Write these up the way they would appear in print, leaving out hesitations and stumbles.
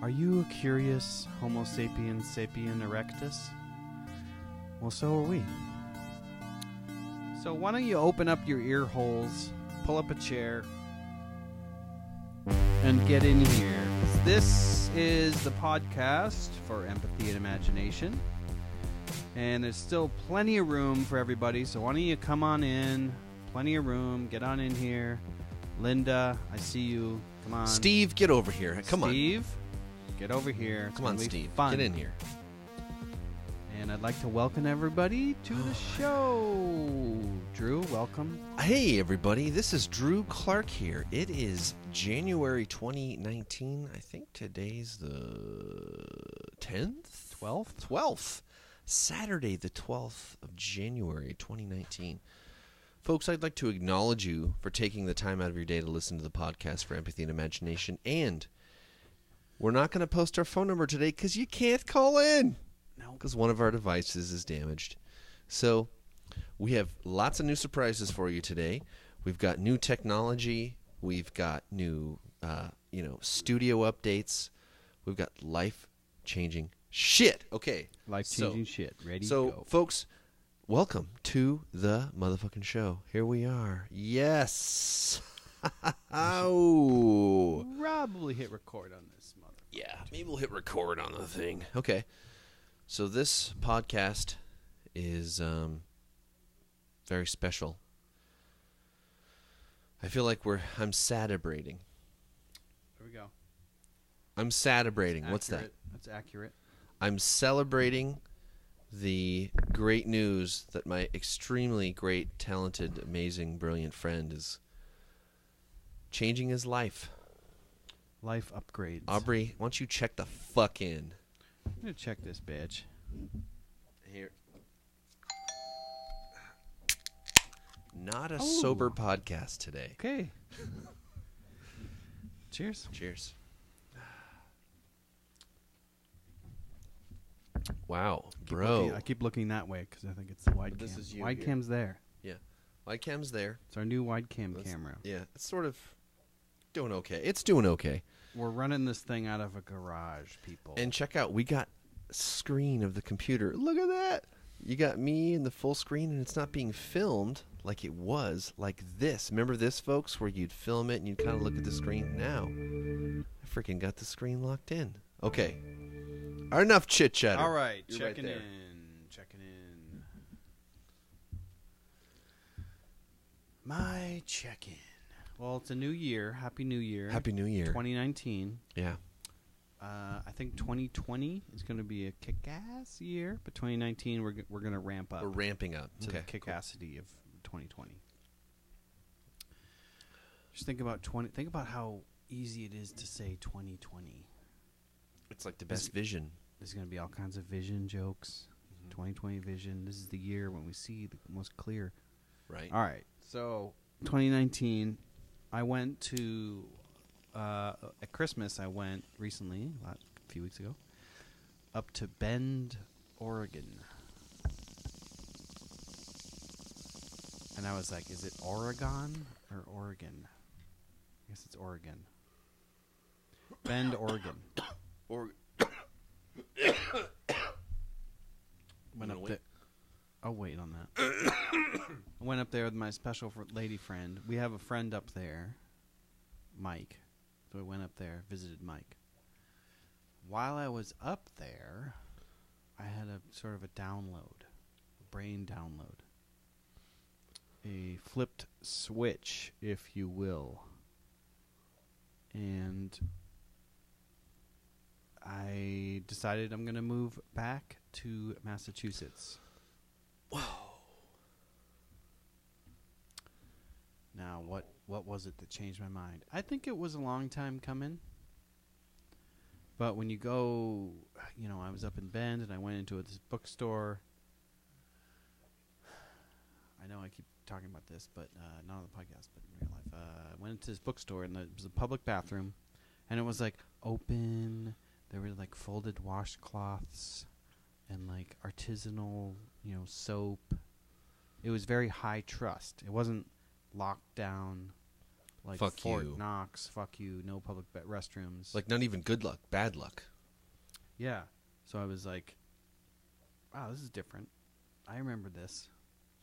Are you a curious Homo sapiens sapien erectus? Well, so are we. So why don't you open up your ear holes, pull up a chair, and get in here. This is the podcast for Empathy and Imagination. And there's still plenty of room for everybody, so why don't you come on in? Plenty of room. Get on in here. Linda, I see you. Come on. Steve, get over here. Come on. Steve, get over here. It's Come on, gonna be Steve. fun. Get in here. And I'd like to welcome everybody to the show. Drew, welcome. Hey, everybody. This is Drew Clark here. It is January 2019. I think today's the 10th? 12th? 12th. Saturday, the 12th of January 2019. Folks, I'd like to acknowledge you for taking the time out of your day to listen to the podcast for Empathy and Imagination. And we're not going to post our phone number today because you can't call in. No. Because one of our devices is damaged. So we have lots of new surprises for you today. We've got new technology. We've got new, studio updates. We've got life-changing shit. Okay. Life-changing shit. Ready to So, go. folks, welcome to the motherfucking show. Here we are. Yes. Oh. Probably hit record on this mother. Yeah, maybe we'll hit record on the thing. Okay. So this podcast is very special. I feel like I'm celebrating. There we go. I'm celebrating. What's that? That's accurate. I'm celebrating the great news that my extremely great, talented, amazing, brilliant friend is changing his life. Life upgrades. Aubrey, why don't you check the fuck in? I'm going to check this bitch. Here. Not a sober podcast today. Okay. Cheers. Cheers. Wow, bro. I keep looking that way because I think it's the wide But this cam. is you Wide here. cam's there. Yeah. Webcam's there. It's our new wide cam camera. Yeah, it's sort of doing okay. It's doing okay. We're running this thing out of a garage, people. And check out, we got a screen of the computer. Look at that. You got me in the full screen, and it's not being filmed like it was, like this. Remember this, folks, where you'd film it and you'd kind of look at the screen? Now, I freaking got the screen locked in. Okay. Enough chit-chatter. All right, You're checking right there. in. Checking in. My check-in. Well, it's a new year. Happy New Year. Happy New Year. 2019. Yeah. I think 2020 is going to be a kick-ass year, but 2019 we're going to ramp up We're ramping up. to Okay. the kick-assity of 2020. Just think about Think about how easy it is to say 2020. It's like the best vision. There's going to be all kinds of vision jokes. 2020 vision. This is the year when we see the most clear. Right. All right. So 2019, I went to at Christmas. I went recently, a few weeks ago, up to Bend, Oregon, and I was like, "Is it Oregon or Oregon?" I guess it's Oregon. Bend, Oregon. Went up there. I'll wait on that. I went up there with my special lady friend. We have a friend up there, Mike. So I went up there, visited Mike. While I was up there, I had a sort of a download, a brain download. A flipped switch, if you will. And I decided I'm going to move back to Massachusetts. Whoa. Now, what was it that changed my mind? I think it was a long time coming. But when you go, I was up in Bend and I went into this bookstore. I know I keep talking about this, but not on the podcast, but in real life. I went into this bookstore and it was a public bathroom, and it was like open. There were like folded washcloths and like artisanal, soap. It was very high trust. It wasn't locked down. Like Fuck Fort you. Knox, fuck you, no public restrooms. Like, not even good luck, bad luck. yeah. So I was like, wow, this is different. I remember this.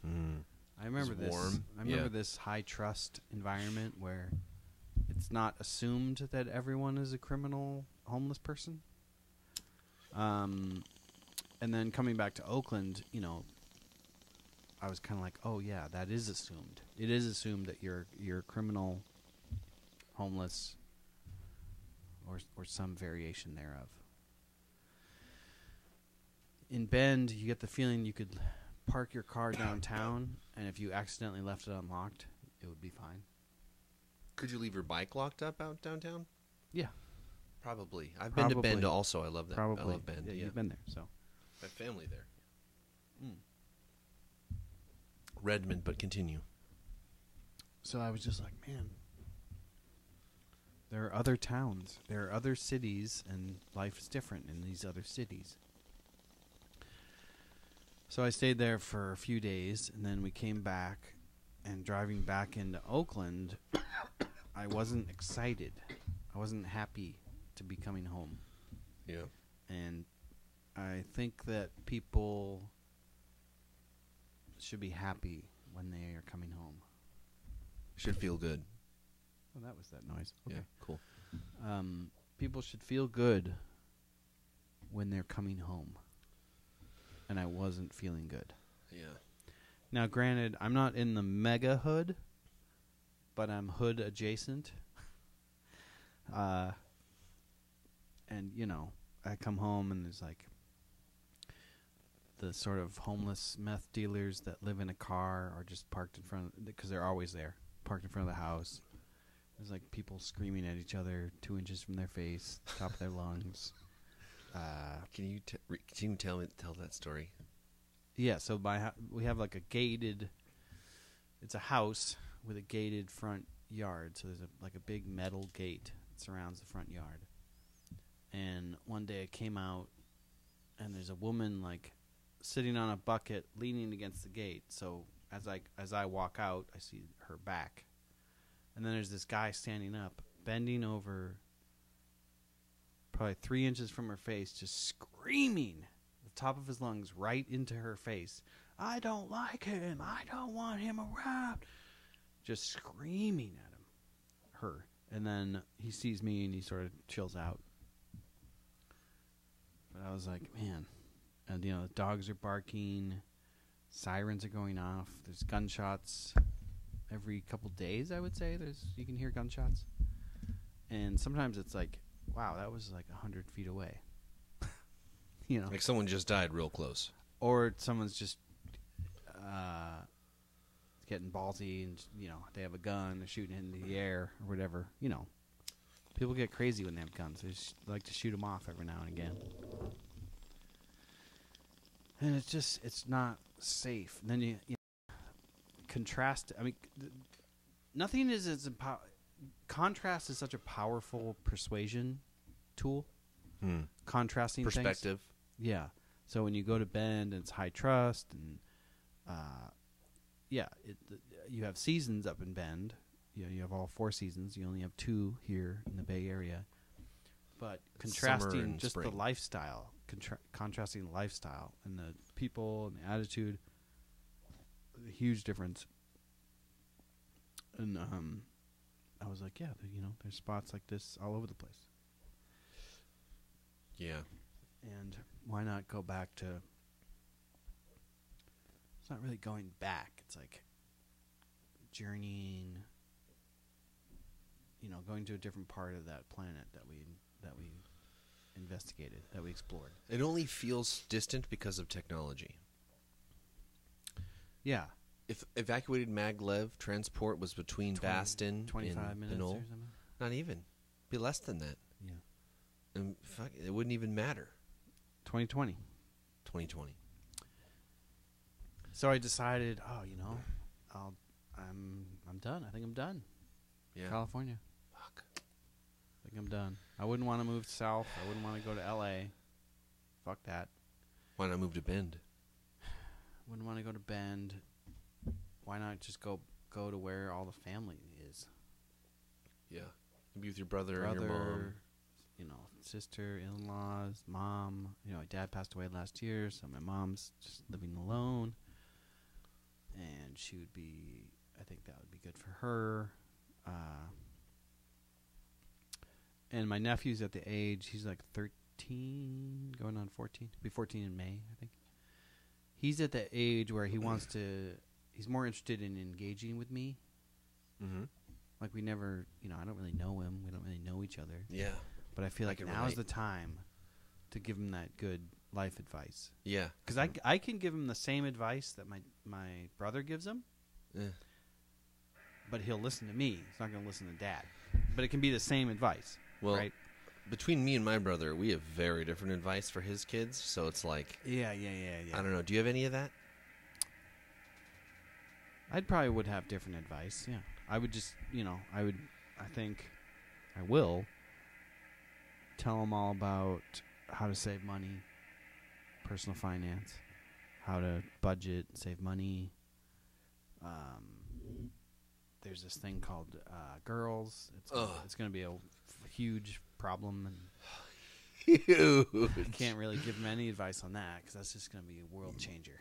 Mm. I remember this. warm. I remember Yeah. this high trust environment where it's not assumed that everyone is a criminal homeless person. And then coming back to Oakland, you know, I was kind of like, oh yeah, that is assumed. It is assumed that you're criminal, homeless, or some variation thereof. In Bend, you get the feeling you could park your car downtown, and if you accidentally left it unlocked, it would be fine. Could you leave your bike locked up out downtown? Yeah, Probably. I've been to Bend Probably. also. I love that. probably. I love Bend. Yeah, Yeah. you've been there, so. My family there. Mm. Redmond, but continue. So I was just like, man, there are other towns, there are other cities, and life is different in these other cities. So I stayed there for a few days, and then we came back, and driving back into Oakland, I wasn't excited. I wasn't happy to be coming home. Yeah. And I think that people should be happy when they are coming home. Should feel good. Oh, that was that noise. Yeah, Okay. cool. People should feel good when they're coming home. And I wasn't feeling good. Yeah. Now, granted, I'm not in the mega hood, but I'm hood adjacent. And, you know, I come home and there's like the sort of homeless meth dealers that live in a car or just parked in front of, because they're always there, parked in front of the house. There's like people screaming at each other 2 inches from their face, top of their lungs. Can you tell that story? Yeah, so we have like a gated, it's a house with a gated front yard. So there's like a big metal gate that surrounds the front yard. And one day I came out and there's a woman like sitting on a bucket leaning against the gate. So as I walk out, I see her back. And then there's this guy standing up, bending over probably 3 inches from her face, just screaming at the top of his lungs right into her face. I don't like him. I don't want him around. Just screaming at her. And then he sees me and he sort of chills out. But I was like, man. And, you know, the dogs are barking. Sirens are going off. There's gunshots every couple days, I would say. You can hear gunshots. And sometimes it's like, wow, that was like 100 feet away. You know? Like someone just died real close. Or someone's just getting ballsy and, you know, they have a gun, they're shooting it into the air or whatever. You know, people get crazy when they have guns. They just like to shoot them off every now and again. And it's not safe. And then you know, contrast. I mean, nothing is as contrast is such a powerful persuasion tool. Contrasting Perspective. things. Yeah. So when you go to Bend and it's high trust and you have seasons up in Bend. You know, you have all 4 seasons. You only have 2 here in the Bay Area. But contrasting just spring. the lifestyle, contrasting the lifestyle and the people and the attitude, a huge difference. And I was like, yeah, you know, there's spots like this all over the place. Yeah. And why not go back to... It's not really going back. It's like journeying, you know, going to a different part of that planet that we investigated, that we explored. It only feels distant because of technology. Yeah. If evacuated maglev transport was between Baston 25 and minutes Pinole, or something. not even. Be less than that. Yeah. And fuck, it wouldn't even matter. 2020. 2020. So I decided, you know, I'm done. I think I'm done. Yeah. California. Fuck. I think I'm done. I wouldn't want to move south. I wouldn't want to go to LA. Fuck that. Why not move to Bend? Wouldn't want to go to Bend. Why not just go to where all the family is? Yeah. Be with your brother and your mom. you know, sister, in-laws, mom. You know, my dad passed away last year, so my mom's just living alone. And she would be, I think that would be good for her. And my nephew's at the age, he's like 13, going on 14. He'll be 14 in May, I think. He's at the age where he wants to, he's more interested in engaging with me. Mm-hmm. Like we never, you know, I don't really know him. We don't really know each other. Yeah. But I feel like can now's relate. the time to give him that good life advice. Yeah. Because I can give him the same advice that my brother gives him, but he'll listen to me. He's not going to listen to Dad. But it can be the same advice, Well, right? between me and my brother, we have very different advice for his kids. So it's like, Yeah. I don't know. Do you have any of that? I'd probably would have different advice, yeah. I would just, you know, I think I will tell them all about how to save money, personal finance, how to budget, save money. There's this thing called girls. It's going to be a huge problem, and Huge. I can't really give them any advice on that because that's just going to be a world changer.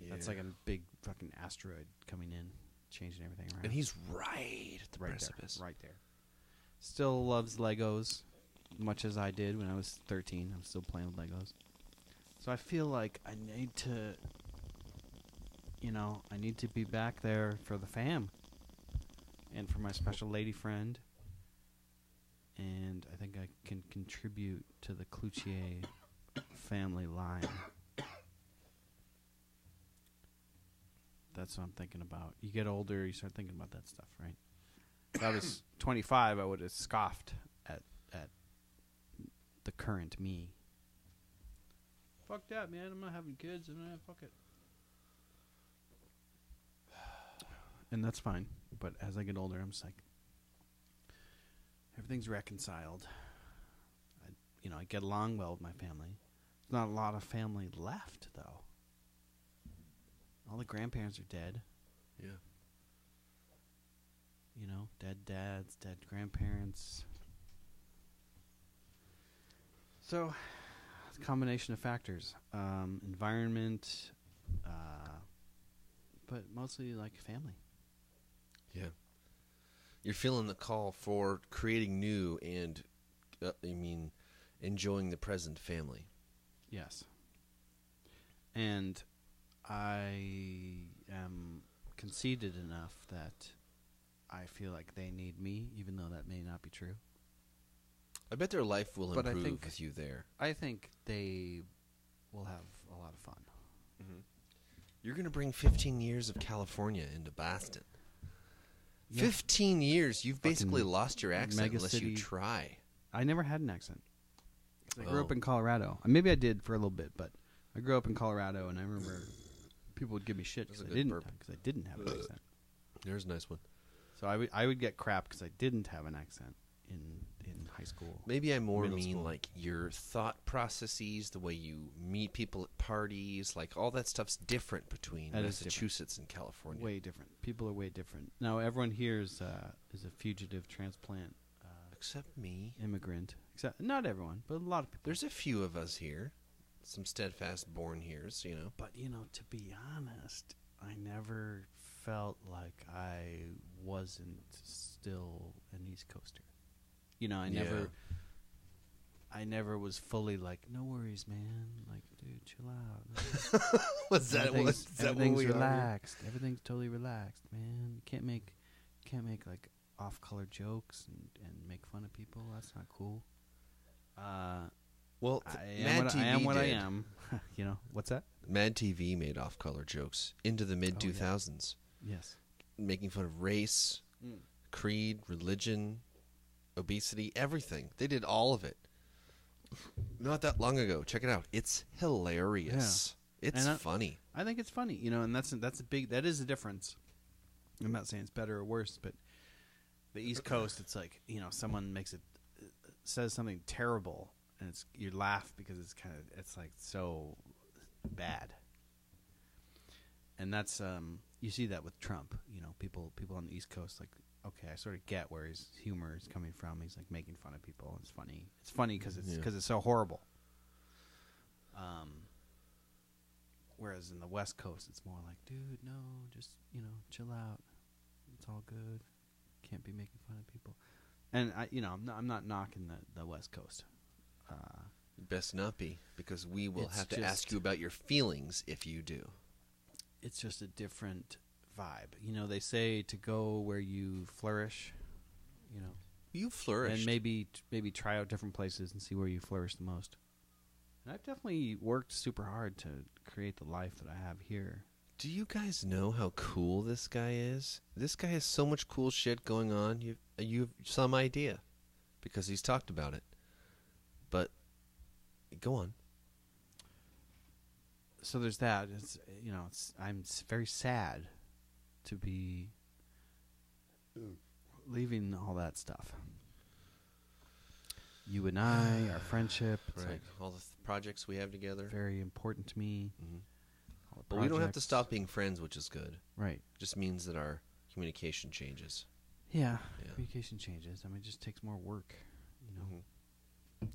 Yeah. That's like a big fucking asteroid coming in, changing everything around. And he's right at the right precipice. there, right there. Still loves Legos, much as I did when I was 13. I'm still playing with Legos. So I feel like I need to, you know, I need to be back there for the fam, and for my special lady friend. And I think I can contribute to the Cloutier family line. That's what I'm thinking about. You get older, you start thinking about that stuff, right? If I was 25, I would have scoffed at the current me. Fuck that, man. I'm not having kids. Fuck it. And that's fine. But as I get older, I'm just like, everything's reconciled. I get along well with my family. There's not a lot of family left, though. All the grandparents are dead. Yeah. You know, dead dads, dead grandparents. So, it's a combination of factors. Environment, but mostly like family. Yeah. You're feeling the call for creating new and, enjoying the present family. Yes. And I am conceited enough that I feel like they need me, even though that may not be true. I bet their life will But I improve think- with you there. I think they will have a lot of fun. Mm-hmm. You're going to bring 15 years of California into Boston. Yeah. 15 years. You've basically Fucking lost your accent mega unless you city. try. I never had an accent. 'Cause I grew up Oh. in Colorado. Maybe I did for a little bit, but I grew up in Colorado, and I remember people would give me shit That's because a I good didn't burp. have an accent. There's a nice one. So I would get crap because I didn't have an accent in high school. Maybe I more Middle mean school. like your thought processes, the way you meet people at parties, like all that stuff's different between That is different. Massachusetts and California. Way different. People are way different. Now everyone here is a fugitive transplant Except me. immigrant. Except not everyone, but a lot of people. There's a few of us here. Some steadfast born heres, you know. But to be honest, I never felt like I wasn't still an East Coaster. I never was fully like, no worries, man. Like, dude, chill out. Everything's relaxed. Everything's totally relaxed, man. You can't make like off-color jokes and make fun of people. That's not cool. Well, I Mad am TV I am what I did. am. What's that? Mad TV made off-color jokes into the mid-2000s, Yes. making fun of race, creed, religion, obesity, everything. They did all of it. Not that long ago. Check it out. It's hilarious. It's And funny. I think it's funny, and that's a big. That is a difference. I'm not saying it's better or worse, but the East Coast, it's like someone says something terrible, and you laugh because it's like so bad. And that's you see that with Trump. People on the East Coast, like, okay, I sort of get where his humor is coming from. He's like making fun of people. It's funny. It's funny because it's so horrible. Whereas in the West Coast, it's more like, dude, no, just chill out. It's all good. Can't be making fun of people. And I'm not knocking the West Coast. Best not be, because we will It's have to just- ask you about your feelings if you do. It's just a different vibe. They say to go where you flourish. You flourished. And maybe try out different places and see where you flourish the most. And I've definitely worked super hard to create the life that I have here. Do you guys know how cool this guy is? This guy has so much cool shit going on. You've some idea, because he's talked about it. But go on. So there's that. I'm very sad to be leaving all that stuff. You and I, our friendship, it's Right. like All the projects we have together. very important to me. Mhm. All the But we don't have to projects. stop being friends, which is good. Right. It just means that our communication changes. Yeah. Yeah. Communication changes. I mean, it just takes more work. Mhm.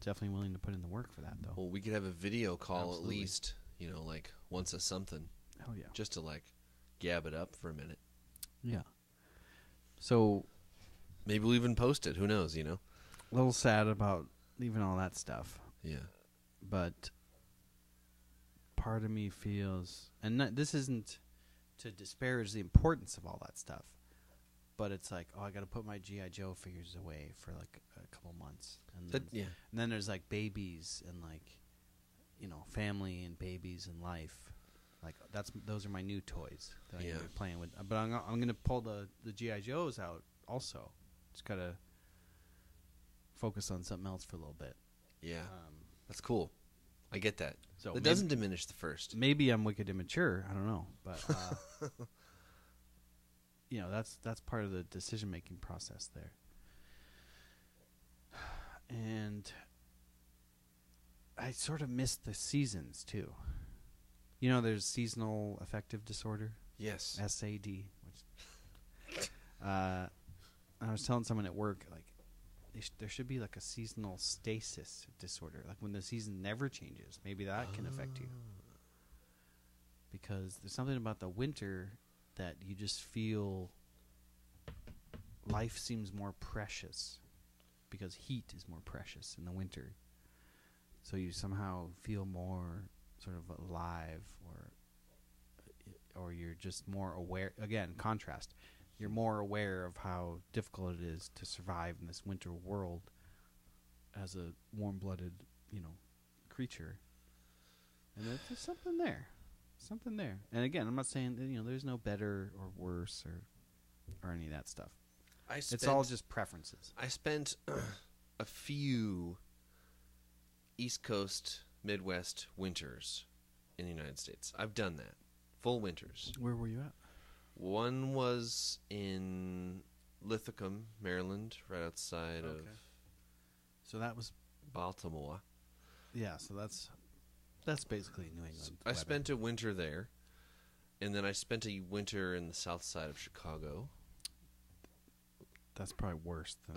Definitely willing to put in the work for that, though. Well, we could have a video call Absolutely. at least, like once a something, Hell yeah. just to like gab it up for a minute. Yeah. So, Maybe we'll even post it. Who knows, a little sad about leaving all that stuff, Yeah. but part of me feels, and this isn't to disparage the importance of all that stuff, but it's like, I got to put my G.I. Joe figures away for like a couple months, and Yeah. then there's like babies and like, family and babies and life. Like those are my new toys that I'm Yeah. gonna be playing with. But I'm gonna pull the G.I. Joes out also. Just gotta focus on something else for a little bit. Yeah. That's cool. I get that. So It doesn't diminish the first. maybe I'm wicked immature. I don't know, but that's part of the decision making process there. And I sort of miss the seasons too. There's seasonal affective disorder, Yes. SAD. Which, I was telling someone at work, like, there should be like a seasonal stasis disorder, like when the season never changes. Maybe that can affect you, because there's something about the winter that you just feel life seems more precious, because heat is more precious in the winter. So you somehow feel more sort of alive, or you're just more aware. Again, contrast. You're more aware of how difficult it is to survive in this winter world as a warm-blooded, creature. And there's something there. Something there. And again, I'm not saying that, there's no better or worse or any of that stuff. It's all just preferences. I spent a few East Coast, Midwest winters in the United States. I've done that. Full winters. Where were you at? One was in Lithicum, Maryland, right outside of So that was, Baltimore. yeah, so that's basically New England. I weather. spent a winter there, and then I spent a winter in the south side of Chicago. That's probably worse than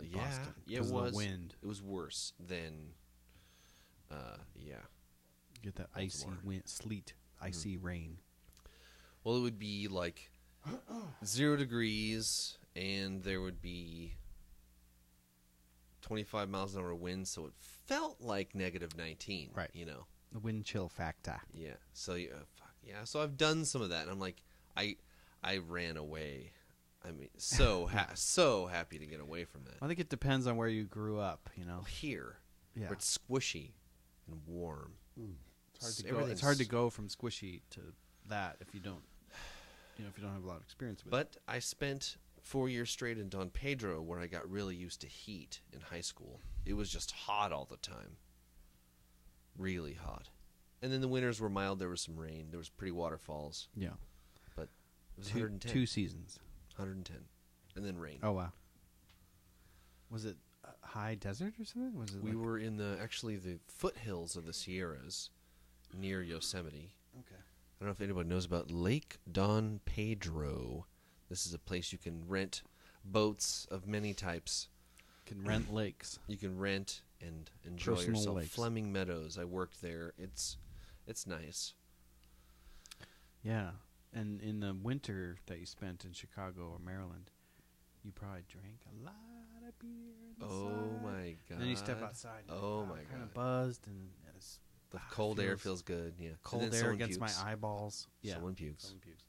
Yeah, Boston. yeah, it 'cause of was. the wind. It was worse than, yeah. You get that icy Baltimore. wind, sleet, icy rain. Well, it would be like 0 degrees, and there would be 25 miles an hour wind, so it felt like negative 19. Right. The wind chill factor. Yeah. So yeah. So I've done some of that, and I'm like, I ran away. I mean, so happy to get away from that. I think it depends on where you grew up. Here, Yeah. where it's squishy and warm. It's hard to go from squishy to that if you don't, if you don't have a lot of experience with it. But I spent 4 years straight in Don Pedro, where I got really used to heat in high school. It was just hot all the time. Really hot. And then the winters were mild. There was some rain. There was pretty waterfalls. Yeah. But it was 110. Two seasons. 110. And then rain. Oh, wow. Was it high desert or something? Was it We were in the foothills of the Sierras near Yosemite. Okay. don't know if anybody knows about Lake Don Pedro. This is a place you can rent boats of many types. Can rent lakes. You can rent and enjoy Personal yourself. lakes. Fleming Meadows. I worked there. It's nice. Yeah, and in the winter that you spent in Chicago or Maryland, you probably drank a lot of beer. Oh my god! And then you step outside. And Oh my kind of god! buzzed, and it's The cold air feels feels good. Yeah, And cold then air someone against pukes. my eyeballs. Yeah, Someone pukes. someone pukes.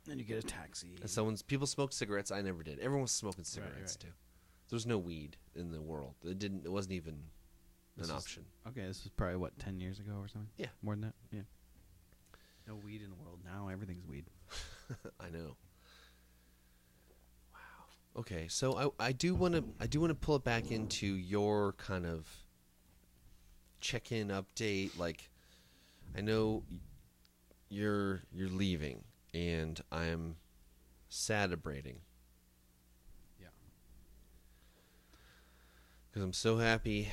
Then you get a taxi. And people smoked cigarettes. I never did. Everyone was smoking cigarettes right. too. There's no weed in the world. It wasn't even This an is- option. Okay, this was probably what 10 years ago or something. Yeah. More than that. Yeah. No weed in the world now. Everything's weed. I know. Wow. Okay, so I do want to pull it back into your kind of check-in update. Like, I know you're leaving, and I'm celebrating. Yeah. Because I'm so happy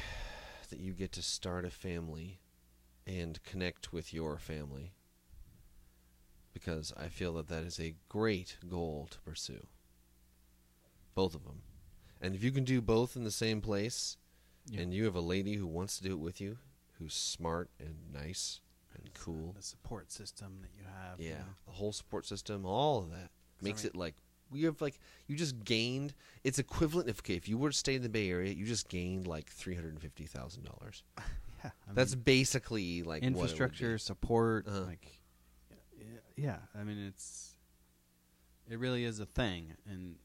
that you get to start a family and connect with your family. Because I feel that that is a great goal to pursue. Both of them. And if you can do both in the same place, Yeah. and you have a lady who wants to do it with you, who's smart and nice and It's, cool. the support system that you have. you Yeah, know. the whole support system, all of that makes I mean- it like you just gained. It's equivalent if you were to stay in the Bay Area, you just gained like $350,000. Yeah. I That's mean, basically like infrastructure, What support. Uh-huh. Like, yeah. I mean, it really is a thing, and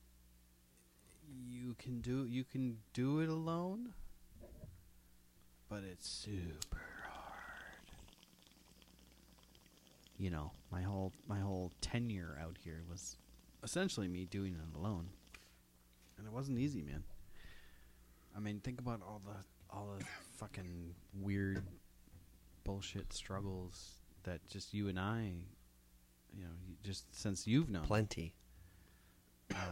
you can do it alone, but it's super hard. You know, my whole tenure out here was essentially me doing it alone, and it wasn't easy, man. I mean, think about all the fucking weird bullshit struggles that just you and I, just since you've known. plenty I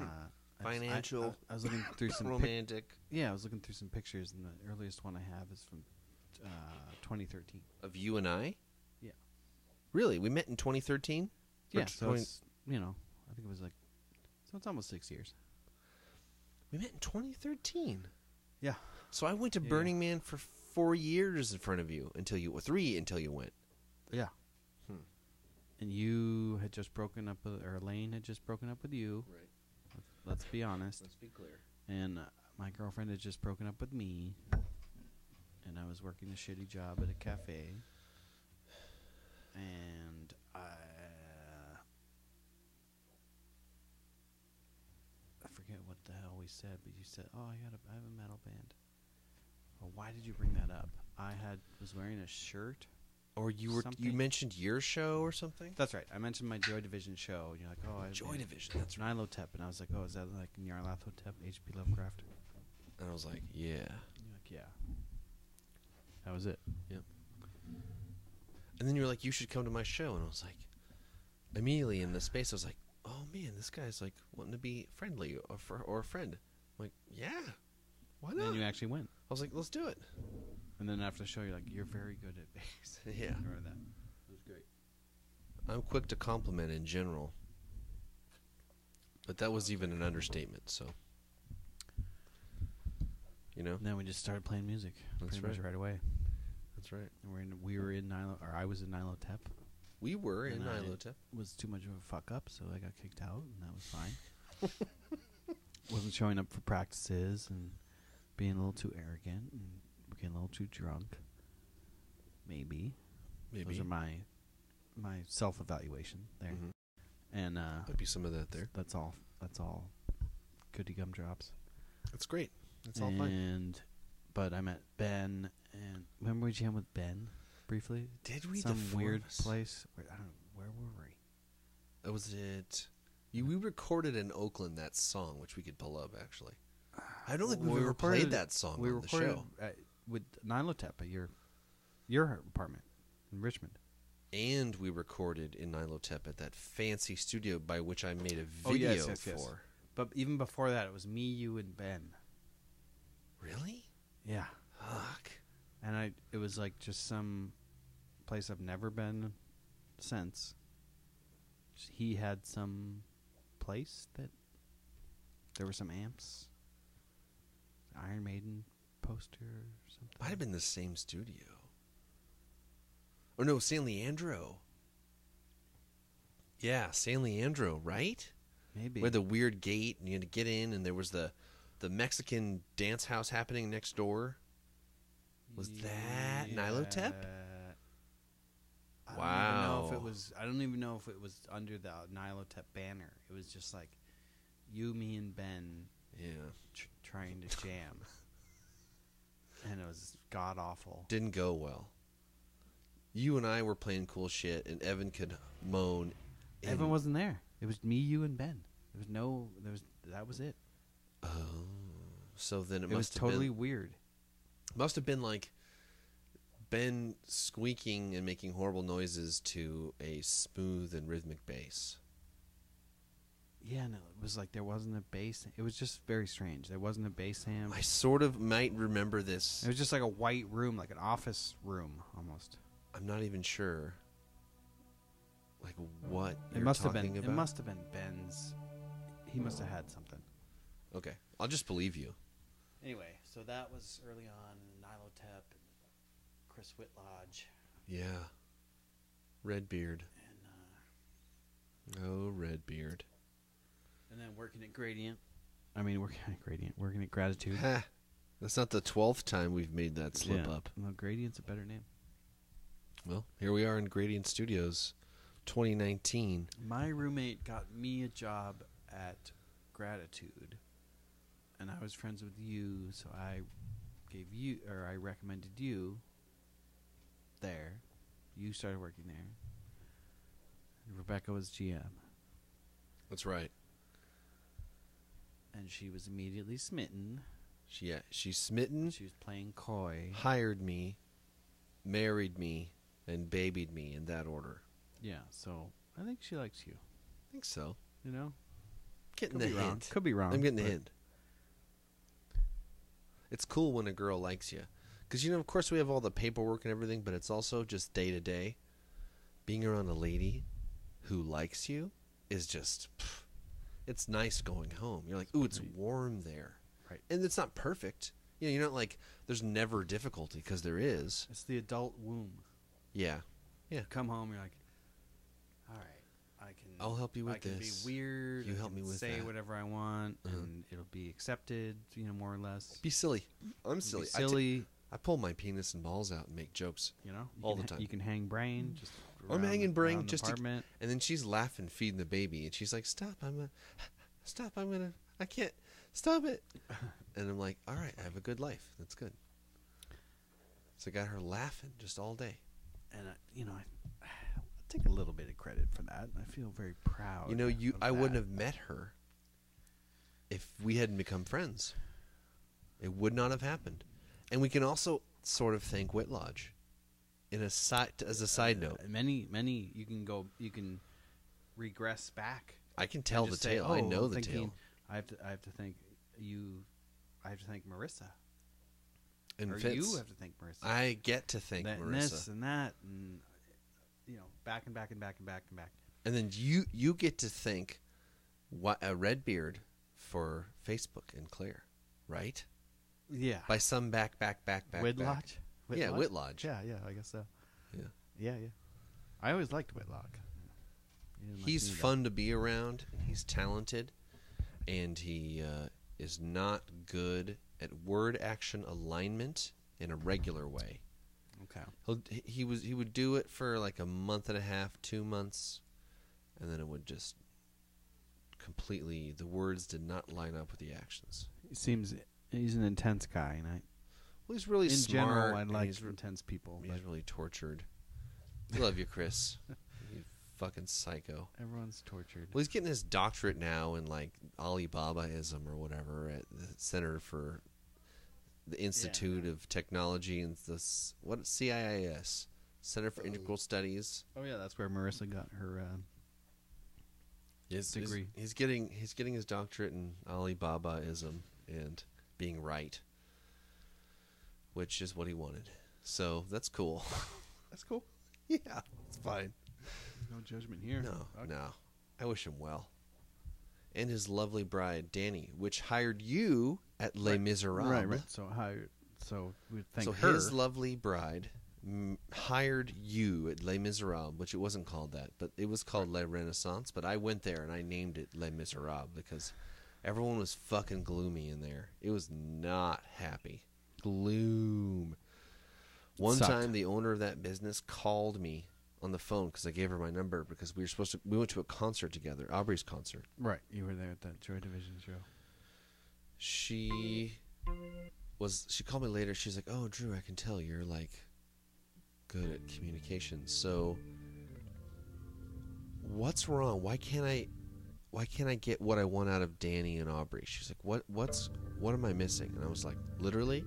Financial, I was looking through some romantic I was looking through some pictures, and the earliest one I have is from 2013. of you and I. Yeah. Really, we met in 2013. Yeah, so it's, I think it was like, so it's almost 6 years. We met in 2013. Yeah. So I went to Yeah, Burning Man for 4 years in front of you until you went. Yeah. Hmm. And you had just broken up or Elaine had just broken up with you. Right. Let's be honest. Let's be clear. And my girlfriend had just broken up with me. And I was working a shitty job at a cafe. And I forget what the hell we said, but you said, "Oh, I have a metal band." Well, why did you bring that up? I was wearing a shirt. Or you Something. mentioned your show or something? That's right. I mentioned my Joy Division show. And you're like, "Oh, Joy Division, that's right. Nyarlathotep," and I was like, "Oh, is that like Nyarlathotep, H.P. Lovecraft?" And I was like, yeah. And you're like, "Yeah." That was it. And then you were like, you should come to my show. And I was like, immediately in the space, I was like, oh man, this guy's like wanting to be friendly or a friend. I'm like, yeah, why And not? then you actually went. I was like, let's do it. And then after the show, you're like, "You're very good at bass." Yeah. I remember that. It was great. I'm quick to compliment in general. But that was even an understatement, so. You know? And then we just started playing music. That's pretty much right away. That's right. And we were in I was in Nyarlathotep. We were in And I Nyarlathotep. It was too much of a fuck up, so I got kicked out, and that was fine. Wasn't showing up for practices and being a little too arrogant and getting a little too drunk. Maybe. Those are my self-evaluation there. Mhm. And Might be some of that there. that's all. That's all. Goody gumdrops. That's great. That's all fine. But I met Ben, and remember we jammed with Ben briefly? Did we? Some the four weird of us? place. I don't know. Where were we? Was it? We recorded in Oakland that song, which we could pull up, actually. I don't think we've ever played that song We on the recorded show. with Nyarlathotep at your apartment in Richmond. And we recorded in Nyarlathotep at that fancy studio by which I made a Oh, video yes. for. But even before that, it was me, you, and Ben. Really? Yeah. Fuck. And it was like just some place I've never been, sense. He had some place that there were some amps, Iron Maiden poster or something. Might have been the same studio. Or no, San Leandro. Yeah, San Leandro, right? Maybe. Where the weird gate and you had to get in, and there was the Mexican dance house happening next door. Was that Nilotep? Wow. I don't even know if it was under the Nilotep banner. It was just like you, me, and Ben trying to jam. And it was god awful. Didn't go well. You and I were playing cool shit, and Evan could moan. Evan wasn't there. It was me, you, and Ben. That was it. Oh, so then it was must have totally been, weird. Must have been like Ben squeaking and making horrible noises to a smooth and rhythmic bass. Yeah, no, it was like there wasn't a bass. It was just very strange. There wasn't a bass amp. I sort of might remember this. It was just like a white room, like an office room almost. I'm not even sure. Like what It you're must have talking been. about? It must have been Ben's. He must have had something. Okay, I'll just believe you. Anyway, so that was early on. Nilotep and Chris Whitlodge. Yeah, Redbeard. And Oh, Redbeard. and then working at Gradient. Working at Gratitude. Ha! That's not the 12th time we've made that slip up. Well, Gradient's a better name. Well, here we are in Gradient Studios, 2019. My roommate got me a job at Gratitude, and I was friends with you, so I recommended you there. You started working there. Rebecca was GM, That's right. and she was immediately smitten. She's smitten, She was playing coy. hired me, married me, and babied me in that order. Yeah, so I think she likes you. I think so. You know, Getting could the be wrong. hint. Could be wrong. I'm getting the but hint. It's cool when a girl likes you. Because, of course we have all the paperwork and everything, but it's also just day to day. Being around a lady who likes you is just, it's nice going home. You're like, ooh, it's warm there. Right. And it's not perfect. You're not like, there's never difficulty, because there is. It's the adult womb. Yeah. You come home, you're like, all right, I'll help you with I can this. be weird. You I help can me with say that. whatever I want, and it'll be accepted. more or less. Be silly. I'm Be silly. silly. I pull my penis and balls out and make jokes. All the time. You can hang brain. Just I'm around hanging the- brain around the just to, apartment. and then she's laughing, feeding the baby, and she's like, "Stop! I can't stop it." And I'm like, "All right, I have a good life. That's good." So I got her laughing just all day. And I take a little bit of credit for that. I feel very proud. of I wouldn't that. have met her if we hadn't become friends. It would not have happened. And we can also sort of thank Whitlodge. As a side note, Many you can regress back. I can tell and the just say, tale. I "Oh, know I'm the thinking tale. I have to thank you. I have to thank Marissa. And Or Fitz, you have to thank Marissa. I get to thank that, Marissa. And this and that, and back and back and back and back and back. And then you get to thank Redbeard for Facebook and Claire, right? Yeah. By some back. Whitlodge? Yeah, Whitlodge. Yeah, I guess so. Yeah. Yeah. I always liked Whitlock. He didn't like He's me, though. fun to be around. He's talented, and he is not good at word action alignment in a regular way. Okay. He would do it for like a month and a half, 2 months, and then it would just completely, the words did not line up with the actions. He's an intense guy, and Well, he's really in smart. general, I and like he's intense people. He's But really tortured. Love you, Chris. You fucking psycho. everyone's tortured. Well, he's getting his doctorate now in like Alibabaism or whatever at the Center for the Institute of Technology and CIIS, Center for Integral Studies. Oh yeah, that's where Marissa got her degree. He's getting his doctorate in Alibabaism and being right, which is what he wanted. So that's cool. That's cool. Yeah, it's fine. No judgment here. No, Fuck. no. I wish him well. And his lovely bride, Danny, which hired you at Les Miserables. Right. So we thank So her. his lovely bride hired you at Les Miserables, which it wasn't called that, but it was called Les Renaissance. But I went there and I named it Les Miserables because everyone was fucking gloomy in there. It was not happy. Gloom. One Sucked. time, the owner of that business called me on the phone because I gave her my number because we went to a concert together, Aubrey's concert. Right. You were there at that Joy Division show. She called me later. She's like, "Oh, Drew, I can tell you're like good at communication. So what's wrong? Why can't I get what I want out of Danny and Aubrey?" She's like, what am I missing? And I was like, literally,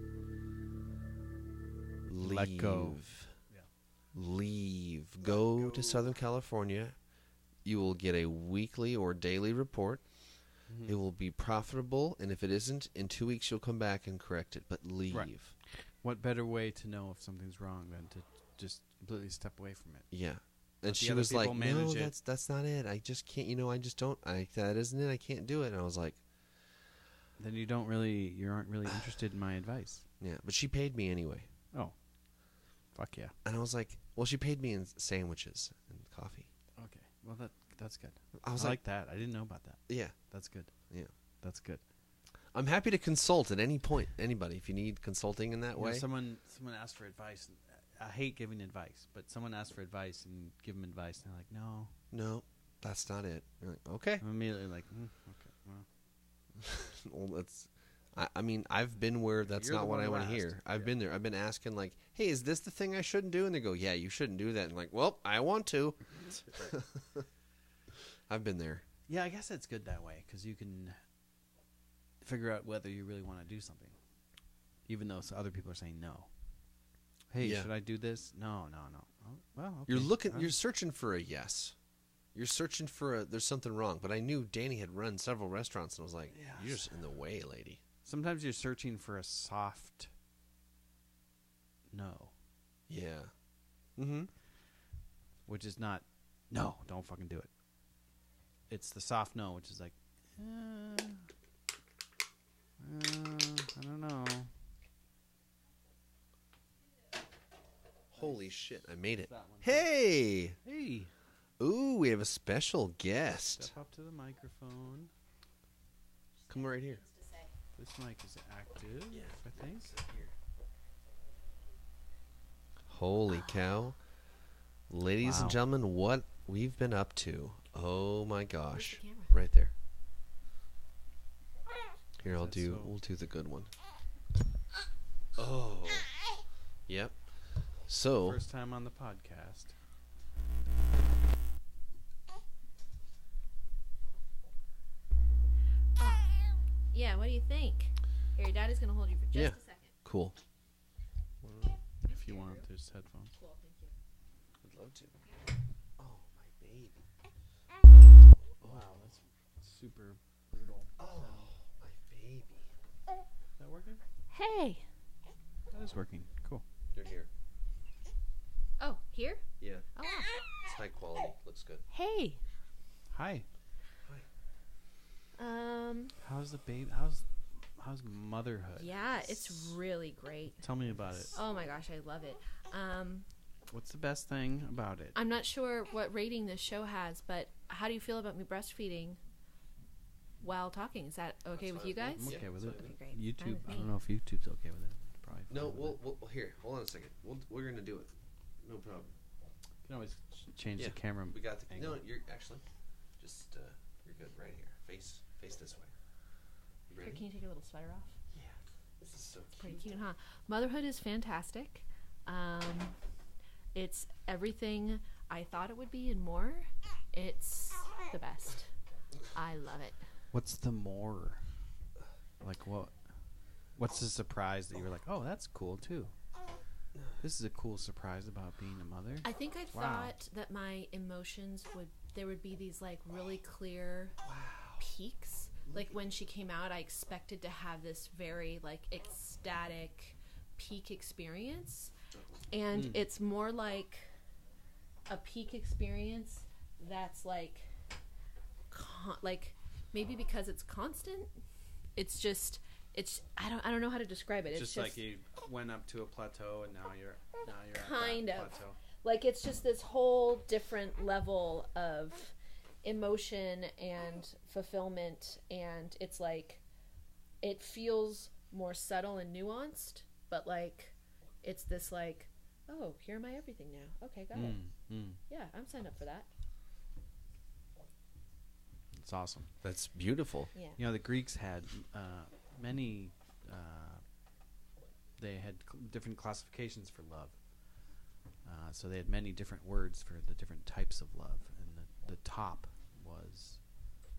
leave. Let go. Yeah. Leave. Go to Southern California. You will get a weekly or daily report. Mm-hmm. It will be profitable, and if it isn't, in 2 weeks you'll come back and correct it. But leave. Right. What better way to know if something's wrong than to just completely step away from it? Yeah. Let And the she other was like, people "No, manage it." that's not it. I just can't. I just don't. That isn't it. I can't do it." And I was like, Then you aren't really interested in my advice. "Yeah." But she paid me anyway, Oh, fuck yeah. and I was like, "Well, she paid me in sandwiches and coffee." Okay. Well, that's good. I was I like, like that. I didn't know about that. "Yeah, That's good. yeah." That's good. I'm happy to consult at any point. Anybody, if you need consulting in that You know, way. someone asked for advice. And I hate giving advice, but someone asks for advice and give them advice, and they're like, "No." No, that's not it. You're like, okay. I'm immediately like, "Okay, well." Well, that's. I mean, I've been where that's You're not the what one I who want to asked. hear. I've Yeah. been there. I've been asking, like, "Hey, is this the thing I shouldn't do?" And they go, "Yeah, you shouldn't do that." And I'm like, "Well, I want to." I've been there. Yeah, I guess it's good that way because you can figure out whether you really want to do something, even though other people are saying no. Hey, Yeah. should I do this? No. Oh, well, okay. You're looking. You're searching for a yes. You're searching for a. There's something wrong. But I knew Danny had run several restaurants, and I was like, Yes. "You're just in the way, lady." Sometimes you're searching for a soft no, Yeah. Mm-hmm. which is not no. Don't fucking do it. It's the soft no, which is like, I don't know. Holy shit! I made it. That one. Hey. Hey, Ooh, we have a special guest. step up to the microphone. Come right here. This mic is active, I think. Holy cow. Ladies Wow. and gentlemen, what we've been up to. Oh my gosh. Where's the camera? Right there. Here, Is that so? we'll do the good one. Oh. Yep. So, First time on the podcast. Yeah, what do you think? Here, your daddy's gonna hold you for just Yeah. a second. cool. If you want, there's headphones. Cool, thank you. I'd love to. Oh, my baby. Wow, that's super brutal. Oh, my baby. Is that working? Hey. That is working. Cool. You're here. Oh, here? Yeah. Oh, wow. It's high quality. Looks good. Hey. Hi. How's How's the baby? How's motherhood? Yeah, it's really great. Tell me about it. Oh my gosh, I love it. What's the best thing about it? I'm not sure what rating this show has, but how do you feel about me breastfeeding while talking? Is that okay with you guys? I'm okay with it. Okay, great. Fine YouTube. with I me. don't know if YouTube's okay with it. Probably. fine No, with it. we'll here. Hold on a second. We're going to do it. No problem. You can always change Yeah, the camera. We got the. angle. No, you're actually just you're good right here. Face this way. You Here, ready? can you take your little sweater off? Yeah. This is so Pretty cute, huh? Motherhood is fantastic. It's everything I thought it would be and more. It's the best. I love it. What's the more? Like what? What's the surprise that you're like, oh, that's cool too? This is a cool surprise about being a mother. I think I Wow. thought that my emotions there would be these like really clear peaks. Like when she came out, I expected to have this very like ecstatic peak experience, and it's more like a peak experience that's like like maybe because it's constant, it's just I don't know how to describe it. It's just like you went up to a plateau and now you're kind at that of plateau. like it's just this whole different level of emotion and fulfillment, and it's like it feels more subtle and nuanced, but like it's this like, oh, you're my everything now. Okay, got it. Yeah, I'm signed up for that. It's awesome. That's beautiful. Yeah. You know, the Greeks had many. They had different classifications for love. So they had many different words for the different types of love, and the top was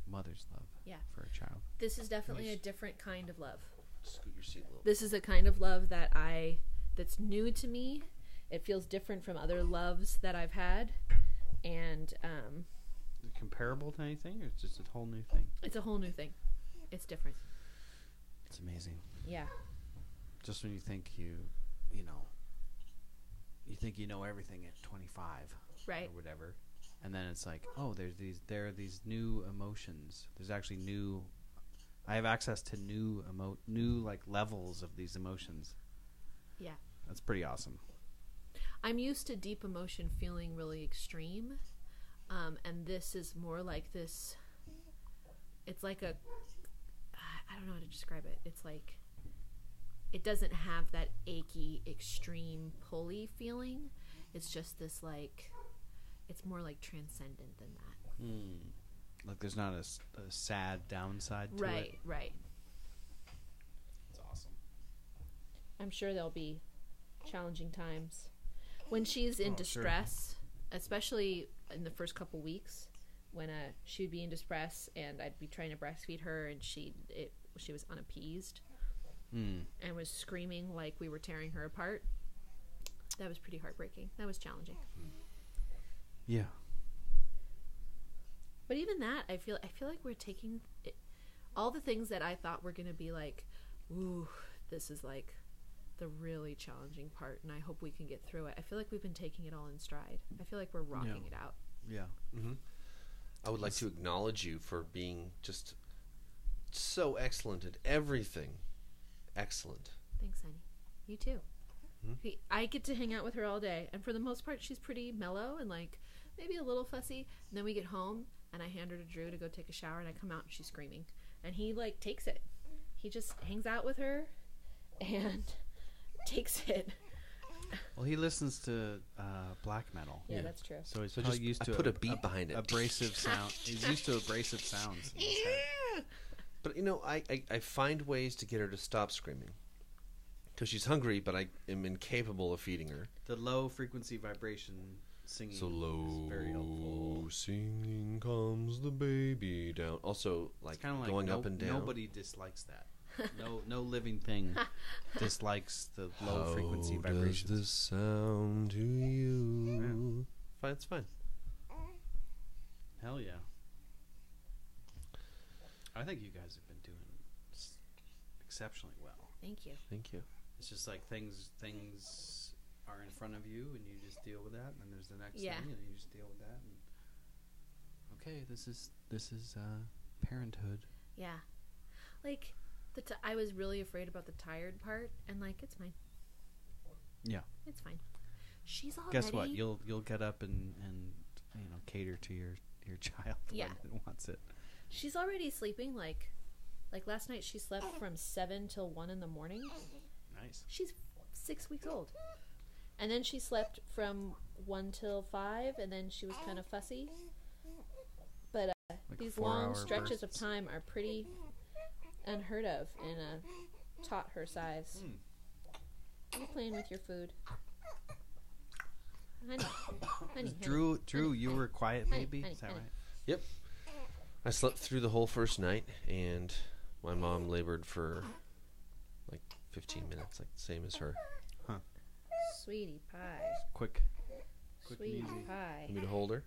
mother's love. Yeah. For a child. This is definitely a different kind of love. Scoot your seat a little. This is a kind of love that's new to me. It feels different from other loves that I've had, and Comparable to anything, or it's just a whole new thing? it's a whole new thing. It's different. It's amazing. Yeah. Just when you think you think you know everything at 25, Right. or whatever, and then it's like, oh, there are these new emotions. There's actually new. I have access to new like levels of these emotions. Yeah. That's pretty awesome. I'm used to deep emotion feeling really extreme, and this is more like this. It's like I don't know how to describe it. It's like it doesn't have that achy, extreme, pulley feeling. It's just this like, it's more like transcendent than that. Like there's not a sad downside to it. Right. It's awesome. I'm sure there'll be challenging times when she's in distress, especially in the first couple weeks when she would be in distress and I'd be trying to breastfeed her and she was unappeased and was screaming like we were tearing her apart. That was pretty heartbreaking. That was challenging. Yeah. But even that, I feel like we're taking it, all the things that I thought were going to be like, ooh, this is like the really challenging part, and I hope we can get through it. I feel like we've been taking it all in stride. I feel like we're rocking it out. Yeah. Mm-hmm. I would like to acknowledge you for being just so excellent at everything. Excellent. Thanks, honey. You too. I get to hang out with her all day, and for the most part, she's pretty mellow and like maybe a little fussy. And then we get home, and I hand her to Drew to go take a shower, and I come out, and she's screaming. And he like takes it. He just hangs out with her, and takes it. Well, he listens to black metal. Yeah, that's true. So he's So probably just used to put a beat behind it. Abrasive sound. He's used to abrasive sounds. In his head. But I find ways to get her to stop screaming because she's hungry, but I am incapable of feeding her. The low frequency vibration singing So low is very helpful. singing comes the baby down. Also, like It's kind of like going up and down. Nobody dislikes that. No living thing dislikes the low frequency How vibrations. does this sound to you? Fine, it's fine. Hell yeah. I think you guys have been doing exceptionally well. Thank you. Thank you. It's just like things are in front of you, and you just deal with that. And then there's the next Yeah. thing, and you just deal with that. And okay, this is parenthood. Yeah. Like I was really afraid about the tired part, and like it's fine. Yeah. It's fine. She's already. Guess what? You'll get up and cater to your child Yeah. when it wants it. She's already sleeping. Like last night, she slept from 7 till 1 in the morning. Nice. She's 6 weeks old, and then she slept from 1 till 5, and then she was kind of fussy. But Like these 4-hour long stretches bursts. of time are pretty unheard of in a tot her size. Are you playing with your food? Honey, Drew, you were a quiet Honey, baby. honey, Is that honey. right? Yep. I slept through the whole first night, and my mom labored for like 15 minutes, like the same as her. Sweetie pie. Quick and Sweetie easy. pie. Want me to hold her?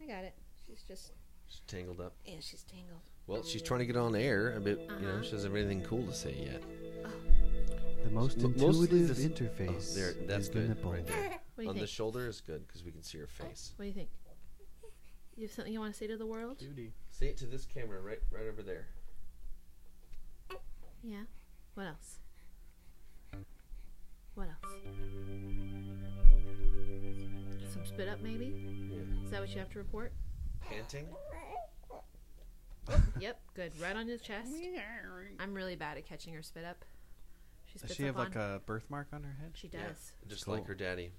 I got it. She's just, She's tangled up. yeah, she's tangled. Well, she's trying to get on air a bit. She doesn't have anything cool to say yet. The most Mostly intuitive this- interface. There, that's is the good. nipple. Right there. What do you On the think? shoulder is good because we can see her face. What do you think? You have something you want to say to the world? Cutie. Say it to this camera right over there. Yeah. What else? What else? Some spit up, maybe? Yeah. Is that what you have to report? Panting? Yep. Good. Right on his chest. I'm really bad at catching her spit up. She Does spits she have up like on. a birthmark on her head? She does. Yeah, just Cool. like her daddy.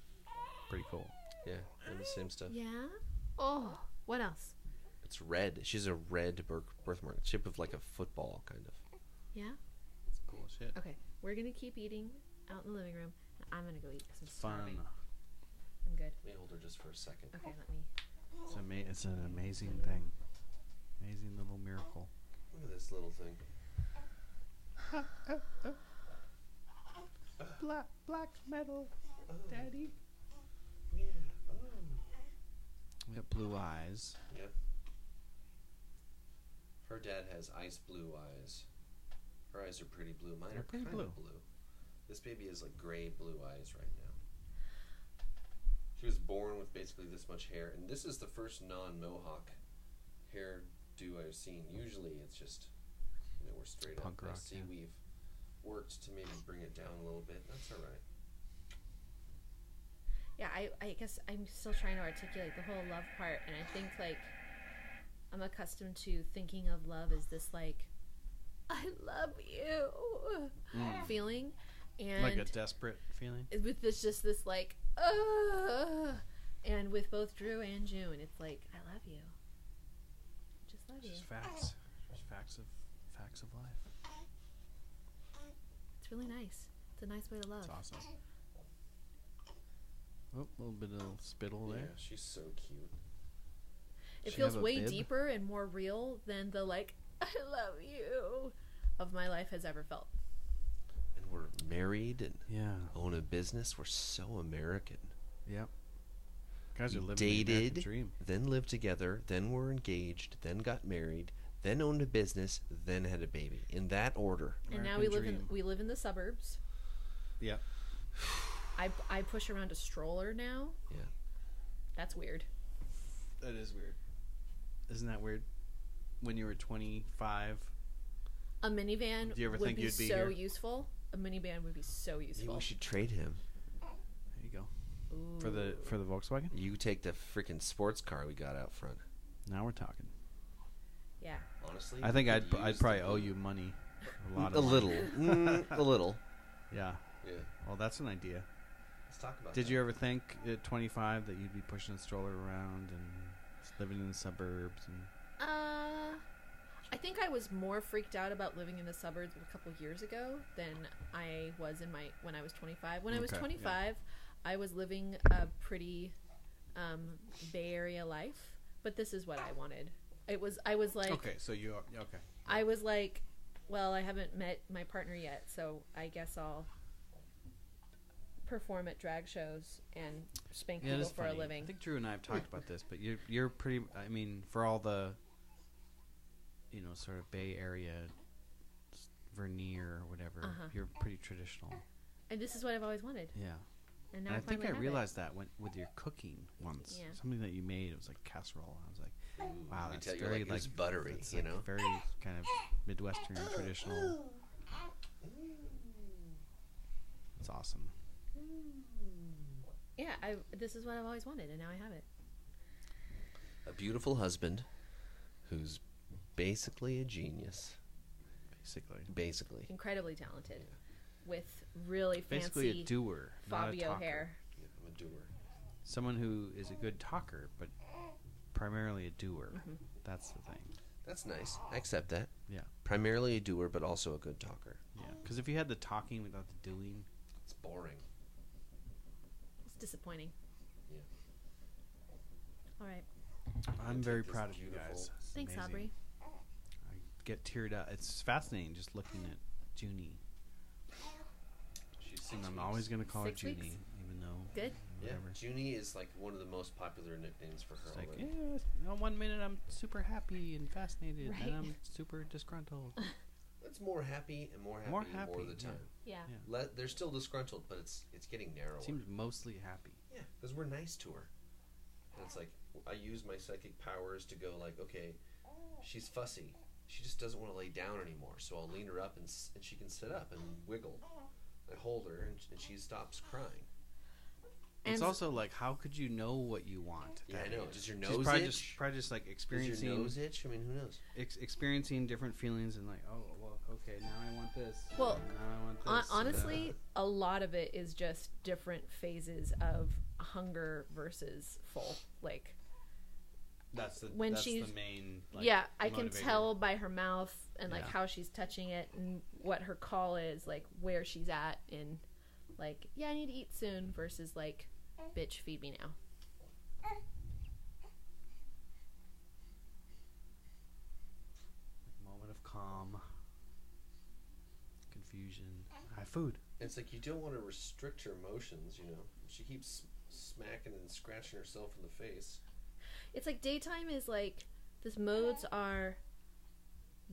Pretty cool. Yeah, and the same stuff. Yeah. Oh. What else? It's red. She's a red birthmark, shape of like a football, kind of. Yeah. It's cool shit. Okay. We're gonna keep eating out in the living room. And I'm gonna go eat because I'm Fun. starving. I'm good. Let me hold her just for a second. Okay. Let me. It's an amazing thing. Amazing little miracle. Look at this little thing. Black metal, Oh. daddy. Yeah. Oh. We got blue eyes. Yep. Her dad has ice blue eyes. Her eyes are pretty blue. Mine They're are pretty kind blue. of blue. This baby has like gray blue eyes right now. She was born with basically this much hair, and this is the first non-mohawk hairdo I've seen. Usually it's just, we're straight Punk up. rock, I see yeah. we've worked to maybe bring it down a little bit. That's all right. Yeah. I guess I'm still trying to articulate the whole love part, and I think like I'm accustomed to thinking of love as this like I love you feeling, and Like a desperate feeling. with this like and with both Drew and June, it's like I love you. I just love you. Just facts. Just facts of life. It's really nice. It's a nice way to love. It's awesome. Oh, a little bit of spittle Yeah, there. she's so cute. It She feels have a way bib? deeper and more real than the like I love you of my life has ever felt. And we're married and Yeah. own a business. We're so American. Yep. Guys are We living the American dated, dream. then lived together, then were engaged, then got married, then owned a business, then had a baby. In that order. And now American we live in the suburbs. Yeah. I push around a stroller now. Yeah. That's weird. That is weird. Isn't that weird? When you were 25, A minivan Do you ever would think be you'd be so here? useful. A minivan would be so Maybe useful. we should trade him. there you go. Ooh. For the Volkswagen. You take the freaking sports car we got out front. Now we're talking. Yeah. Honestly, I think we I'd could use probably the- owe you money. A lot of a money. little, a little. Yeah. Yeah. Well, that's an idea. Let's talk about. Did that. you ever think at 25 that you'd be pushing a stroller around and living in the suburbs? And I think I was more freaked out about living in the suburbs a couple years ago than I was when I was 25. When I was Okay, 25, I was living a pretty Bay Area life, but this is what I wanted. I was like okay, so you are okay. I was like, well, I haven't met my partner yet, so I guess I'll perform at drag shows and spank Yeah, people that's for a funny. living. I think Drew and I have talked about this, but you're pretty. I mean, for all the sort of Bay Area veneer or whatever, Uh-huh. you're pretty traditional. And this is what I've always wanted. Yeah. And now And I think I finally have it. realized that with your cooking once. Yeah. Something that you made, it was like casserole. I was like, wow, Let me that's tell you, very like, it was buttery, that's, you like, know? very kind of Midwestern traditional. It's awesome. Yeah, this is what I've always wanted, and now I have it. A beautiful husband, who's basically a genius. Basically, Incredibly talented, with really basically fancy a doer, not a Fabio talker. hair. Yeah, I'm a doer. Someone who is a good talker, but primarily a doer. Mm-hmm. That's the thing. That's nice. I accept that. Yeah, Primarily a doer, but also a good talker. yeah. Because if you had the talking without the doing, It's boring. It's disappointing. Yeah. All right. I'm take very this proud of you beautiful- guys. It's Thanks, amazing. Aubrey. I get teared up. It's fascinating just looking at Junie. She's 6 And I'm weeks. always going to call 6 her weeks? Junie, even though Good. Yeah, whatever. Junie is like one of the most popular nicknames for her It's like, already. yeah, 1 minute I'm super happy and fascinated, Right. and I'm super disgruntled. It's more happy and more happy, More more happy, of the yeah. time. Yeah. Yeah. They're still disgruntled, but it's getting narrower. Seems mostly happy. Yeah, because we're nice to her. And it's like, I use my psychic powers to go like, okay, she's fussy. She just doesn't want to lay down anymore. So I'll lean her up and she can sit up and wiggle. I hold her and she stops crying. It's And also like, how could you know what you want? Yeah, I know. Does your She's nose probably itch? just like Does experiencing your nose itch? I mean, who knows? experiencing different feelings and like, oh, well, okay, now I want this. Well, now I want this. honestly, a lot of it is just different phases of hunger versus full. Like, that's the when that's she's- the main. Like, yeah, I can motivator. tell by her mouth and like Yeah. how she's touching it and what her call is, like where she's at in, like, yeah, I need to eat soon versus like, bitch, feed me now. Moment of calm, confusion. I have food. It's like you don't want to restrict her emotions, you know. She keeps smacking and scratching herself in the face. It's like daytime is like, the modes are,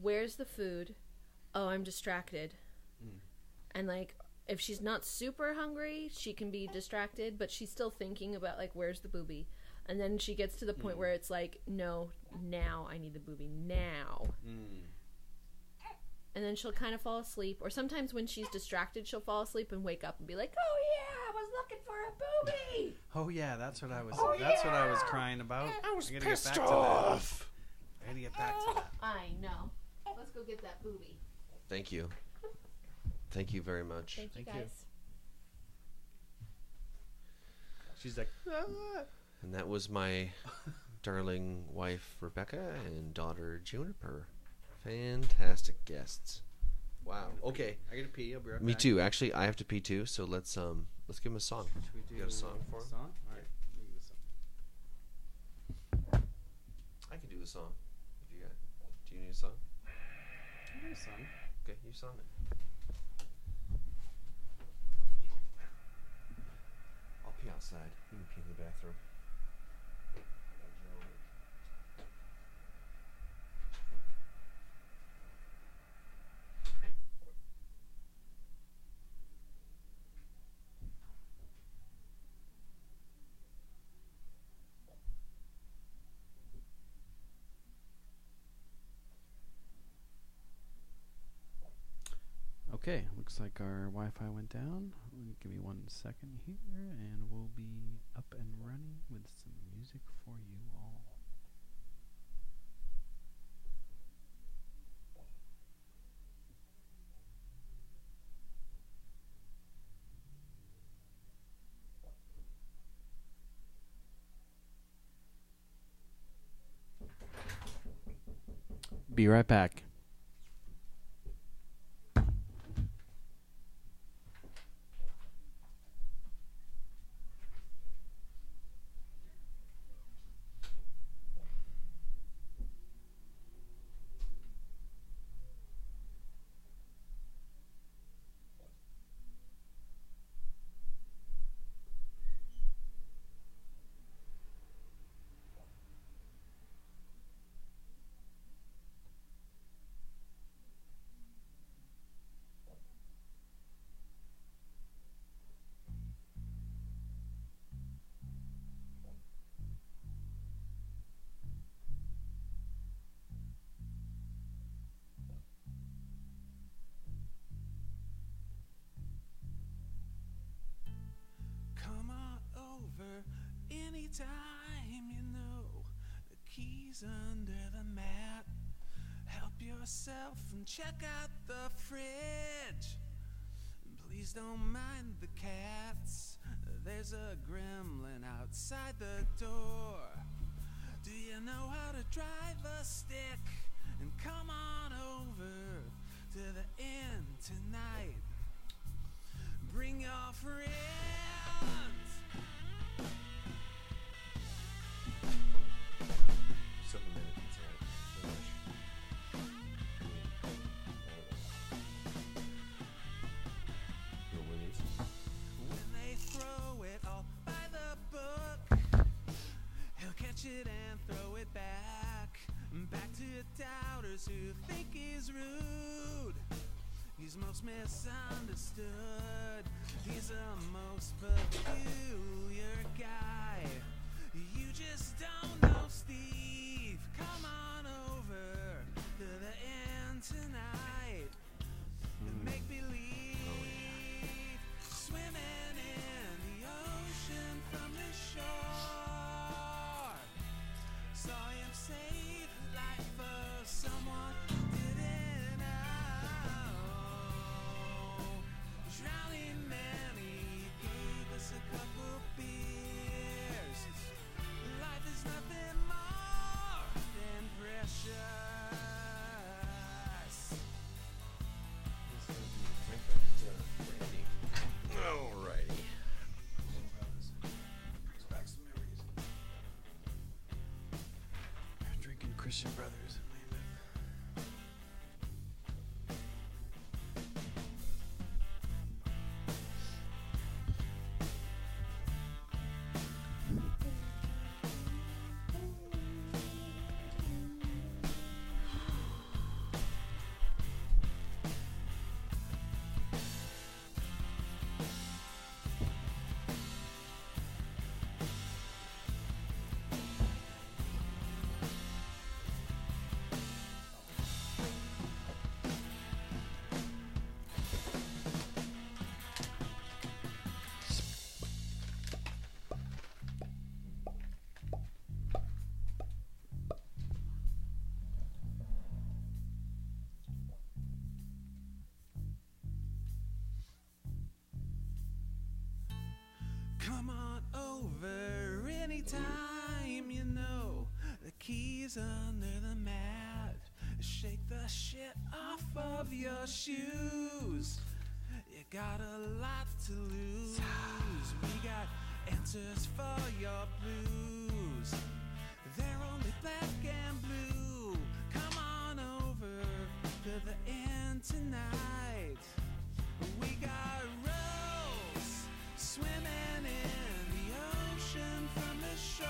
where's the food? Oh, I'm distracted. Mm. And like, if she's not super hungry, she can be distracted, but she's still thinking about like, where's the booby? And then she gets to the point where it's like, no, now I need the booby now. Mm. And then she'll kind of fall asleep. Or sometimes when she's distracted, she'll fall asleep and wake up and be like, oh yeah, I was looking for a booby. Oh yeah, that's what I was. Oh, that's what I was yeah. crying about. I was gotta pissed get back off. To that. I gotta get back to that. I know. Let's go get that booby. Thank you. Thank you very much. Thank you, Thank you. guys. She's like, And that was my darling wife, Rebecca, and daughter, Juniper. Fantastic guests. Wow. Okay. I gotta pee. I'll be right Me back. too. Actually, I have to pee too. So let's give him a song. Should we do You got a song for him? Song? All right. Let me get a song. I can do a song. If you got. Do you need a song? I got a song. Okay, you song it. I'll pee outside. You can pee in the bathroom. Okay, looks like our Wi-Fi went down. Give me 1 second here, and we'll be up and running with some music for you all. Be right back. Come on over anytime, you know. The key's under the mat. Help yourself and check out the fridge. Please don't mind the cats. There's a gremlin outside the door. Do you know how to drive a stick? And come on over to the inn tonight. Bring your friends. Just a minute. It's alright. No rush. You want one of these? When they throw it all by the book, he'll catch it and throw it back. Back to doubters who think he's rude. He's most misunderstood. He's a most peculiar guy. You just don't know Steve. Come on over to the end tonight and make believe swimming in the ocean from the shore. Saw him save the life of someone didn't know. Drowning man, he gave us a couple beers. Life is nothing more than precious. Alrighty. Drinking Christian Brothers. Come on over anytime, you know. The keys under the mat. Shake the shit off of your shoes. You got a lot to lose. We got answers for your blues. They're only black and blue. Come on over to the end tonight. We got Rose swimming in the ocean from the shore.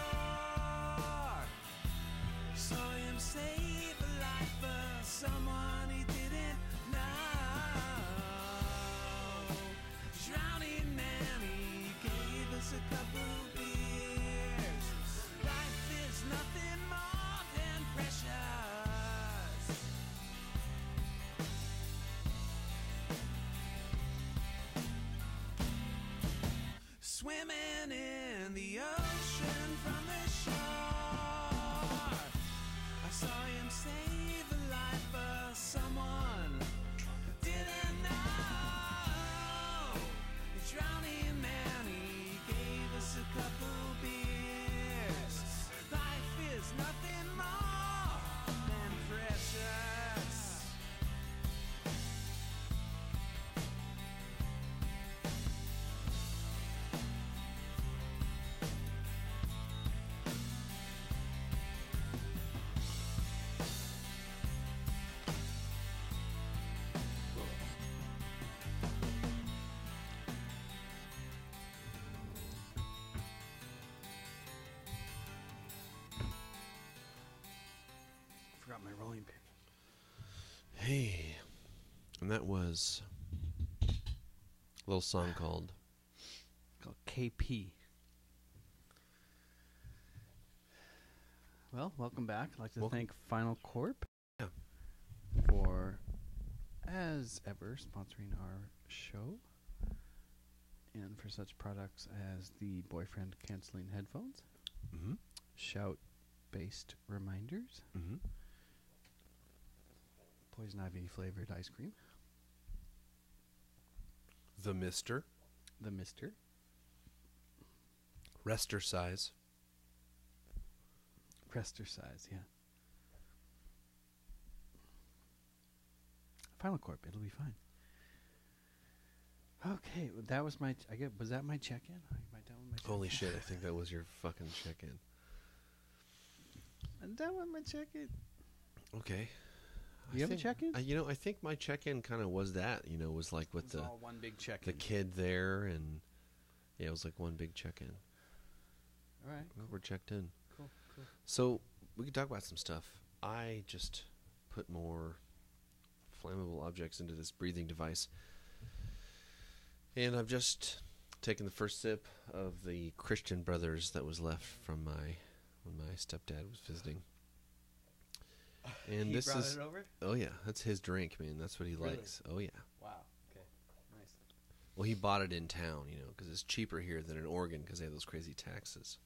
Saw him save the life of someone he didn't know. Drowning man, he gave us a couple beers. Life is nothing more than precious. Swimming in the ocean from the shore. I saw him save the life of someone didn't know. The drowning man, he gave us a couple beers. Life is nothing more than precious. Forgot my rolling pin. Hey. And that was a little song called Called KP. Well, welcome back. I'd like to Welcome. thank Final Corp Yeah. for, as ever, sponsoring our show. And for such products as the boyfriend canceling headphones, Mm-hmm. shout-based reminders, Mm-hmm. poison ivy flavored ice cream, The Mister. the Mister, Rester Size. Crester size, yeah. Final Corp, it'll be fine. Okay, well, that was my. Was that my check-in? Am I done with my check-in? Holy shit, I think that was your fucking check-in. I'm done with my check-in. Okay. You have a check-in? I think my check-in kind of was that, was like with It's the all one big check-in. kid there, and yeah, it was like one big check-in. All right, Well, we're checked in. cool. So we can talk about some stuff. I just put more flammable objects into this breathing device, and I've just taken the first sip of the Christian Brothers that was left from my when my stepdad was visiting. And He this brought is it over? oh yeah, that's his drink, man. That's what he Really? likes. Oh yeah. Wow. Okay. Nice. Well, he bought it in town, because it's cheaper here than in Oregon because they have those crazy taxes.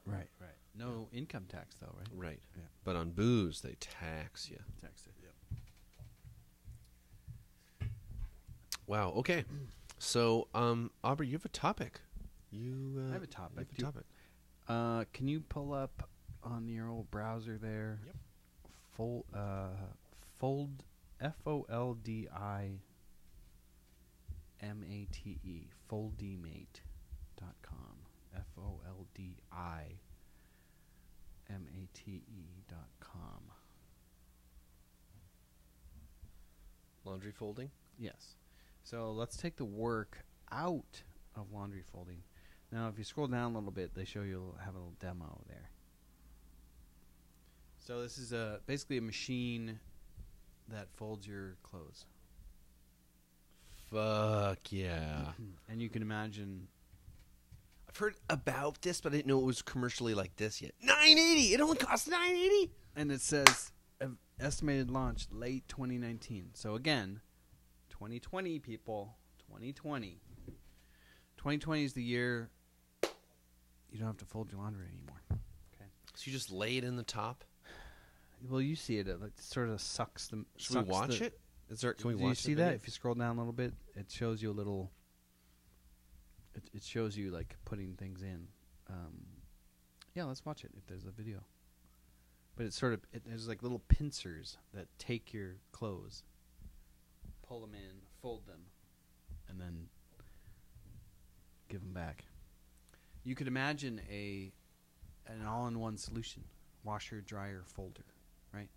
Right. No income tax, though, right? Right. Yeah. But on booze, they tax you. Tax it. Yep. Wow. Okay. So, Aubrey, you have a topic. I have a topic. You have a topic. Can you pull up on your old browser there? Yep. Fold FOLDIMATE foldimate.com FOLDIMATE.com. Laundry folding. Yes. So let's take the work out of laundry folding. Now, if you scroll down a little bit, they show you have a little demo there. So this is basically a machine that folds your clothes. Fuck yeah. And you can imagine, I've heard about this, but I didn't know it was commercially like this yet. $9.80. It only costs $9.80. and it says estimated launch late 2019. So again, 2020 people, 2020. 2020 is the year you don't have to fold your laundry anymore. Okay. So you just lay it in the top. Well, you see it. It sort of sucks the. Should we watch it? Is there? Can we Do watch? you see the that? video? If you scroll down a little bit, it shows you a little. It shows you like putting things in. Yeah, let's watch it if there's a video. But it's sort of there's like little pincers that take your clothes, pull them in, fold them, and then give them back. You could imagine an all-in-one solution: washer, dryer, folder, right?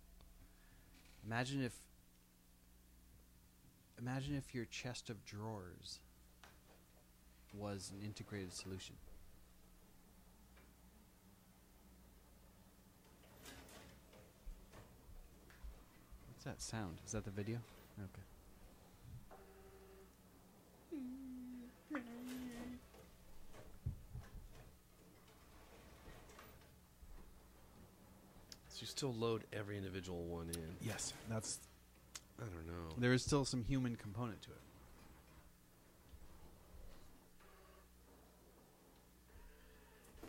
Imagine if your chest of drawers was an integrated solution. What's that sound? Is that the video? Okay. So you still load every individual one in. Yes, that's. I don't know. There is still some human component to it.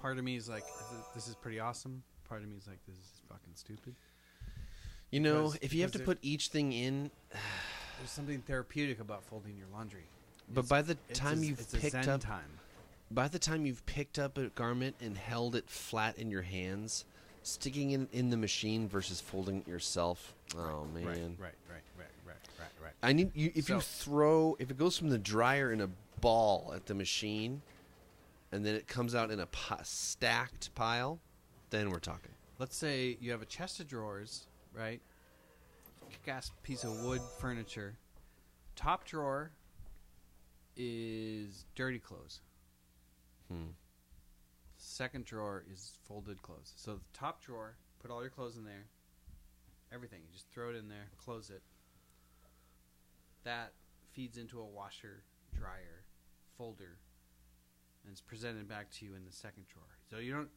Part of me is like, this is pretty awesome. Part of me is like, this is fucking stupid. You know, Because- if you have to because put each thing in, There's something therapeutic about folding your laundry. but by the time it's you've a picked zen up, time. by the time you've picked up a garment and held it flat in your hands, sticking it in the machine versus folding it yourself. Oh man! Right. I need you. If you So- throw, if it goes from the dryer in a ball at the machine, and then it comes out in a stacked pile, then we're talking. Let's say you have a chest of drawers, right? Kick-ass piece of wood furniture. Top drawer is dirty clothes. Second drawer is folded clothes. So the top drawer, put all your clothes in there. Everything. You just throw it in there, close it. That feeds into a washer, dryer, folder, and it's presented back to you in the second drawer. So you don't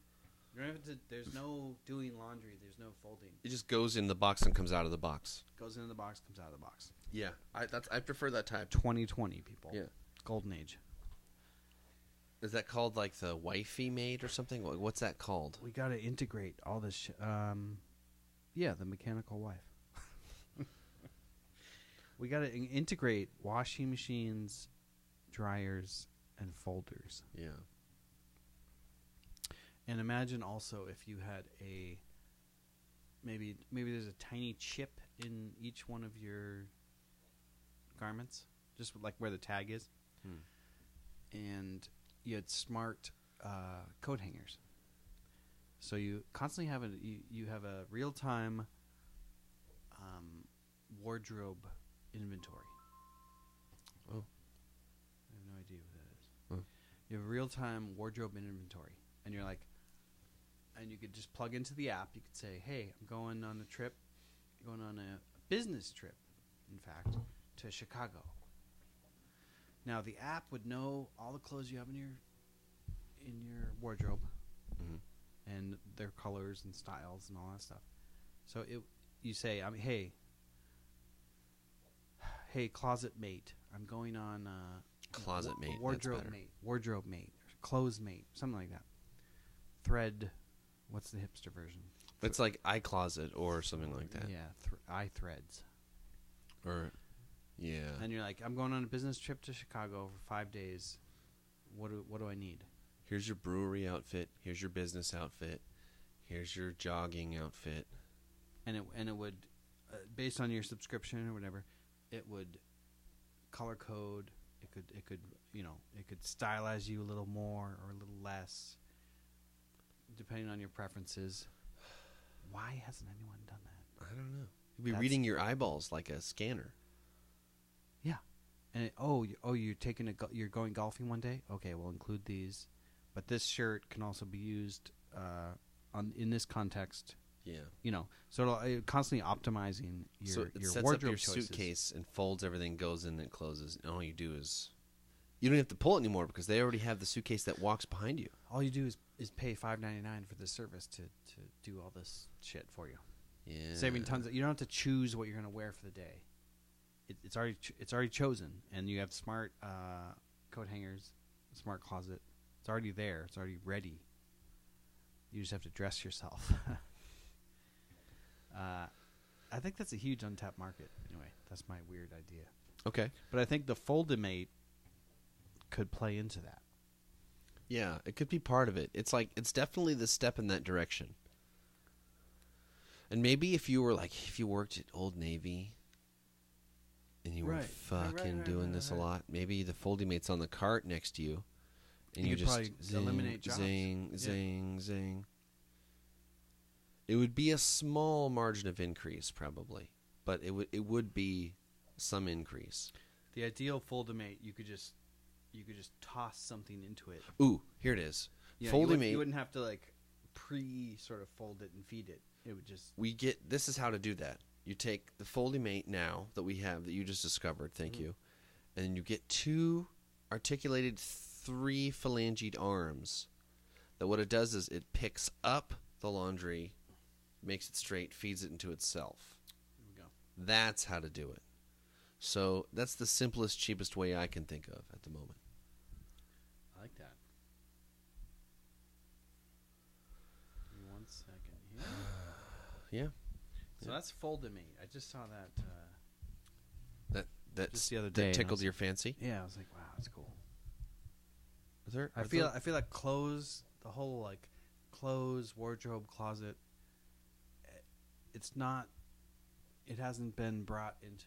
have to, there's no doing laundry, there's no folding. It just goes in the box and comes out of the box. Goes into the box, comes out of the box. Yeah, I prefer that type. 2020 people. Yeah. Golden age. Is that called like the wifey made or something? What's that called? We got to integrate all this yeah, the mechanical wife. We got to integrate washing machines, dryers, and folders. Yeah. And imagine also if you had maybe there's a tiny chip in each one of your garments, just like where the tag is. And you had smart coat hangers. So you constantly have you have a real-time wardrobe inventory. Oh. I have no idea what that is. Oh. You have a real-time wardrobe inventory, and you're like, and you could just plug into the app. You could say, "Hey, I'm going on a trip, going on a business trip, in fact, to Chicago." Now the app would know all the clothes you have in your wardrobe, and their colors and styles and all that stuff. So you say, hey, closet mate, I'm going on Closet mate. That's wardrobe better. mate, wardrobe mate, clothes mate, something like that. Thread, what's the hipster version? It's like iCloset or something like that. Yeah, iThreads. Or, yeah. And you're like, I'm going on a business trip to Chicago for 5 days. What do I need? Here's your brewery outfit. Here's your business outfit. Here's your jogging outfit. And it would, based on your subscription or whatever, it would color code. It could it could stylize you a little more or a little less, depending on your preferences. Why hasn't anyone done that? I don't know. You'd be That's- reading your eyeballs like a scanner. Yeah, and you're going golfing one day. Okay, we'll include these, but this shirt can also be used in this context. Yeah. So it'll constantly optimizing So your it sets wardrobe up your choices. suitcase and folds everything, goes in and closes. And all you do is, you don't have to pull it anymore because they already have the suitcase that walks behind you. All you do is pay $5.99 for this service to do all this shit for you, Yeah. saving tons. You don't have to choose what you're going to wear for the day. It's already chosen, and you have smart coat hangers, smart closet. It's already there. It's already ready. You just have to dress yourself. I think that's a huge untapped market. Anyway, that's my weird idea. Okay. But I think the Foldimate could play into that. Yeah, it could be part of it. It's definitely the step in that direction. And maybe if you worked at Old Navy and you were Right. fucking Right, doing this a lot, maybe the Foldimate's on the cart next to you, and You you could just probably zing, eliminate jobs. zing, Yeah. zing, zing. It would be a small margin of increase, probably, but it would be some increase. The ideal Foldimate, you could just toss something into it. Ooh, here it is. Yeah, Foldimate. you wouldn't have to sort of fold it and feed it. It would just This is how to do that. You take the Foldimate now that we have that you just discovered, thank you, and then you get 2 articulated 3 phalangeed arms. That what it does is it picks up the laundry, makes it straight, feeds it into itself. There we go. That's how to do it. So that's the simplest, cheapest way I can think of at the moment. I like that. Give me 1 second here. Yeah, So that's Foldimate. I just saw that. that Just the other day, and I tickled was- your fancy. Yeah, I was like, wow, that's cool. Are I feel like clothes, the whole clothes, wardrobe, closet. It's not. It hasn't been brought into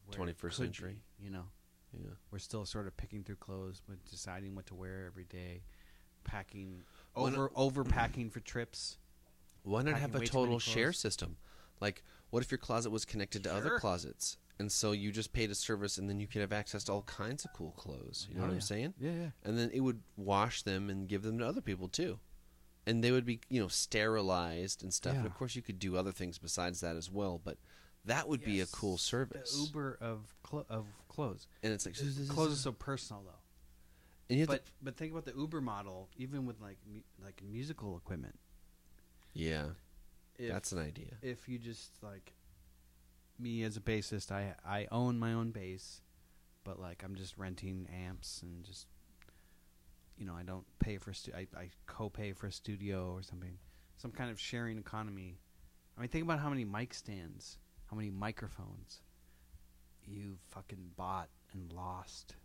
where it 21st could century. be, Yeah. we're still sort of picking through clothes, but deciding what to wear every day, packing Why not- overpacking for trips. Why not have Packing a way too many total share clothes. system? Like, what if your closet was connected to other Sure. closets, and so you just paid a service, and then you could have access to all kinds of cool clothes? You know what I'm saying? Yeah. And then it would wash them and give them to other people too, and they would be sterilized and stuff. And Yeah. of course, you could do other things besides that as well. But that would be a cool service. The Uber of clothes. And it's like Clothes is so personal though. And you have to, But think about the Uber model, even with musical equipment. yeah, If, that's an idea. If you just me as a bassist, I own my own bass, but I'm just renting amps and just I don't pay for I co-pay for a studio or something, some kind of sharing economy. I mean, think about how many mic stands, how many microphones you fucking bought and lost,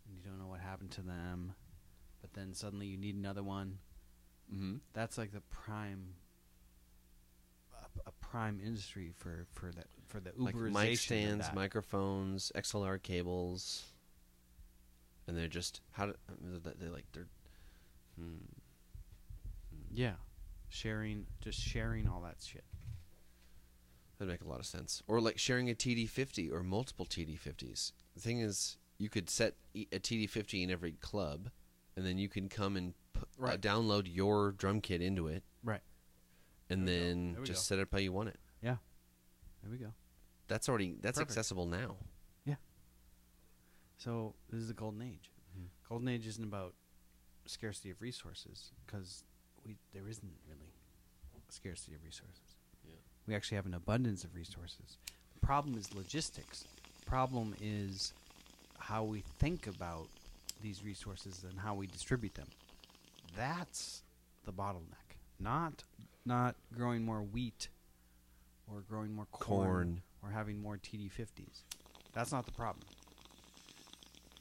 and you don't know what happened to them, but then suddenly you need another one. Mm-hmm. That's like the prime industry for the Like Uberization mic of stands, that. microphones, XLR cables, and they're just they're. Yeah, sharing all that shit. That'd make a lot of sense. Or sharing a TD50 or multiple TD50s. The thing is, you could set a TD50 in every club, and then you can come and Right. download your drum kit into it, Right. and There we go. then There we just go. set it up how you want it. Yeah. There we go. That's Perfect. accessible now. So this is the golden age. Mhm. Golden age isn't about scarcity of resources because there isn't really a scarcity of resources. Yeah. We actually have an abundance of resources. The problem is logistics. The problem is how we think about these resources and how we distribute them. That's the bottleneck. Not growing more wheat or growing more corn. Or having more TD50s. That's not the problem.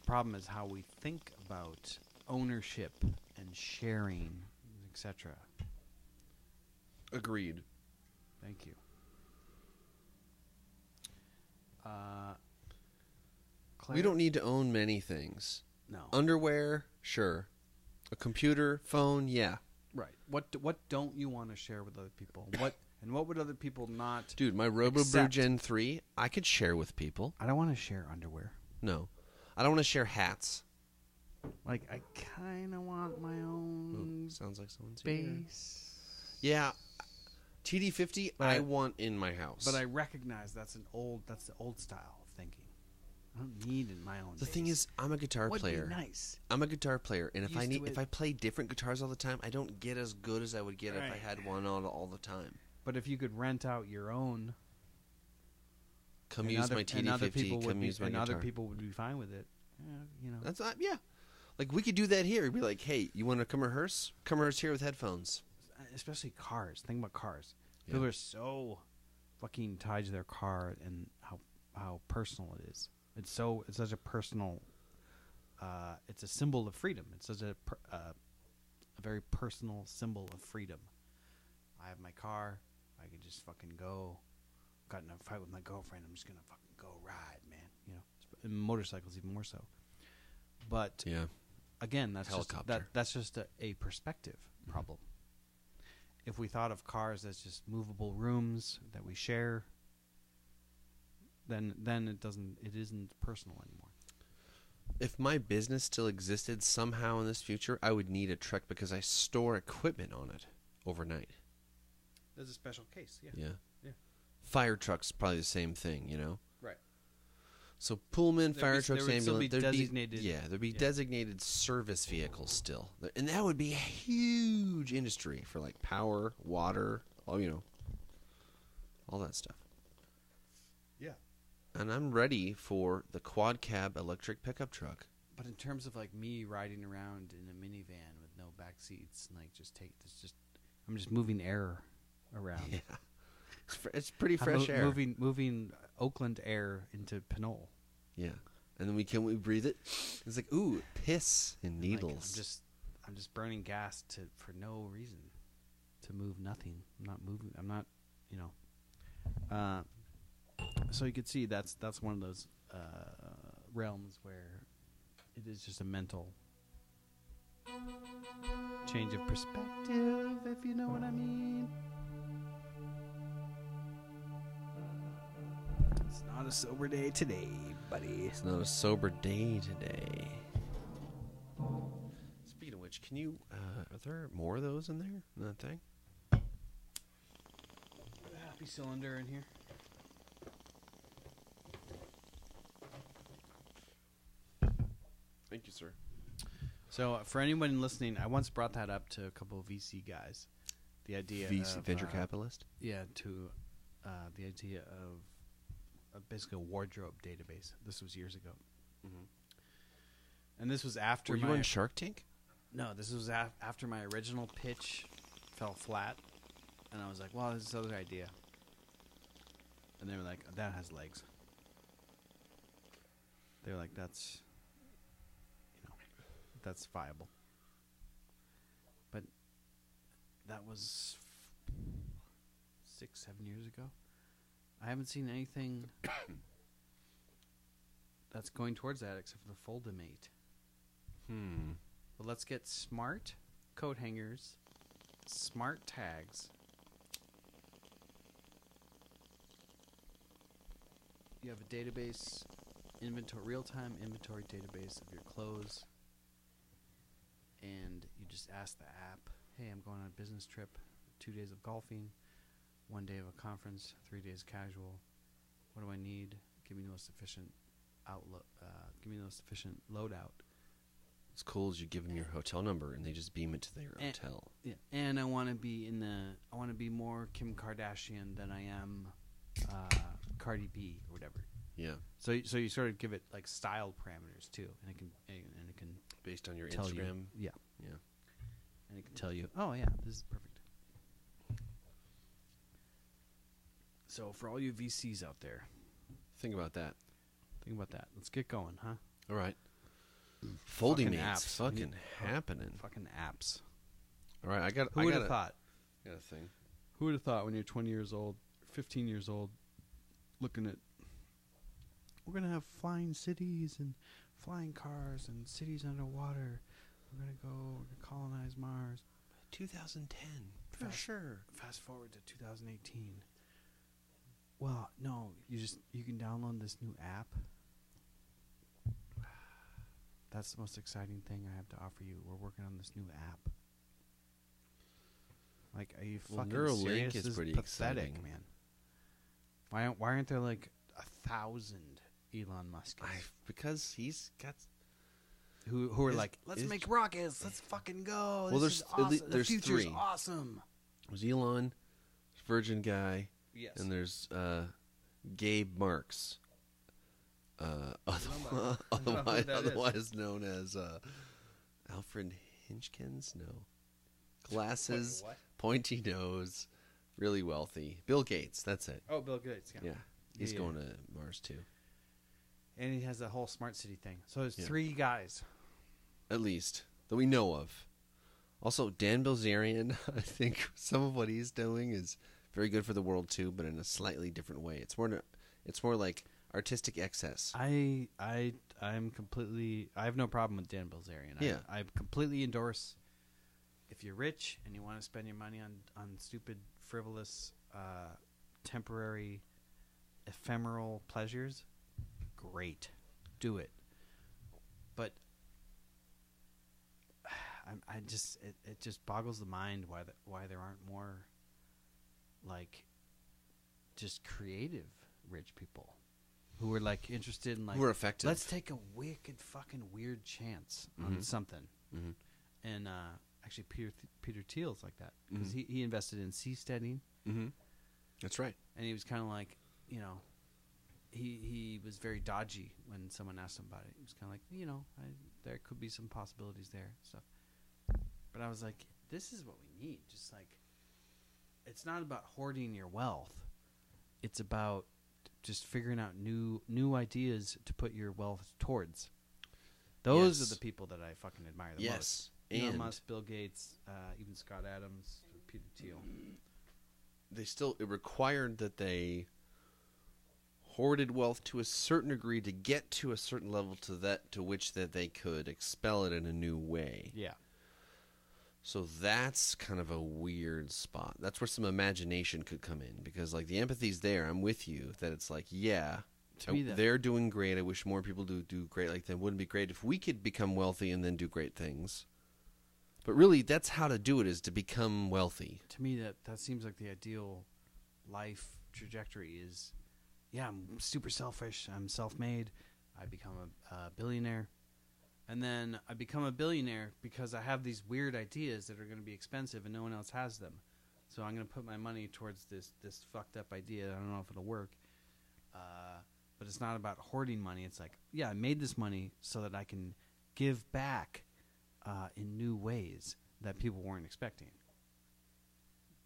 The problem is how we think about ownership and sharing, etc. Agreed. Thank you. Claire? We don't need to own many things. No. Underwear, sure. A computer, phone, yeah. Right. What don't you want to share with other people? What would other people not? Dude, my RoboBrew Accept. Gen 3, I could share with people. I don't want to share underwear. No. I don't want to share hats. Like I kind of want my own Ooh, sounds like someone's here. space. Yeah. TD50, But I want in my house. But I recognize that's the old style of thinking. I don't need in my own. The thing is, I'm a guitar would player. be nice. I'm a guitar player, and if Used to if it. I play different guitars all the time, I don't get as good as I would get if I Right. had one on all the time. But if you could rent out your own, Come and use other- my and other TD50. people would Come be, use my and guitar. other people would be fine with it. You know. That's not, yeah. Like we could do that here. Be like, hey, you want to come rehearse? Come rehearse here with headphones. Especially cars. Think about cars. Yeah. People are so fucking tied to their car and how personal it is. It's such a personal. It's a symbol of freedom. It's such a very personal symbol of freedom. I have my car. I can just fucking go. Got in a fight with my girlfriend. I'm just gonna fucking go ride, man. You know, and motorcycles even more so. But Yeah. again, that's Helicopter. that's just a perspective problem. If we thought of cars as just movable rooms that we share, then it isn't personal anymore. If my business still existed somehow in this future, I would need a truck because I store equipment on it overnight. There's a special case, yeah. Yeah. Yeah. Fire trucks probably the same thing, you know. Right. So Pullman, There fire would- trucks, there would still ambulance, be designated- there'd be yeah. designated service vehicles still, and that would be a huge industry for like power, water, all all that stuff. Yeah. And I'm ready for the quad cab electric pickup truck. But in terms of like me riding around in a minivan with no back seats and like I'm just moving air around. Yeah, it's pretty I'm fresh air. Moving Oakland air into Pinole. Yeah, and then we breathe it. It's like ooh, piss and Like, needles. I'm just burning gas for no reason, to move nothing. I'm not moving. I'm not, you know. So you could see that's one of those realms where it is just a mental change of perspective, if you know what I mean. It's not a sober day today, buddy. It's not a sober day today. Speaking of which, can you? Are there more of those in there? In that thing? Happy cylinder in here. Thank you, sir. So for anyone listening, I once brought that up to a couple of VC guys. The idea VC, of venture capitalist. Yeah, to the idea of basically a wardrobe database. This was years ago, and this was after Were you my on Shark Tank? no. This was after my original pitch fell flat, and I was like, "Well, there's this other idea," and they were like, "That has legs." They were like, "That's." That's viable. But that was 6-7 years ago. I haven't seen anything that's going towards that except for the Foldamate. But let's get smart coat hangers, smart tags. You have a database, real-time inventory database of your clothes. And you just ask the app, hey, I'm going on a business trip, 2 days of golfing, 1 day of a conference, 3 days casual. What do I need? Give me the most efficient outlook. Give me the most efficient loadout. What's cool is you give them your hotel number and they just beam it to their And- hotel. Yeah, and I want to be I want to be more Kim Kardashian than I am Cardi B or whatever. Yeah, So you sort of give it like style parameters too, and it can based on your tell Instagram. you, yeah, Yeah. and it can tell you, oh yeah, this is perfect. So for all you VCs out there, Think about that. think about that. Let's get going, huh? All right. Folding Fucking mates, apps. fucking happening. Fucking apps. All right, I got. Who I would got have thought? Got a thing. Who would have thought when you're 20 years old, 15 years old, looking at, we're going to have flying cities and flying cars and cities underwater. We're going to colonize Mars. 2010 for Fast- sure. Fast forward to 2018. Well, no, you can download this new app. That's the most exciting thing I have to offer you. We're working on this new app. Like, are you Well, fucking Neuralink serious? is This pretty pathetic, exciting. man. Why aren't there like 1,000 Elon Musk Because he's got. who are Is- like, let's is- make rockets, let's fucking go. Well, This there's is at least- awesome. there's the future's three. awesome. There's Elon, Virgin guy, Yes. and there's Gabe Marks. Otherwise known as Alfred Hitchkins. No, glasses, What? pointy nose, really wealthy. Bill Gates. That's it. Oh, Bill Gates. Yeah, he's Yeah. going to Mars too. And he has that whole smart city thing. So there's Yeah. 3 guys. At least that we know of. Also, Dan Bilzerian. I think some of what he's doing is very good for the world too, but in a slightly different way. It's more like artistic excess. I have no problem with Dan Bilzerian. Yeah. I completely endorse, if you're rich and you want to spend your money on stupid, frivolous, temporary, ephemeral pleasures, great. Do it. But it just boggles the mind why there aren't more like just creative rich people who are like interested in like Who are effective. let's take a wicked fucking weird chance on Mhm. something. Mhm. And actually Peter Thiel's like that because Mhm. he invested in seasteading, Mm-hmm. That's right. and he was kind of like, he was very dodgy when someone asked him about it. He was kind of like, there could be some possibilities there and stuff. But I was like, this is what we need. Just like, it's not about hoarding your wealth. It's about just figuring out new ideas to put your wealth towards. Those Yes. are the people that I fucking admire the Yes. most. Elon And Musk, Bill Gates, even Scott Adams, Peter Thiel. it required that they hoarded wealth to a certain degree to get to a certain level to which that they could expel it in a new way. Yeah. So that's kind of a weird spot. That's where some imagination could come in because like the empathy's there. I'm with you that it's like, yeah, To me, they're doing great. I wish more people do great like them. Wouldn't it be great if we could become wealthy and then do great things? But really, that's how to do it, is to become wealthy. To me, that seems like the ideal life trajectory is, yeah, I'm super selfish. I'm self-made. I become a billionaire. And then I become a billionaire because I have these weird ideas that are going to be expensive and no one else has them. So I'm going to put my money towards this fucked up idea. I don't know if it'll work. But it's not about hoarding money. It's like, yeah, I made this money so that I can give back in new ways that people weren't expecting.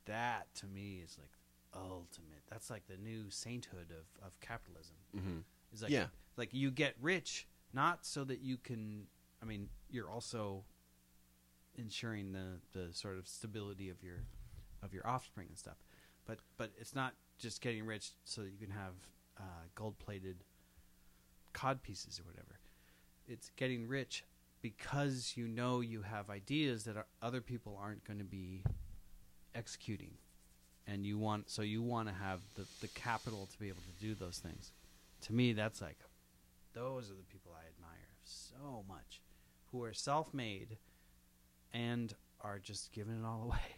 That, to me, is like ultimate. That's like the new sainthood of capitalism. Mm-hmm. It's like, Yeah. like you get rich not so that you can. I mean, you're also ensuring the sort of stability of your offspring and stuff. But it's not just getting rich so that you can have gold-plated cod pieces or whatever. It's getting rich because you have ideas that other people aren't going to be executing, and you want to have the capital to be able to do those things. To me, that's like, those are the people I admire so much, who are self-made and are just giving it all away.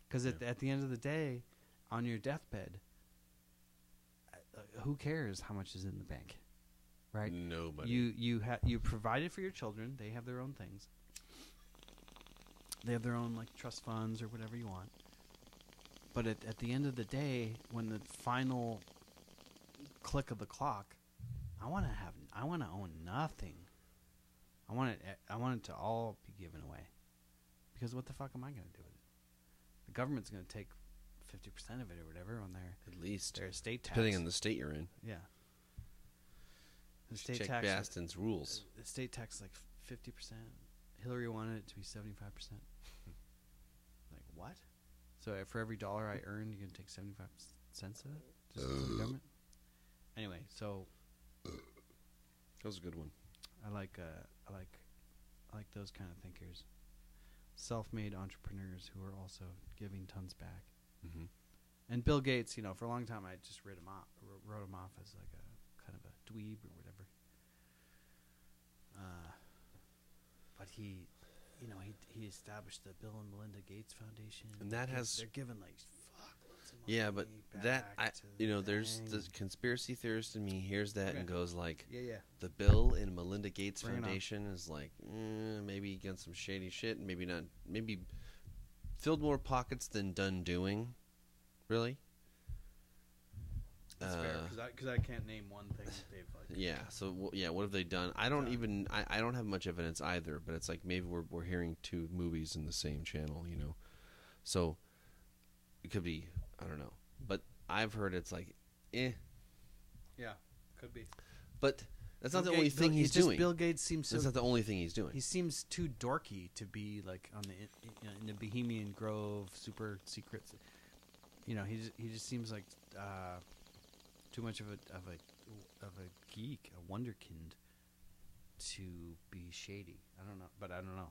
Because at the end of the day, on your deathbed, who cares how much is in the bank? right? Nobody. You provided for your children. They have their own things. They have their own like trust funds or whatever you want. But at the end of the day, when the final click of the clock, I want to own nothing. I want it to all be given away. Because what the fuck am I going to do with it? The government's going to take 50% of it or whatever on their At least. their estate tax. Depending on the state you're in. Yeah. The Check state tax. Baston's rules. The state tax is like 50%. Hillary wanted it to be 75%. Like what? So for every dollar I earn, you're gonna take 75 cents of it just to the government. Anyway, so That was a good one. I like those kind of thinkers, self-made entrepreneurs who are also giving tons back. Mm-hmm. And Bill Gates, for a long time I just wrote him off as like a kind of a dweeb or whatever. But he established the Bill and Melinda Gates Foundation, And that they're giving like fuckloads of money. Yeah, but that back to the there's thing. the conspiracy theorist in me hears that Okay. and goes like, yeah. the Bill and Melinda Gates Bring it on. Foundation is like, maybe against some shady shit, and maybe not, maybe filled more pockets than done doing. Really? That's fair because I can't name one thing that they've like. Yeah. So what have they done? I don't Done. even. I don't have much evidence either. But it's like maybe we're hearing two movies in the same channel. So it could be. I don't know. But I've heard it's like, Yeah, could be. But that's not Bill the only Gates- thing Bill- he's it's just doing. Bill Gates seems so. That's not the only thing he's doing. He seems too dorky to be like on in the Bohemian Grove super secrets. He just seems like too much of a geek, a wonderkind, to be shady. I don't know.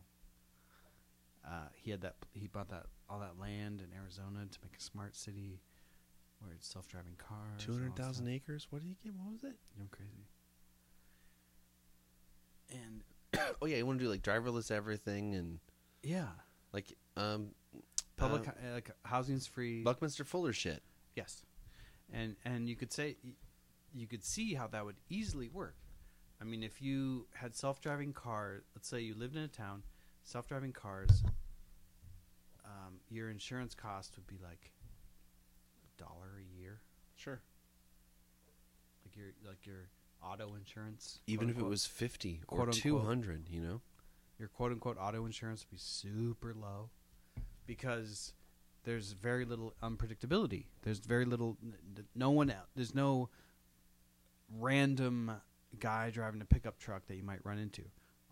He bought all that land in Arizona to make a smart city where it's self-driving cars. 200,000 acres. What did he get? What was it? I'm crazy. And Oh yeah, you want to do like driverless everything and yeah, like public like housing's free. Buckminster Fuller shit. Yes, and you could see how that would easily work. I mean, if you had self-driving cars, let's say you lived in a town, self-driving cars, your insurance cost would be like $1 a year, Sure. like your auto insurance. Even if it quote-unquote. was 50 or Quote-unquote. 200, Your quote-unquote auto insurance would be super low because there's very little unpredictability. There's very little. There's no random guy driving a pickup truck that you might run into.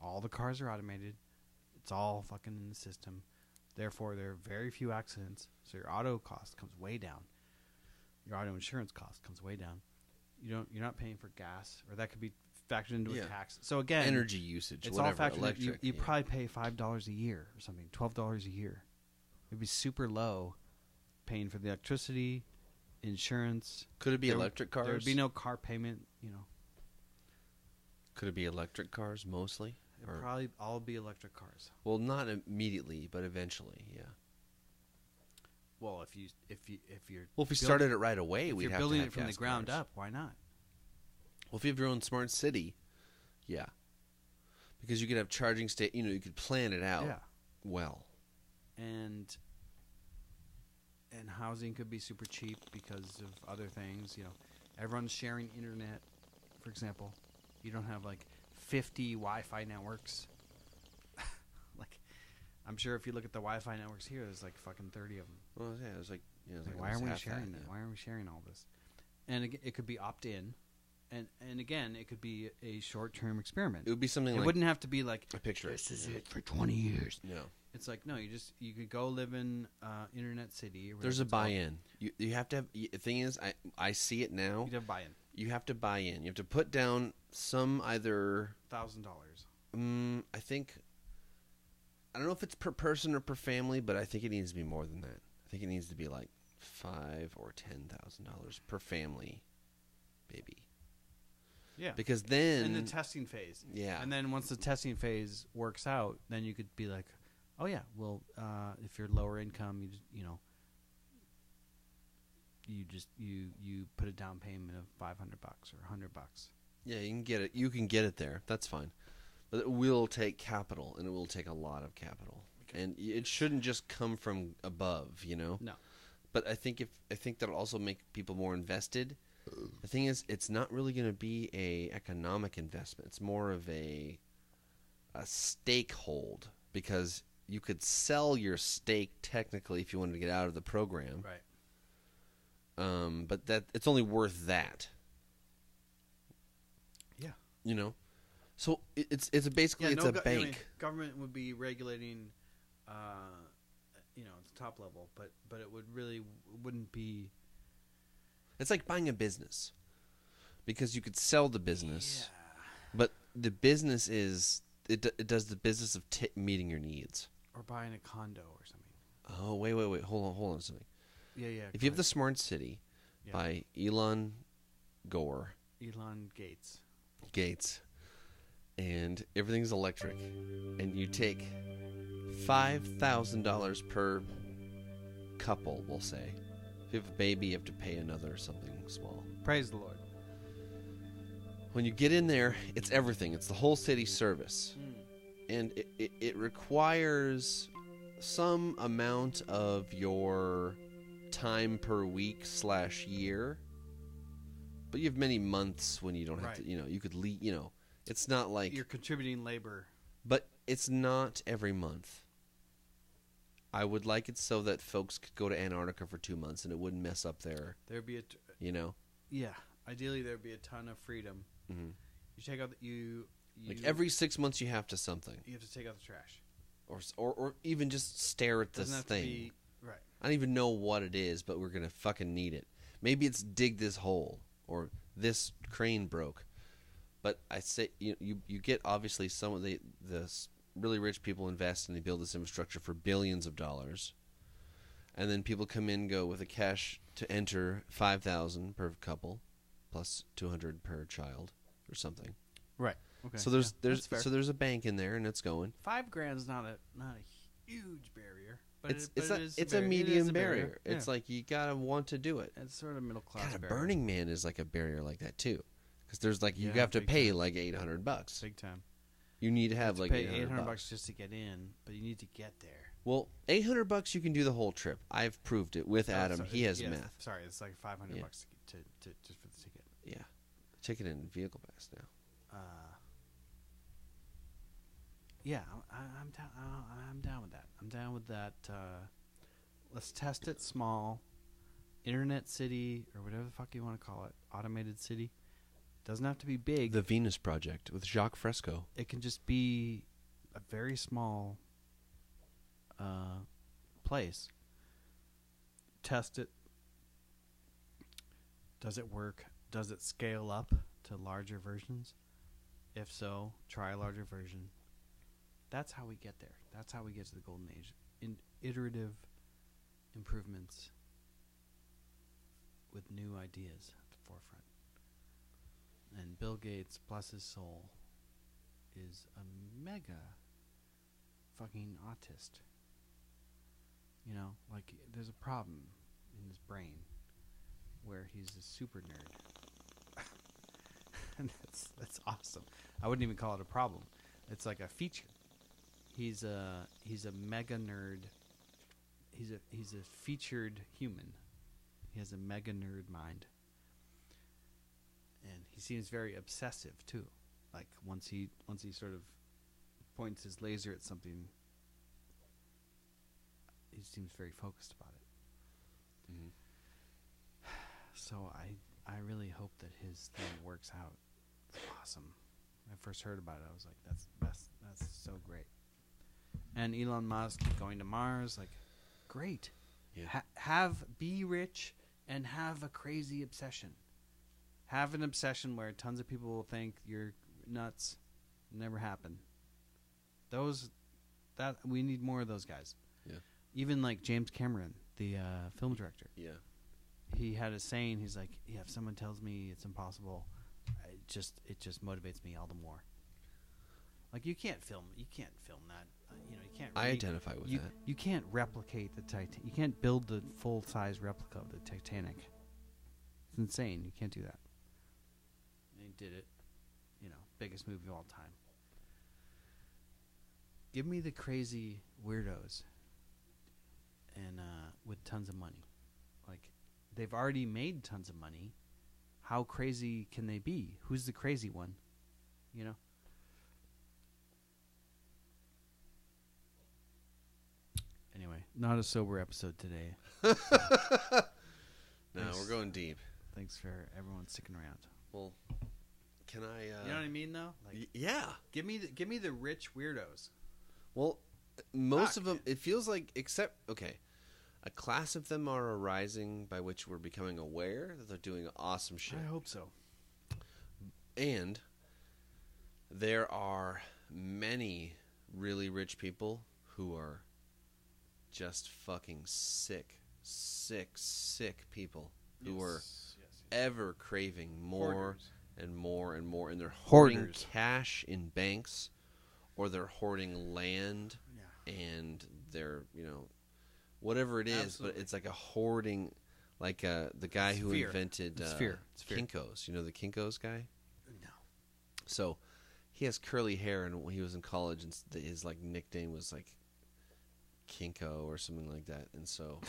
All the cars are automated. It's all fucking in the system. Therefore, there are very few accidents. So your auto cost comes way down. Your auto insurance cost comes way down. You're not paying for gas, or that could be factored into Yeah. a tax. So again, energy usage, it's whatever, all factored. electric. You yeah. probably pay $5 a year or something, $12 a year. It'd be super low, paying for the electricity, insurance. Could it be There would- electric cars? There would be no car payment. Could it be electric cars mostly? It'd Or, probably all be electric cars. well, not immediately, but eventually, yeah. Well, if you're Well, if we build- started it right away, if we'd you're have building to have it from the gas ground cars. up, why not? Well, if you have your own smart city, yeah, because you could have charging you could plan it out Yeah, well. and housing could be super cheap because of other things. Everyone's sharing internet, for example. You don't have like 50 Wi-Fi networks. Like, I'm sure if you look at the Wi-Fi networks here, there's like fucking 30 of them. Well, yeah, it was like, Like, why aren't we sharing that? Why aren't we sharing all this? And it could be opt-in, and again, it could be a short-term experiment. It would be something It like wouldn't have to be like a picture. this is it for 20 years. No, It's like no, you could go live in Internet City. Or there's a whatever it's buy-in. You have to have. The thing is, I see it now. called. You'd have buy-in, You have to buy in. You have to put down some either. $1,000. I think. I don't know if it's per person or per family, but I think it needs to be more than that. I think it needs to be like $5,000 or $10,000 per family, maybe. Yeah, Because then in the testing phase. yeah, And then once the testing phase works out, then you could be like, oh yeah, well, if you're lower income, you put a down payment of $500 or $100, Yeah, you can get it. You can get it there. That's fine. But it will take capital, and it will take a lot of capital. Okay. And it shouldn't just come from above, you know. No. But I think that'll also make people more invested. The thing is, it's not really going to be a economic investment. It's more of a stake hold, because you could sell your stake technically if you wanted to get out of the program. Right. But that it's only worth that. Yeah. You know. So it's basically it's a bank. I mean, government would be regulating, at the top level, but it wouldn't be. It's like buying a business, because you could sell the business, Yeah. but the business is it does the business of meeting your needs. Or buying a condo or something. Oh wait, hold on a second. Yeah. If you have the Smart City Yeah. by Elon Gates, and everything's electric, and you take $5,000 per couple, we'll say. If you have a baby, you have to pay another something small. Praise the Lord. When you get in there, it's everything. It's the whole city service. And it requires some amount of your time per week / year. But you have many months when you don't have Right. to, you could leave, it's not like, You're contributing labor. but it's not every month. I would like it so that folks could go to Antarctica for 2 months and it wouldn't mess up their, There'd be yeah. Ideally, there'd be a ton of freedom. Mhm. You take out like every 6 months you have to something. You have to take out the trash. Or even just stare at this Doesn't have thing. to be right. I don't even know what it is, but we're going to fucking need it. Maybe it's dig this hole, or this crane broke. But I say you get, obviously, some of the really rich people invest and they build this infrastructure for billions of dollars. And then people come in, go with a cash to enter $5,000 per couple, plus $200 per child or something. Right. Okay. So that's fair. there's a bank in there and it's going. $5,000 is not a huge barrier, but It's it's a medium it is barrier. Yeah. It's like you gotta want to do it. It's sort of middle class. God, a barrier. Burning Man is like a barrier like that too, because there's like you Yeah, have to big pay time. like $800. Big time. You need to have You like pay $800. just to get in, but you need to get there. Well, $800 you can do the whole trip. I've proved it with Adam. sorry, He has yeah, math. Sorry, it's like $500 Yeah. to just for the ticket. Yeah, ticket and vehicle pass now. Yeah, I'm down. I'm down with that. I'm down with that. Let's test it small. Internet city, or whatever the fuck you want to call it. Automated city. Doesn't have to be big. The Venus Project with Jacques Fresco. It can just be a very small place. Test it. Does it work? Does it scale up to larger versions? If so, try a larger version. That's how we get there. That's how we get to the golden age. Iterative improvements with new ideas at the forefront. And Bill Gates, bless his soul, is a mega fucking autist. Like there's a problem in his brain where he's a super nerd. And that's awesome. I wouldn't even call it a problem. It's like a feature. He's a mega nerd. He's a featured human. He has a mega nerd mind. And he seems very obsessive too. Like once he sort of points his laser at something, he seems very focused about it. Mm-hmm. So I really hope that his thing works out. It's awesome. When I first heard about it, I was like, that's the best. That's so great. And Elon Musk going to Mars, like, great. Yeah. Be rich and have a crazy obsession. Have an obsession where tons of people will think you're nuts. Never happen. We need more of those guys. Yeah. Even like James Cameron, the film director. Yeah. He had a saying. He's like, yeah, if someone tells me it's impossible, it just motivates me all the more. Like you can't film that. You can't. I identify with that. You can't replicate the Titan. You can't build the full size replica of the Titanic. It's insane. You can't do that. And he did it. biggest movie of all time. Give me the crazy weirdos and with tons of money. Like, they've already made tons of money. How crazy can they be? Who's the crazy one? You know? Anyway, not a sober episode today. No, Thanks. we're going deep. Thanks for everyone sticking around. Well, can I? You know what I mean, though? Like, Yeah. give me the rich weirdos. Well, most of Fuck. them, it feels like, except, okay, a class of them are arising by which we're becoming aware that they're doing awesome shit. I hope so. And there are many really rich people who are just fucking sick people who are ever craving more Hoarders. and more and more. And they're hoarding Hoarders. cash in banks, or they're hoarding land, Yeah. and they're, whatever it is, Absolutely. but it's like a hoarding, like the guy It's who fear. invented It's fear. It's fear. Kinko's. You know the Kinko's guy? No. So he has curly hair, and when he was in college, and his like nickname was like Kinko or something like that, and so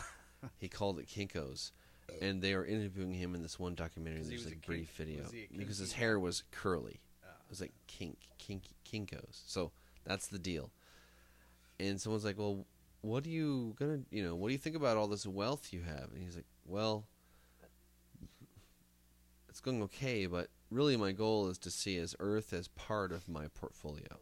he called it Kinko's. And they were interviewing him in this one documentary. 'Cause he There's was like a brief video was he a because his kinky hair guy? was curly. It was like Kinko's. So that's the deal. And someone's like, "Well, what are you gonna? What do you think about all this wealth you have?" And he's like, "Well, it's going okay, but really my goal is to see as Earth as part of my portfolio."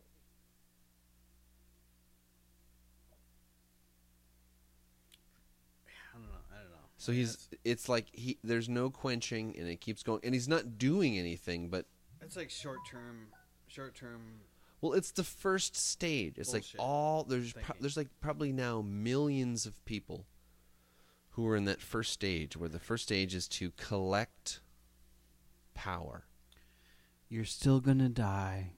I don't know. So it's like there's no quenching, and it keeps going, and he's not doing anything, but It's like short term. well, it's the first stage. It's Bullshit like thinking. there's like probably now millions of people who are in that first stage, where the first stage is to collect power. You're still gonna die.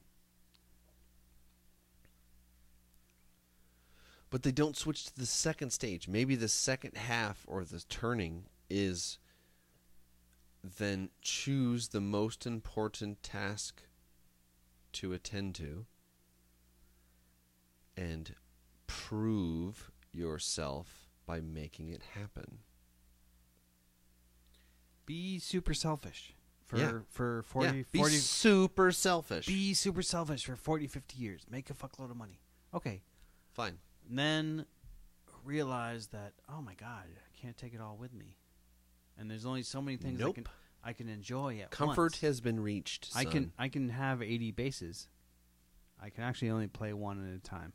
But they don't switch to the second stage. Maybe the second half, or the turning, is then choose the most important task to attend to and prove yourself by making it happen. Be super selfish for Yeah. for 40, Yeah, be 40 super selfish. be super selfish for 40, 50 years. Make a fuckload of money. Okay. Fine. And then realize that, oh my God, I can't take it all with me. And there's only so many things Nope. I can enjoy at Comfort once. has been reached, son. I can have 80 bases. I can actually only play one at a time.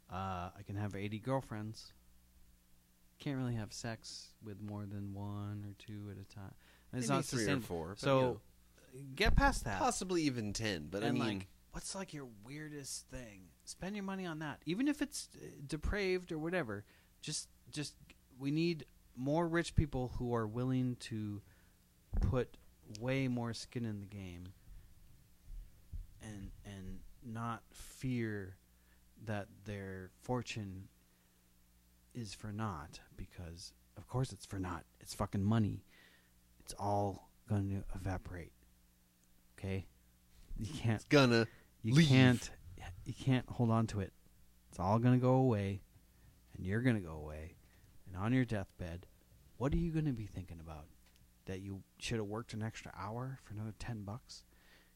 I can have 80 girlfriends. Can't really have sex with more than one or two at a time. And it's Maybe not 3 or sustainable. 4. But, So get past that. possibly even 10. But And I mean, like, what's like your weirdest thing? Spend your money on that, even if it's depraved or whatever. Just we need more rich people who are willing to put way more skin in the game, and not fear that their fortune is for naught, because of course it's for naught. It's fucking money. It's all going to evaporate. Okay, you can't. it's gonna You leave. can't hold on to it. It's all going to go away, and you're going to go away. And on your deathbed, what are you going to be thinking about? That you should have worked an extra hour for another $10?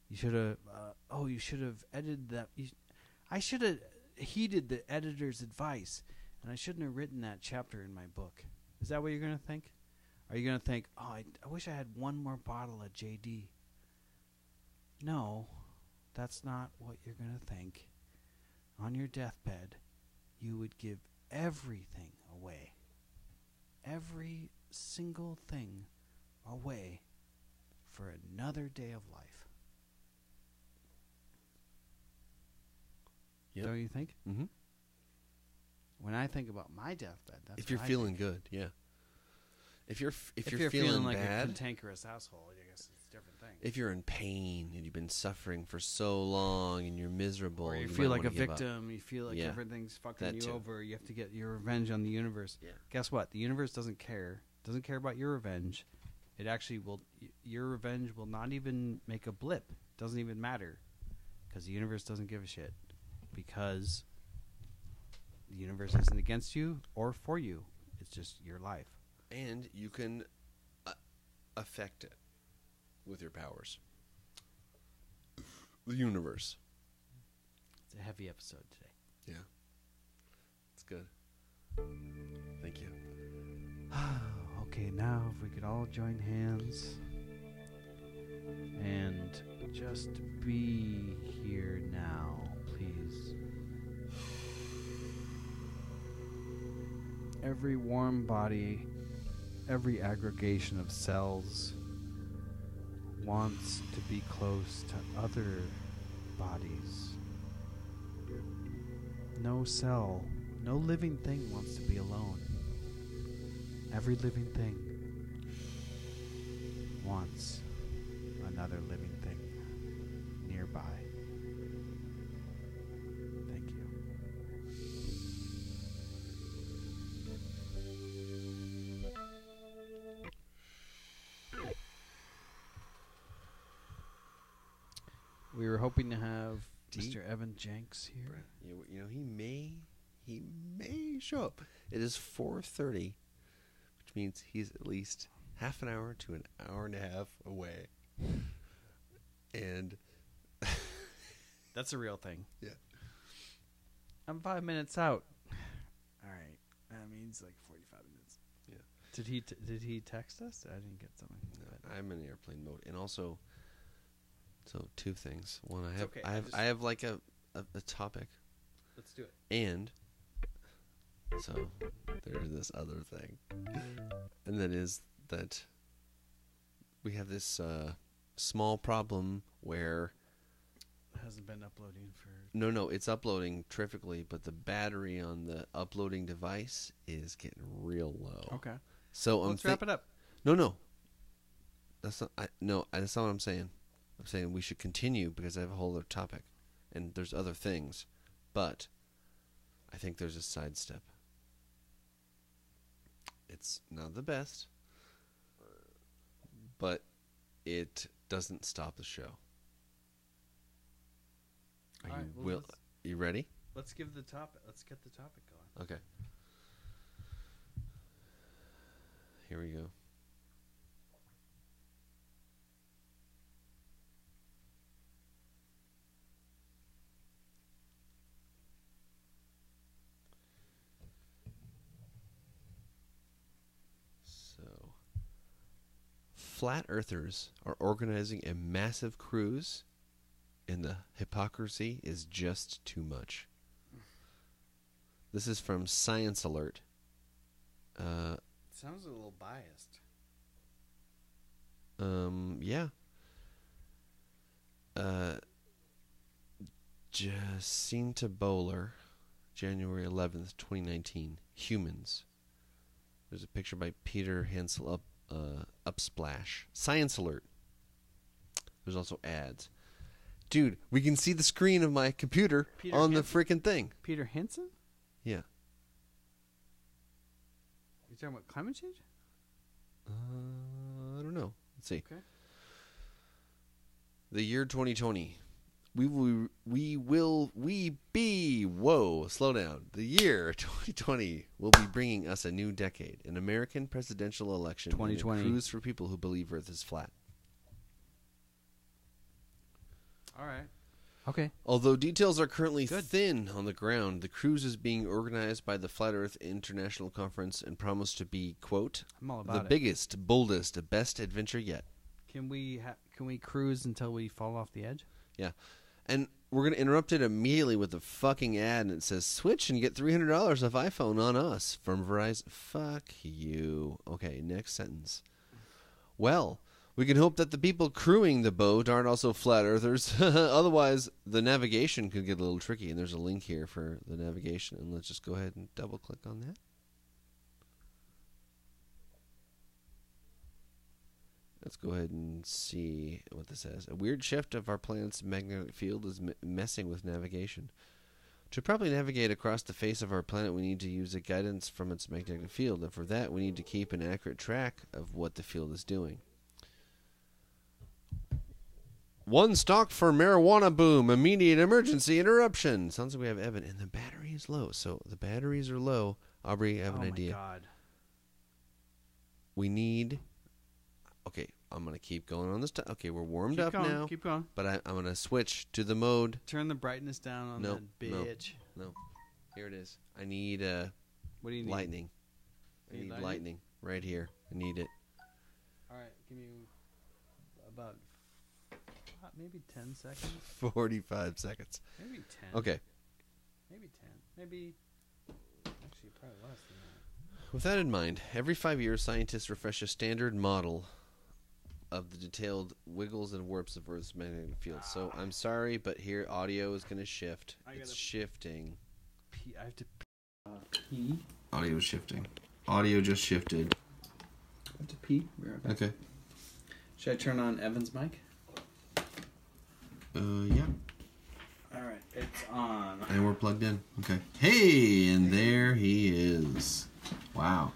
You should have. You should have edited that. I should have heeded the editor's advice, and I shouldn't have written that chapter in my book. Is that what you're going to think? Are you going to think, oh, I wish I had one more bottle of JD? No, that's not what you're going to think. On your deathbed, you would give everything away. Every single thing away for another day of life. Yep. Don't you think? Mm-hmm. When I think about my deathbed, that's If you're what I feeling think. good, yeah. If you're If you're feeling like bad, a cantankerous asshole, I guess it's a different thing. if you're in pain and you've been suffering for so long and you're miserable, Or you might feel like a wanna give up. victim, you feel like Yeah, everything's fucking that you too. over, you have to get your revenge on the universe. Yeah. Guess what? The universe doesn't care. Doesn't care about your revenge. It actually will. Your revenge will not even make a blip. Doesn't even matter, because the universe doesn't give a shit. Because the universe isn't against you or for you. It's just your life. And you can affect it with your powers. The universe. It's a heavy episode today. Yeah. It's good. Thank you. Okay, now if we could all join hands and just be here now, please. Every warm body, every aggregation of cells wants to be close to other bodies. No cell, no living thing wants to be alone. Every living thing wants another living thing nearby. Thank you. We were hoping to have Mr. Evan Jenks here. You know, he may show up. It is 4:30, which means he's at least half an hour to an hour and a half away. And That's a real thing. yeah, I'm 5 minutes out. All right. That means like 45 minutes. Yeah. Did he text us? I didn't get something. I'm in airplane mode, and also, so two things. One, It's okay, I have like a topic, Let's do it. and so there's this other thing, and that is that we have this small problem where It hasn't been uploading for. no, it's uploading terrifically, but the battery on the uploading device is getting real low. Okay. So Let's wrap it up. No, that's not. That's not what I'm saying. I'm saying we should continue because I have a whole other topic, and there's other things, but I think there's a sidestep. It's not the best, but it doesn't stop the show. Are All right, you well, you ready? Let's give the topic. Let's get the topic going. Okay. Here we go. So, flat earthers are organizing a massive cruise, and the hypocrisy is just too much. This is from Science Alert. Sounds a little biased. Yeah. Jacinta Bowler, January 11th, 2019. Humans. There's a picture by Peter Hansel Upsplash. Science Alert. There's also ads. Dude, we can see the screen of my computer Peter on the Hansen? freaking thing. Peter Henson? Yeah. You talking about climate change? I don't know. Let's see. Okay. The year 2020. Whoa, slow down. The year 2020 will be bringing us a new decade, an American presidential election, and a 2020. cruise for people who believe Earth is flat. All right. Okay. Although details are currently Good. thin on the ground, the cruise is being organized by the Flat Earth International Conference and promised to be, quote, I'm all the about it. biggest, boldest, best adventure yet. Can we cruise until we fall off the edge? Yeah. And we're going to interrupt it immediately with a fucking ad, and it says, switch and get $300 off iPhone on us from Verizon. Fuck you. Okay, next sentence. Well, we can hope that the people crewing the boat aren't also flat earthers. Otherwise, the navigation could get a little tricky, and there's a link here for the navigation, and let's just go ahead and double-click on that. Let's go ahead and see what this says. A weird shift of our planet's magnetic field is messing with navigation. To properly navigate across the face of our planet, we need to use the guidance from its magnetic field, and for that, we need to keep an accurate track of what the field is doing. One stock for marijuana boom, immediate emergency interruption. Sounds like we have Evan, and the battery is low. So the batteries are low. Aubrey, I have an idea. Oh, my God. We need... Okay, I'm going to keep going on this time. Okay, we're warmed Keep up going, now. Keep going. But I'm going to switch to the mode. Turn the brightness down on Nope, that bitch. No. Here it is. I need What do you need? lightning. I You need need lightning right here. I need it. All right, give me about maybe 10 seconds. 45 seconds. Maybe 10. Okay. Maybe 10. Maybe. Actually, probably less than that. With that in mind, every 5 years, scientists refresh a standard model of the detailed wiggles and warps of Earth's magnetic field. So I'm sorry, but here audio is going to shift. It's shifting. I have to pee. Audio is shifting. Audio just shifted. I have to pee. Be right back. Okay. Should I turn on Evan's mic? Yeah. All right, it's on. And we're plugged in. Okay. Hey, and there he is. Wow.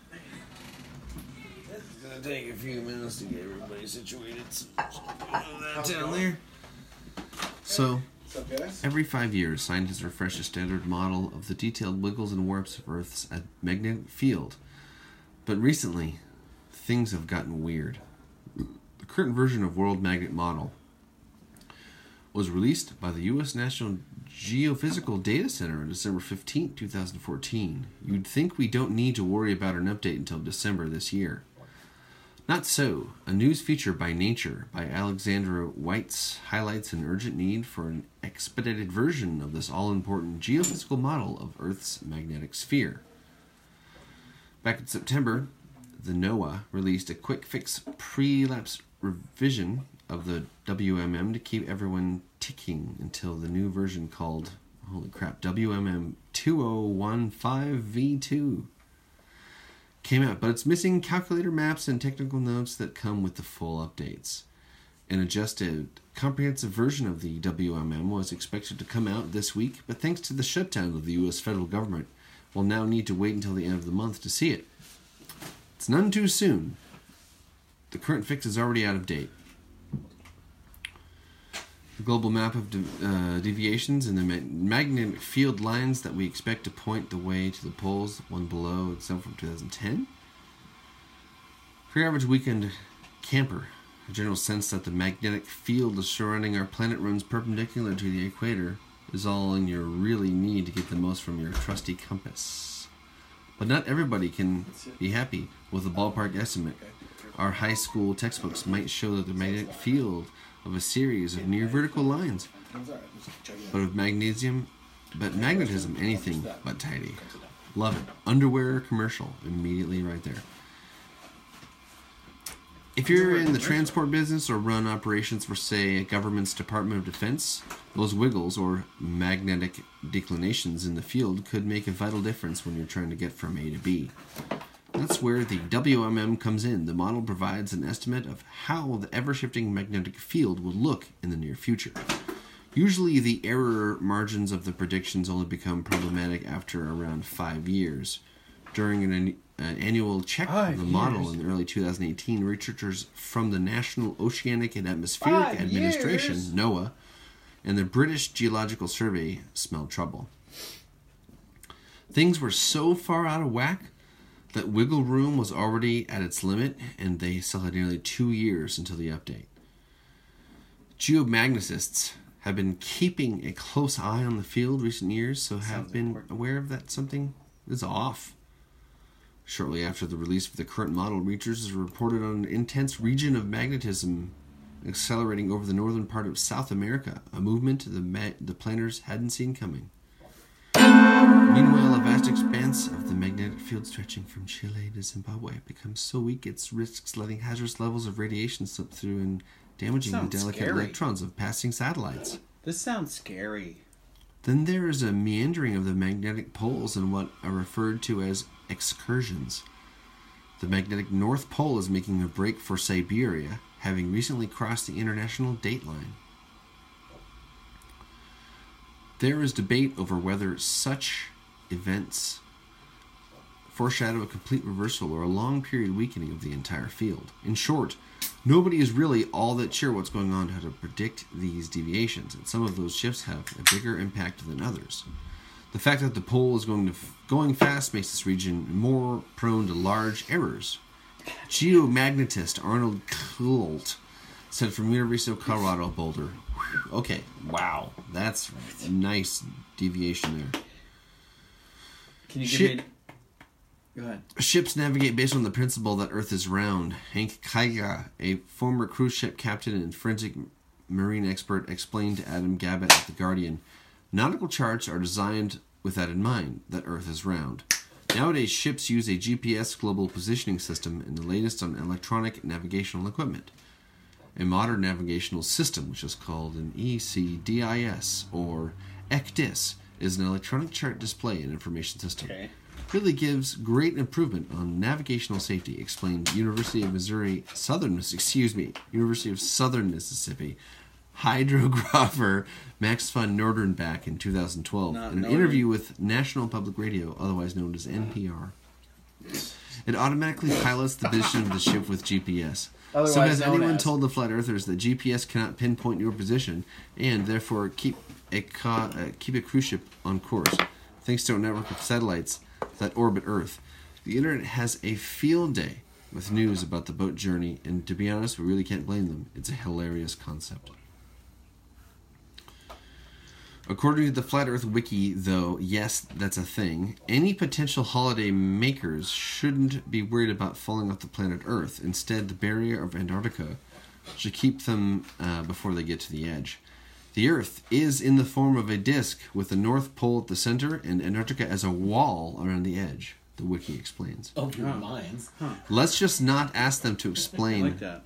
It's gonna take a few minutes to get everybody situated. So that down there. So, every 5 years, scientists refresh a standard model of the detailed wiggles and warps of Earth's magnetic field. But recently, things have gotten weird. The current version of World Magnet Model was released by the U.S. National Geophysical Data Center on December 15, 2014. You'd think we don't need to worry about an update until December this year. Not so. A news feature by Nature by Alexandra Weitz highlights an urgent need for an expedited version of this all-important geophysical model of Earth's magnetic sphere. Back in September, the NOAA released a quick-fix pre-lapse revision of the WMM to keep everyone ticking until the new version called, holy crap, WMM 2015V2 came out, but it's missing calculator maps and technical notes that come with the full updates. An adjusted, comprehensive version of the WMM was expected to come out this week, but thanks to the shutdown of the U.S. federal government, we'll now need to wait until the end of the month to see it. It's none too soon. The current fix is already out of date. The global map of deviations and the magnetic field lines that we expect to point the way to the poles, one below, except from 2010. For your average weekend camper, a general sense that the magnetic field surrounding our planet runs perpendicular to the equator is all in you really need to get the most from your trusty compass. But not everybody can be happy with a ballpark estimate. Our high school textbooks might show that the magnetic field of a series of near vertical lines, but magnetism, anything but tidy. Love it. Underwear commercial immediately right there. If you're in the transport business or run operations for, say, a government's Department of Defense, those wiggles or magnetic declinations in the field could make a vital difference when you're trying to get from A to B. That's where the WMM comes in. The model provides an estimate of how the ever-shifting magnetic field will look in the near future. Usually the error margins of the predictions only become problematic after around 5 years. During an annual check of the model in early 2018, researchers from the National Oceanic and Atmospheric Administration, NOAA, and the British Geological Survey smelled trouble. Things were so far out of whack that wiggle room was already at its limit, and they still had nearly 2 years until the update. Geomagnetists have been keeping a close eye on the field recent years, so have been aware of that something is off. Shortly after the release of the current model, researchers reported on an intense region of magnetism accelerating over the northern part of South America, a movement the planners hadn't seen coming. Meanwhile, a vast expanse of the magnetic field stretching from Chile to Zimbabwe becomes so weak it risks letting hazardous levels of radiation slip through and damaging the delicate electrons of passing satellites. This sounds scary. Then there is a meandering of the magnetic poles in what are referred to as excursions. The magnetic North Pole is making a break for Siberia, having recently crossed the international date line. There is debate over whether such events foreshadow a complete reversal or a long period weakening of the entire field. In short, nobody is really all that sure what's going on to how to predict these deviations, and some of those shifts have a bigger impact than others. The fact that the pole is going fast makes this region more prone to large errors. Geomagnetist Arnold Kult said from University of Colorado, Boulder. Okay, wow, that's a nice deviation there. Can you give me... Go ahead. Ships navigate based on the principle that Earth is round. Hank Kaiga, a former cruise ship captain and forensic marine expert, explained to Adam Gabbett at The Guardian, nautical charts are designed with that in mind, that Earth is round. Nowadays, ships use a GPS global positioning system and the latest on electronic navigational equipment. A modern navigational system, which is called an ECDIS or ECDIS, is an electronic chart display and information system. Okay. Really gives great improvement on navigational safety, explained University of Southern Mississippi hydrographer Max von Nordenbach in 2012 in an interview with National Public Radio, otherwise known as NPR. It automatically pilots the position of the ship with GPS. So has anyone told the flat earthers that GPS cannot pinpoint your position and therefore keep a cruise ship on course, thanks to a network of satellites that orbit Earth? The internet has a field day with news about the boat journey, and to be honest, we really can't blame them. It's a hilarious concept. According to the Flat Earth Wiki, though, yes, that's a thing, any potential holiday makers shouldn't be worried about falling off the planet Earth. Instead, the barrier of Antarctica should keep them before they get to the edge. The Earth is in the form of a disk with the North Pole at the center and Antarctica as a wall around the edge, the Wiki explains. Of your minds. Let's just not ask them to explain like that.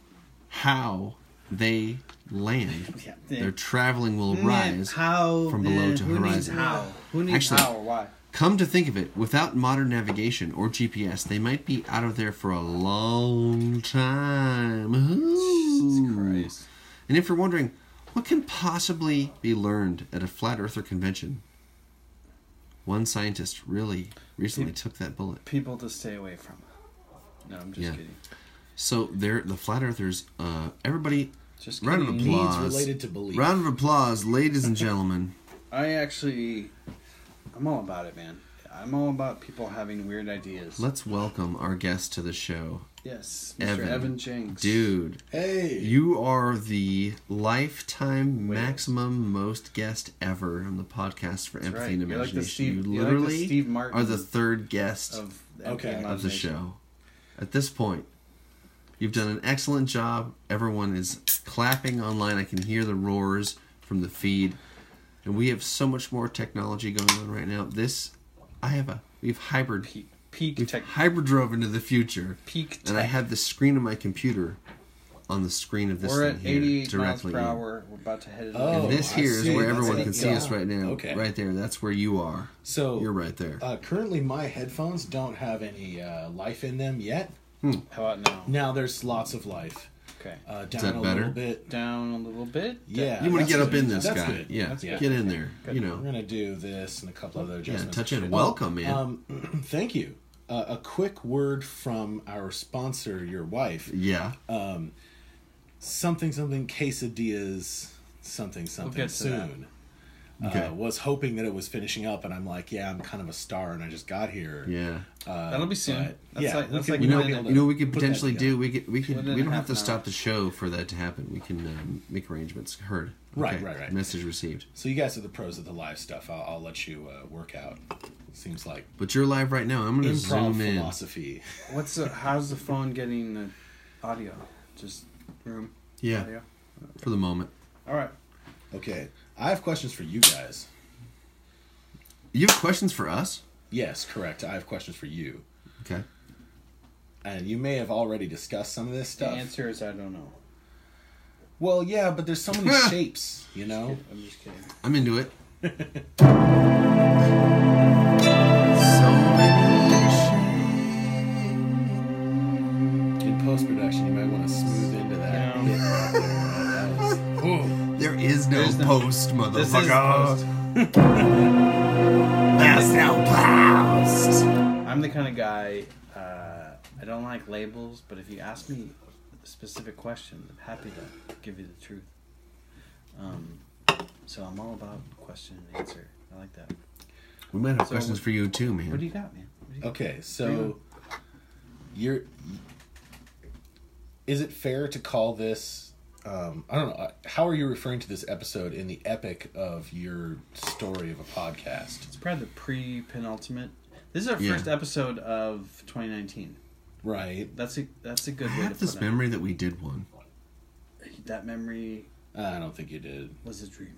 how they land. Their traveling will rise from below to horizon. How? Who needs Actually, how or why? Come to think of it, without modern navigation or GPS, they might be out of there for a long time. Jesus Christ. And if you're wondering, what can possibly be learned at a flat earther convention? One scientist really recently took that bullet. People to stay away from. No, I'm just kidding. So they're the flat earthers. Everybody, Just round of kidding. applause. Needs related to belief. Round of applause, ladies and gentlemen. I'm all about it, man. I'm all about people having weird ideas. Let's welcome our guest to the show. Yes, Mr. Evan Jenks. Dude. Hey. You are the lifetime maximum most guest ever on the podcast for Empathy right. and You're like the Imagination. Steve- you you're like the literally Steve Martin are the third guest of Okay. of the show. At this point, you've done an excellent job. Everyone is clapping online. I can hear the roars from the feed. And we have so much more technology going on right now. We've hybrid drove into the future. Peak And I have the screen of my computer on the screen of this We're thing at here, 88 miles directly per in. hour. We're about to head it Oh, And this I here is see. where That's everyone it. can see us Yeah. right now. Okay. Right there. That's where you are. So You're right there. Currently, my headphones don't have any life in them yet. How about now? Now there's lots of life. Okay. Down that a better? little bit. Down a little bit. Yeah. You want that's to get up good. in this That's guy. good. Yeah. That's good. Get in there. Good. You know. We're gonna do this and a couple other Yeah, adjustments. touch in. Welcome, man. Thank you. A quick word from our sponsor, your wife. Yeah. Something quesadillas. Something get to soon. Okay. Was hoping that it was finishing up, and I'm like, yeah, I'm kind of a star, and I just got here. Yeah. That'll be soon. but, That's yeah, like, we that's could- like we You know, might be able to we could put that potentially together. do. We Within don't have half to an stop hour. the show for that to happen. We can make arrangements. Heard. Right, Okay. right. Message received. So you guys are the pros of the live stuff. I'll let you work out. Seems like But you're live right now. I'm going to improv zoom in. philosophy. how's the phone getting the audio? Just room Yeah. audio? For the moment. All right. Okay, I have questions for you guys. You have questions for us? Yes, correct. I have questions for you, Okay. and you may have already discussed some of this The stuff. answer is I don't know. Well, yeah, but there's so many shapes, you know. I'm just kidding. I'm into it. So many In post production, you might want to smooth into that Yeah. bit right there. That was, There is no There's no- post, This is motherfucker. post. There's no post. I'm the kind of guy, I don't like labels, but if you ask me a specific question, I'm happy to give you the truth. So I'm all about question and answer. I like that. We might have So questions for you too, man. What do you got, man? What do you got? Okay, so is it fair to call this? I don't know. How are you referring to this episode in the epic of your story of a podcast? It's probably the pre-penultimate. This is our Yeah. first episode of 2019. Right. That's a good I way to have this put it. memory that we did one. That memory I don't think you did. was a dream.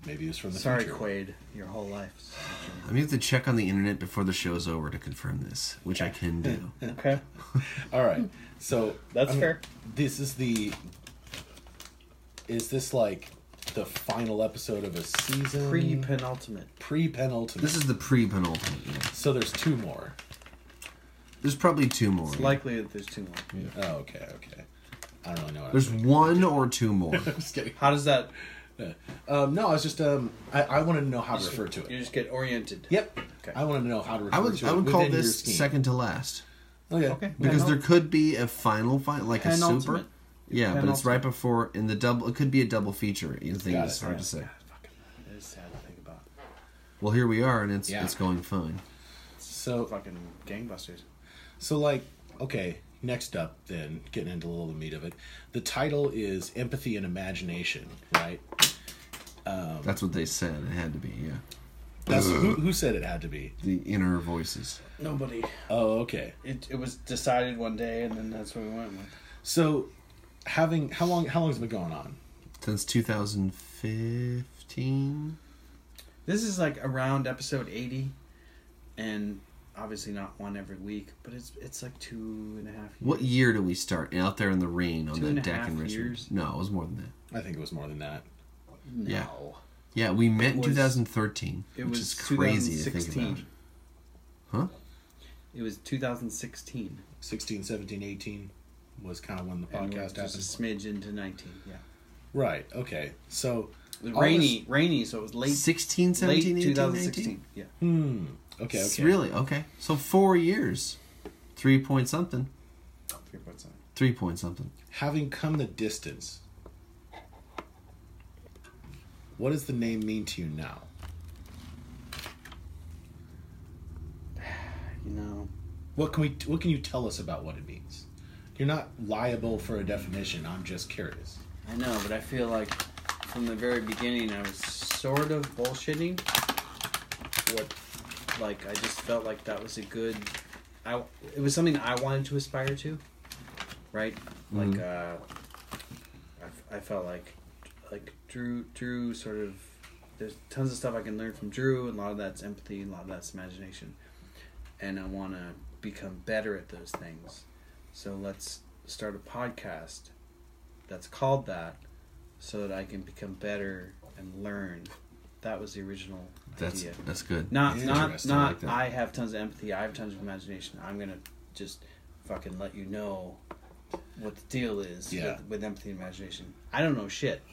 Maybe it was from the Sorry, future. Quaid. Your whole life. I may have to check on the internet before the show's over to confirm this, which I can do. Okay, All right. So that's fair. This is the. Is this like the final episode of a season? Pre-penultimate. Pre-penultimate. This is the pre-penultimate. Yeah. So there's two more. There's probably two more. It's likely that there's two more. Oh, okay. I don't really know what There's I'm one or two more. I'm just kidding. How does that? No, I was just I wanted to know how to refer to You it. just get oriented. Yep. Okay. I wanted to know how to refer I would to it. call within your this scheme. second to last Okay. Okay. because Penul- there could be a final like a super. Penultimate. Yeah, but it's Penultimate. right before in the double. It could be a double feature. You think Got it's it, hard yeah. to say. It is sad to think about. Well, here we are, and it's Yeah. going fine. So Fucking gangbusters. okay, next up then, getting into a little meat of it. The title is Empathy and Imagination, right? That's what they said. It had to be. Yeah, That's who said it had to be? the inner voices. Nobody. Oh, okay. It was decided one day, and then that's what we went with. So how long has it been going on? Since 2015. This is like around episode 80, and obviously not one every week, but it's like 2.5 years. What year do we start out there in the rain on 2.5 that deck in Richmond? years. No, it was more than that. I think it was more than that. No. Yeah. Yeah, we met in was- 2013, It which was is crazy to think 2016. about. Huh? It was 2016. 16, 17, 18 was kind of when the And podcast just a happened. smidge into 19. Yeah. Right. Okay. So It was all rainy, so it was late 16, 17, late 18, 2016. 19? Yeah. Okay. It's Okay. really? Okay. So 4 years. 3 point something. 3.7. 3 point something. Having come the distance, what does the name mean to you now? You know, What can you tell us about what it means? You're not liable for a definition. I'm just curious. I know, but I feel like from the very beginning I was sort of bullshitting. I just felt like that was a good. It was something I wanted to aspire to, right? Like, I felt like Drew sort of. There's tons of stuff I can learn from Drew, and a lot of that's empathy, and a lot of that's imagination, and I want to become better at those things. So let's start a podcast that's called that, so that I can become better and learn. That was the original idea. That's good. Not Interesting. I not. like that. I have tons of empathy. I have tons of imagination. I'm gonna just fucking let you know what the deal is Yeah. with empathy and imagination. I don't know shit.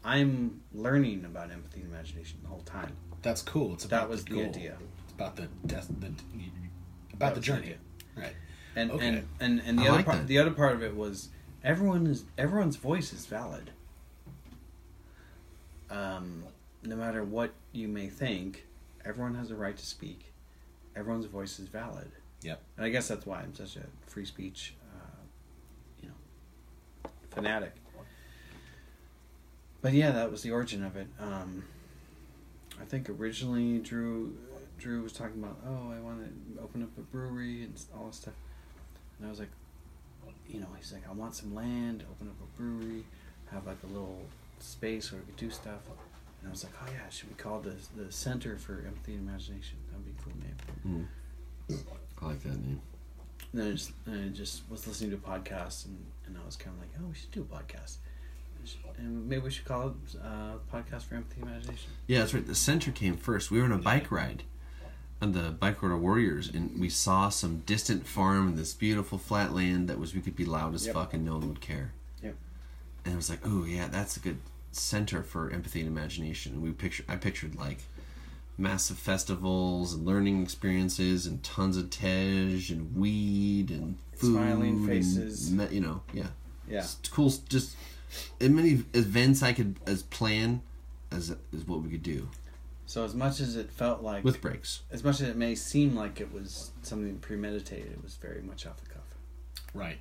I'm learning about empathy and imagination the whole time. That's cool. It's about That was the goal. idea. It's about the That the was journey. idea. Right. And Okay. and the I other like part, that. the other part of it was everyone's voice is valid. No matter what you may think, everyone has a right to speak. Everyone's voice is valid. Yep. And I guess that's why I'm such a free speech, fanatic. But yeah, that was the origin of it. I think originally Drew was talking about, I want to open up a brewery and all this stuff. And I was like, he's like, I want some land, open up a brewery, have like a little space where we could do stuff. And I was like, oh yeah, it should be called the Center for Empathy and Imagination. That'd be a cool name. I like that name. And then I just was listening to a podcast, and I was kind of like, oh, we should do a podcast. And maybe we should call it Podcast for Empathy and Imagination. Yeah, that's right. The center came first. We were on a bike ride on the Bike Road of Warriors, and we saw some distant farm in this beautiful flat land that we could be loud as Yep. fuck and no one would care. Yep. And I was like, oh yeah, that's a good center for empathy and imagination. I pictured like massive festivals and learning experiences and tons of tej and weed and food, Smiling faces. and, yeah. Yeah. It's cool. Just as many events I could plan as what we could do So as much as it felt like, with breaks. as much as it may seem like it was something premeditated, it was very much off the cuff. Right.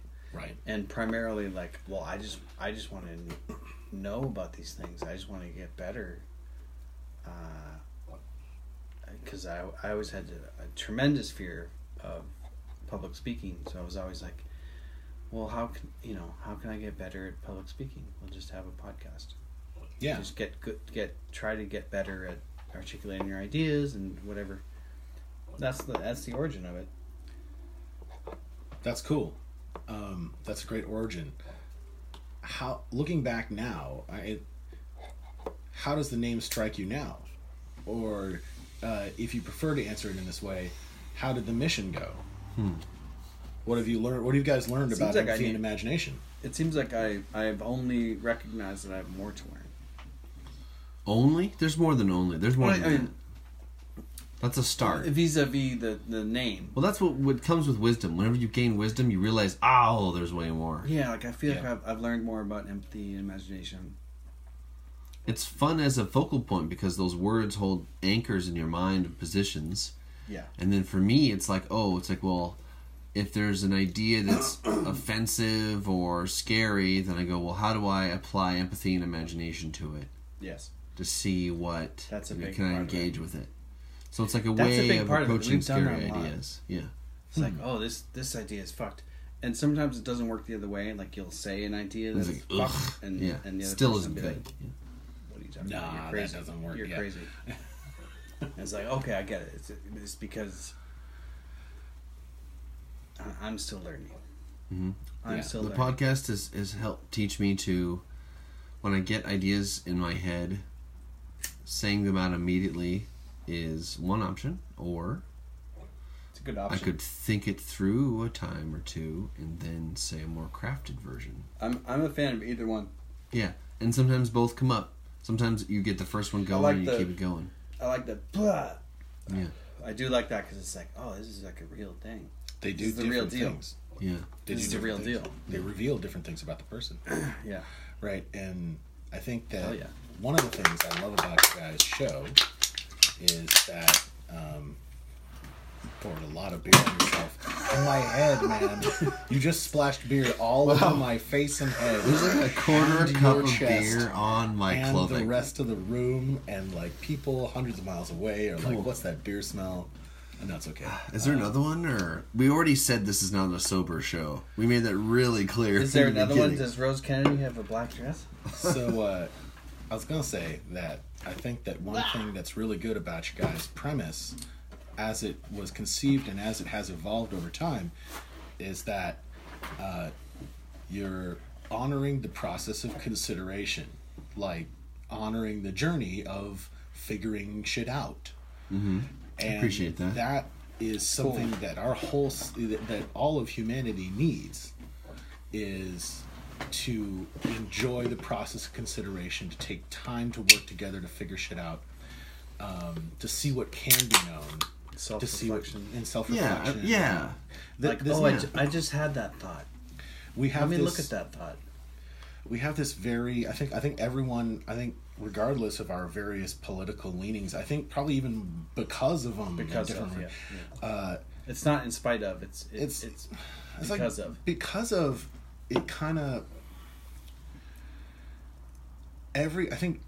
And primarily like, well, I just want to know about these things. I just want to get better. Because I always had a tremendous fear of public speaking, so I was always like, well, how can I get better at public speaking? We'll just have a podcast. Yeah. Just try to get better at articulating your ideas and whatever. That's the origin of it. That's cool. That's a great origin. How, looking back now, how does the name strike you now? Or if you prefer to answer it in this way, how did the mission go? What have you learned? What have you guys learned Seems about like I empathy and need- imagination? It seems like I've only recognized that I have more to learn. Only? There's more than only. There's more Well, than that. That's a start. Vis-a-vis the name. Well, that's what comes with wisdom. Whenever you gain wisdom, you realize, there's way more. Yeah, like I feel Yeah. like I've learned more about empathy and imagination. It's fun as a focal point because those words hold anchors in your mind of positions. Yeah. And then for me, it's like, well, if there's an idea that's offensive or scary, then I go, well, how do I apply empathy and imagination to it Yes. to see what That's a big can I part of it. engage with it? So it's like a That's a way big of part of it. approaching We've done scary that a lot. ideas. Yeah. It's like, oh, this idea is fucked. And sometimes it doesn't work the other way. Like you'll say an idea It's that's like, fucked, and Yeah. and the other Still person isn't will be good. like, Yeah. what are you talking Nah, about? You're that crazy. doesn't work You're yet." crazy. And it's like, okay, I get it. It's because I'm still learning. Mhm. I'm Yeah. still The learning. podcast has helped teach me to, when I get ideas in my head, saying them out immediately is one option, or It's a good I option. could think it through a time or two and then say a more crafted version. I'm a fan of either one. Yeah, and sometimes both come up. Sometimes you get the first one going like and you the- keep it going. I like the blah. Yeah, I do like that because it's like, oh, this is like a real thing. They do This is the different real deal. things. yeah. They This do is the real different deal. things. They reveal different things about the person. Yeah. Right, and I think that Hell yeah. one of the things I love about you guys' show is that you poured a lot of beer on yourself. In my head, man. You just splashed beer all over my face and head. There's like a quarter and cup your of chest, beer on my and clothing. the rest of the room, and like people hundreds of miles away are Cool. like, what's that beer smell? And that's okay. Is there another one, or we already said this is not a sober show? We made that really clear. Is there in the another one? beginning. Does Rose Kennedy have a black dress? So I was gonna say that I think that one thing that's really good about your guys' premise, as it was conceived and as it has evolved over time, is that you're honoring the process of consideration, like honoring the journey of figuring shit out. Mm-hmm. And appreciate that. That is something that our whole that all of humanity needs, is to enjoy the process of consideration, to take time to work together to figure shit out, to see what can be known, to see what Self-reflection. in self-reflection. Yeah. Like, This- oh, yeah. I just had that thought. we have Let me this, look at that thought. We have this very. I think everyone. I think regardless of our various political leanings, I think probably even because of them. Because of, different- yeah. It's not in spite of. It's It's because of. because of it kind of I think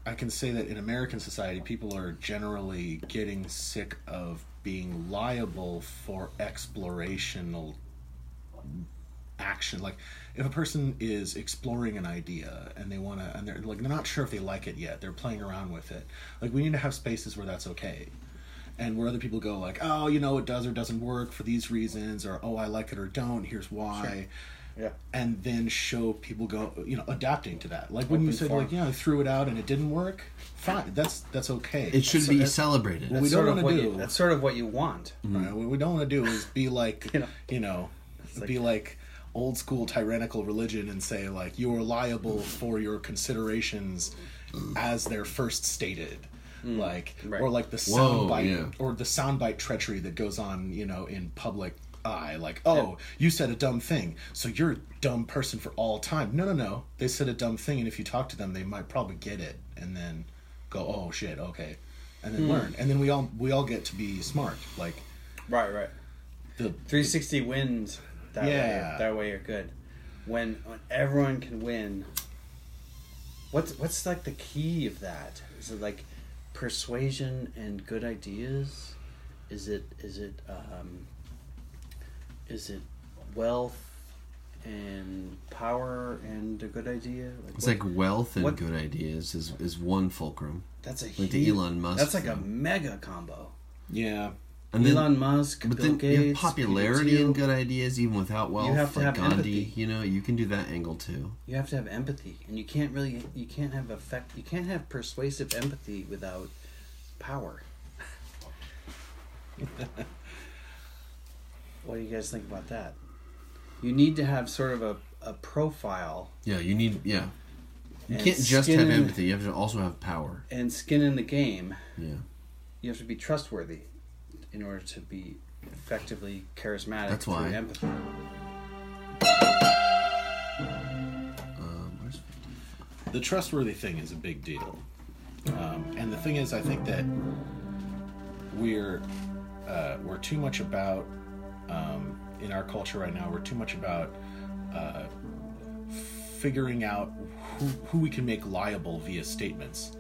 I can say that in American society people are generally getting sick of being liable for explorational action. Like if a person is exploring an idea and they want to, and they're not sure if they like it yet, they're playing around with it, like we need to have spaces where that's okay, and where other people go like, oh, it does or doesn't work for these reasons, or oh, I like it or don't, here's why. Yeah. And then show people go, adapting to that. Like when you Open said, form. like, I threw it out and it didn't work. Fine, that's okay. It should So be that's- celebrated. What we don't want to do. That's sort of what you want. Right, what we don't want to do is be like, It's like- be like, old school tyrannical religion and say like you're liable for your considerations as they're first stated. Like Right. or like the Whoa, soundbite yeah. or the soundbite treachery that goes on, in public eye. Like, oh, you said a dumb thing, so you're a dumb person for all time. No. They said a dumb thing, and if you talk to them, they might probably get it, and then go, oh shit, okay, and then learn, and then we all get to be smart. Like Right. the 360 wins that way. Yeah. That way you're good. When everyone can win. What's like the key of that? Is it like persuasion and good ideas? Is it wealth and power and a good idea? It's like wealth and what- good ideas is one fulcrum. that's a like the huge, Elon Musk That's like a thing. mega combo. yeah. And then, Elon Musk, but Bill then Gates, you have popularity Peter and Thiel. good ideas even without wealth. have to like have Gandhi, empathy. you can do that angle too. You have to have empathy, and you can't have persuasive empathy without power. What do you guys think about that? You need to have sort of a profile Yeah, you need You And can't just skin have in- empathy. You have to also have power. and skin in the game. Yeah, You have to be trustworthy in order to be effectively charismatic. That's through why. empathy. where's The trustworthy thing is a big deal, and the thing is, I think that we're too much about in our culture right now. We're too much about figuring out who we can make liable via statements.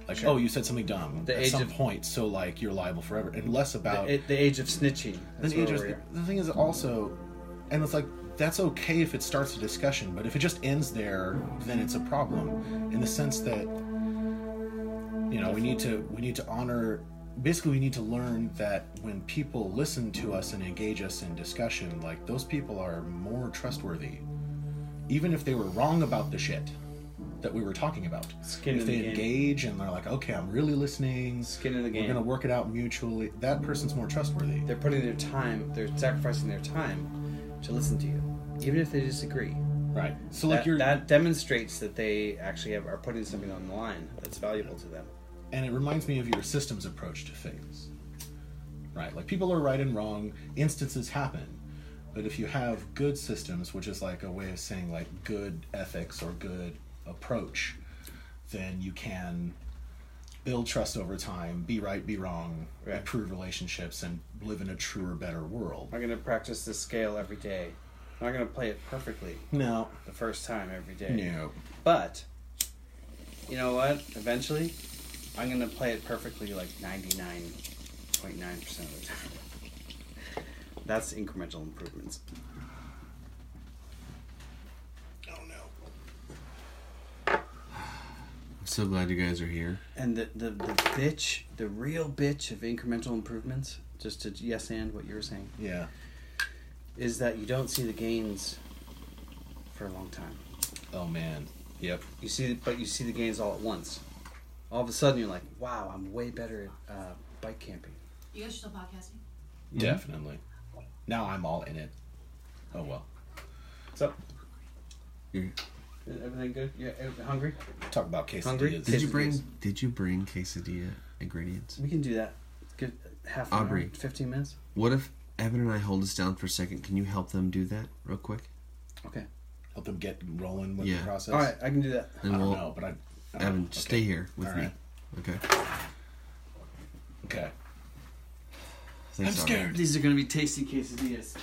Like, Sure. oh, you said something dumb The at age some of- point, so like you're liable forever, and less about The age of snitching. That's the age where of- we're- the thing is also, and it's like that's okay if it starts a discussion, but if it just ends there, then it's a problem. In the sense that we need to honor. Basically, we need to learn that when people listen to us and engage us in discussion, like those people are more trustworthy, even if they were wrong about the shit that we were talking about. Skin if in they the game. engage and they're like, okay, I'm really listening. Skin in the We're game. gonna work it out mutually. That person's more trustworthy. They're putting their time. They're sacrificing their time to listen to you, even if they disagree. Right. So like That demonstrates that they actually are putting something on the line that's valuable to them. and it reminds me of your systems approach to things. Right? Like people are right and wrong, instances happen. But if you have good systems, which is like a way of saying like good ethics or good approach, then you can build trust over time, be right, be wrong, Right. improve relationships, and live in a truer, better world. I'm going to practice this scale every day. I'm not going to play it perfectly No. the first time every day. No. But, you know what? Eventually, I'm going to play it perfectly like 99.9% of the time. That's incremental improvements. Oh no. I'm so glad you guys are here. And the real bitch of incremental improvements, just to yes and what you were saying, Yeah. is that you don't see the gains for a long time. Oh man. Yep. You see the gains all at once. All of a sudden, you're like, "Wow, I'm way better at bike camping." You guys are still podcasting? Definitely. Now I'm all in it. Oh well. What's up? You- Everything good? You hungry? Talk about quesadillas. Hungry? Did you Quesadillas. bring quesadilla ingredients? We can do that. Good. Half an Aubrey. hour, 15 minutes. What if Evan and I hold this down for a second? Can you help them do that real quick? Okay. Help them get rolling with Yeah. the process. All right, I can do that. I And don't we'll know, but I don't Evan, know. just Okay. stay here with All me. right. Okay. Okay. Thanks, I'm Aubrey. scared. These are going to be tasty quesadillas.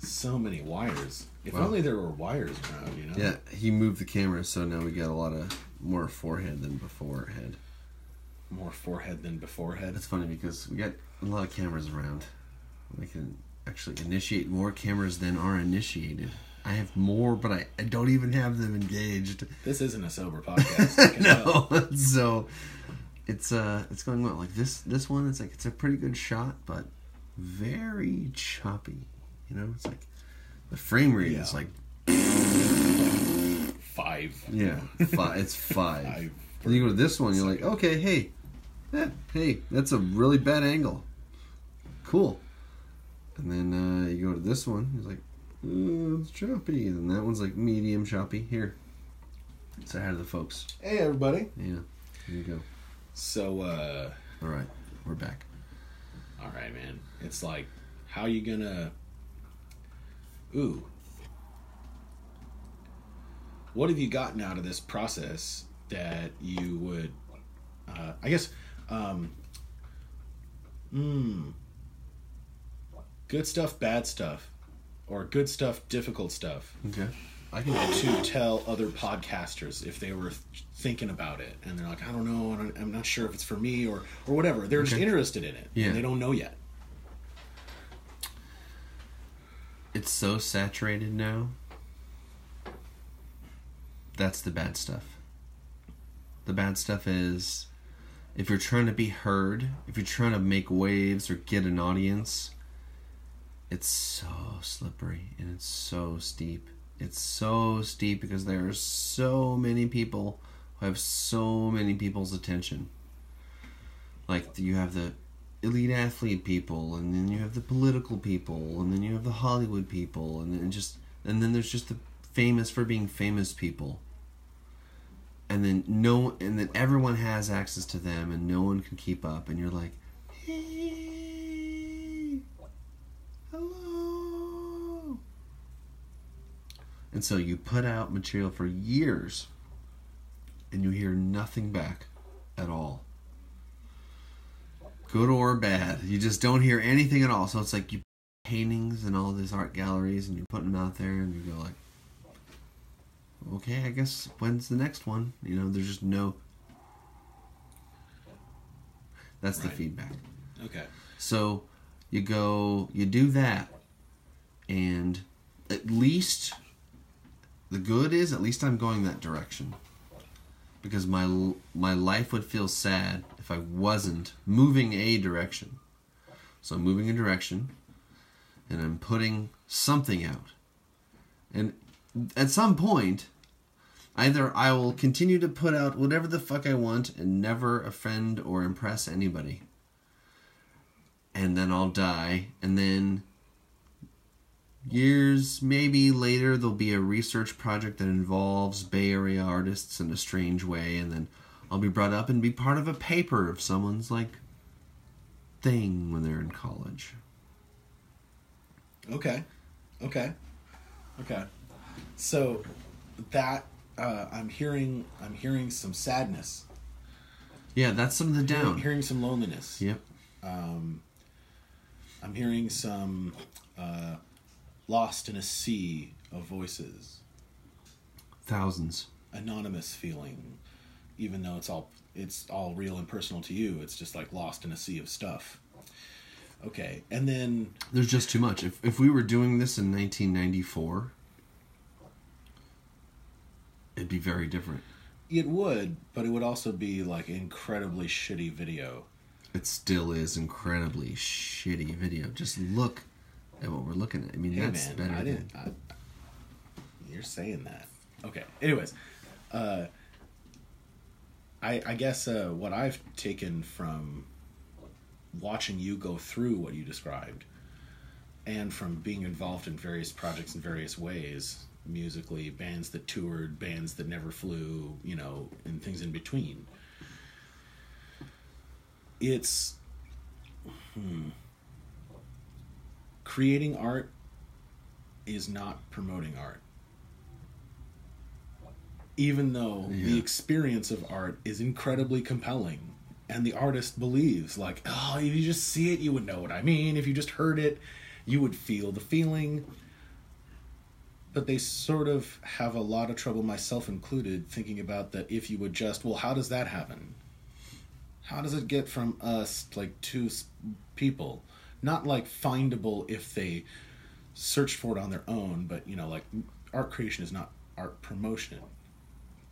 So many wires. If Wow. only there were wires around, you know? Yeah, he moved the camera, so now we got a lot of more forehead than before head. More forehead than beforehead. That's funny because we got a lot of cameras around. We can actually initiate more cameras than are initiated. I have more, but I don't even have them engaged. This isn't a sober podcast. I can tell. No, so it's going well. Like this one, it's a pretty good shot, but very choppy. You know, it's like the frame rate is Yeah. like 5. yeah, it's 5. 5. And you go to this one, you're like, okay, hey, that's a really bad angle. Cool. And then you go to this one, it's like, It's choppy. And that one's like medium choppy. Here. Say hi to the folks. Hey, everybody. Yeah. Here you go. So, All right. We're back. all right, man. It's like, how you gonna... Ooh. What have you gotten out of this process that you would... I guess... good stuff, bad stuff. Or good stuff, difficult stuff. Okay. I can To tell other podcasters if they were thinking about it. And they're like, I don't know, and I'm not sure if it's for me or whatever. They're just Okay. interested in it. Yeah. And they don't know yet. It's so saturated now. That's the bad stuff. The bad stuff is if you're trying to be heard, if you're trying to make waves or get an audience, it's so slippery and it's so steep. It's so steep because there are so many people who have so many people's attention. Like, you have the elite athlete people, and then you have the political people, and then you have the Hollywood people, and then there's just the famous for being famous people. And then everyone has access to them, and no one can keep up, and you're like, hey, hello. And so you put out material for years, and you hear nothing back at all. Good or bad. You just don't hear anything at all. So it's like you put paintings in all these art galleries, and you're putting them out there, and you go like, okay, I guess when's the next one? You know, there's just no... That's the Right. feedback. Okay. So you do that, and at least the good is at least I'm going that direction, because my life would feel sad if I wasn't moving a direction. So I'm moving a direction, and I'm putting something out, and at some point, either I will continue to put out whatever the fuck I want and never offend or impress anybody, and then I'll die, and then years maybe later there'll be a research project that involves Bay Area artists in a strange way, and then I'll be brought up and be part of a paper of someone's like thing when they're in college. Okay. So that I'm hearing some sadness. Yeah, that's some of the down. Hearing some loneliness. Yep. I'm hearing some lost in a sea of voices. Thousands. Anonymous feeling, even though it's all real and personal to you. It's just like lost in a sea of stuff. Okay, and then There's just too much. If we were doing this in 1994, it'd be very different. it would, but it would also be like incredibly shitty video. It still is incredibly shitty video. Just look at what we're looking at. I mean, Hey that's man, better I than... didn't. You're saying that. Okay. Anyways, I guess what I've taken from watching you go through what you described, and from being involved in various projects in various ways, musically, bands that toured, bands that never flew, you know, and things in between. It's creating art is not promoting art. Even though the experience of art is incredibly compelling, and the artist believes, like, oh, if you just see it, you would know what I mean. If you just heard it, you would feel the feeling. But they sort of have a lot of trouble, myself included, thinking about that if you would just, well, how does that happen? How does it get from us, like, to people? Not, like, findable if they search for it on their own, but, you know, like, art creation is not art promotion.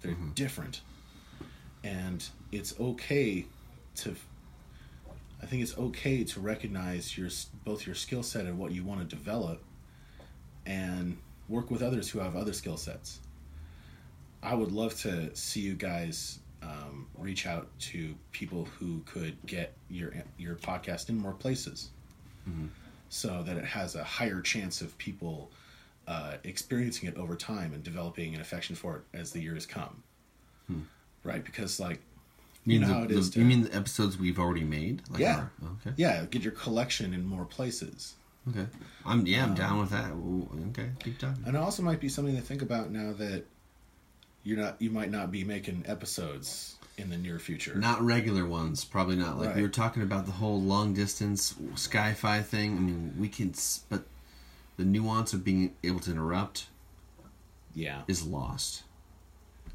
They're different. And it's okay to... I think it's okay to recognize both your skill set and what you want to develop, and work with others who have other skill sets. I would love to see you guys reach out to people who could get your podcast in more places, so that it has a higher chance of people experiencing it over time and developing an affection for it as the years come. Right? Because like, you know how it is. You mean the episodes we've already made? Like Yeah. Okay. Yeah, get your collection in more places. Okay. I'm down with that. Ooh, okay. Keep talking. And it also might be something to think about now that you might not be making episodes in the near future. Not regular ones, probably not. Like we Right. were talking about the whole long distance Sky-Fi thing. I mean, we can, but the nuance of being able to interrupt Yeah. is lost.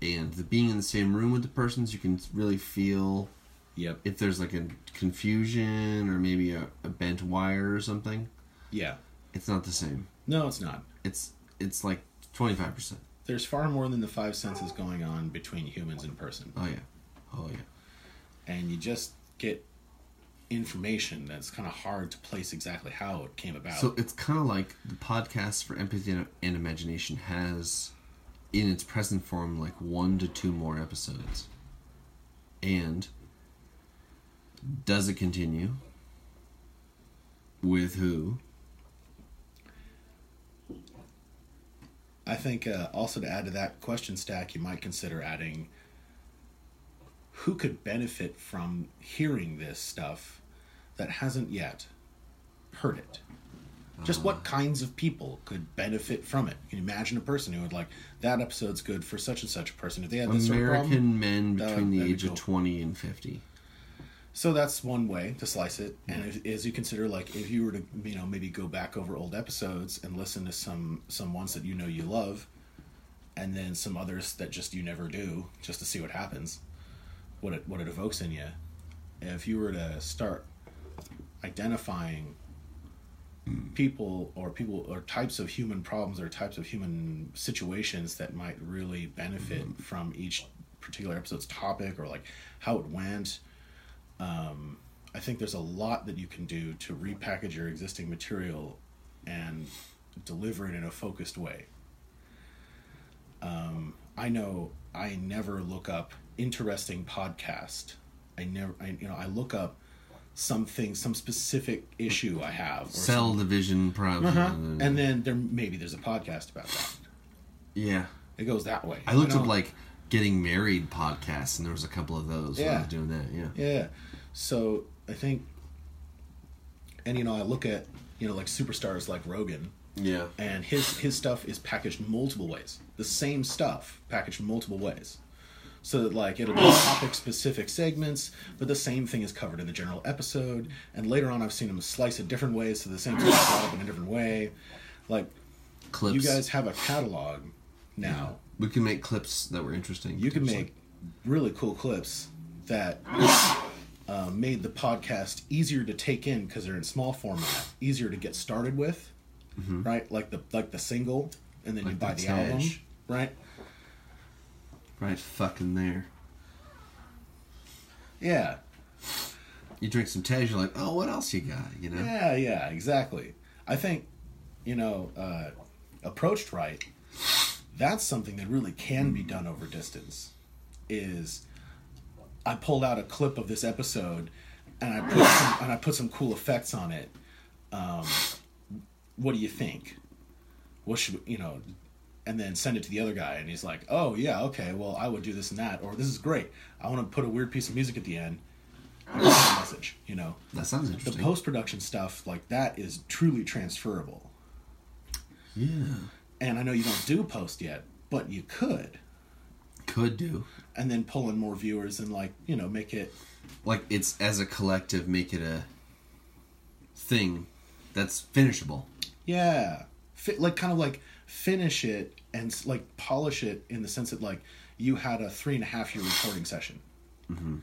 And the being in the same room with the persons, you can really feel Yep. if there's like a confusion or maybe a bent wire or something. Yeah. It's not the same. No, it's not. It's like 25%. There's far more than the five senses going on between humans and person. Oh yeah. And you just get information that's kind of hard to place exactly how it came about. So it's kind of like the podcast for Empathy and Imagination has, in its present form, like 1 to 2 more episodes. And does it continue? With who? I think also to add to that question stack, you might consider adding who could benefit from hearing this stuff that hasn't yet heard it. Just what kinds of people could benefit from it? You can imagine a person who would like, that episode's good for such and such a person. If they had this sort of problem, American men between the that'd be age of cool. 20 and 50. So that's one way to slice it. And as you consider, like, if you were to, maybe go back over old episodes and listen to some ones that you love, and then some others that just you never do, just to see what happens, what it evokes in you. If you were to start identifying people or types of human problems or types of human situations that might really benefit from each particular episode's topic or like how it went, I think there's a lot that you can do to repackage your existing material and deliver it in a focused way. I know I never look up interesting podcast. I look up some specific issue I have. Or Cell division problem. and then there's a podcast about that. Yeah. It goes that way. I looked You up know? like getting married podcasts, and there was a couple of those when I Yeah. was doing that. Yeah. Yeah. So I think, and I look at like superstars like Rogan, Yeah. and his stuff is packaged multiple ways. The same stuff packaged multiple ways. So that like it'll be topic specific segments, but the same thing is covered in the general episode. And later on, I've seen him slice it different ways, so the same thing is brought up in a different way. Like Clips. you guys have a catalog now. We can make clips that were interesting. You can potentially. make really cool clips that made the podcast easier to take in because they're in small format, easier to get started with, right? Like the single, and then Like you buy the the album, Tej. right? Right fucking there. Yeah, You drink some Tej, you're like, oh, what else you got? You know? yeah, exactly. I think approached right, that's something that really can be done over distance. Is I pulled out a clip of this episode and I put some cool effects on it. What do you think? What should and then send it to the other guy, and he's like, oh yeah, okay, well I would do this and that, or this is great. I want to put a weird piece of music at the end. And send a message, That sounds The interesting. post-production stuff like that is truly transferable. Yeah. And I know you don't do post yet, but you could. Could do. And then pull in more viewers and make it. Like, it's as a collective, make it a thing that's finishable. Yeah. Finish it and polish it in the sense that you had a 3.5 year recording session. Mm-hmm.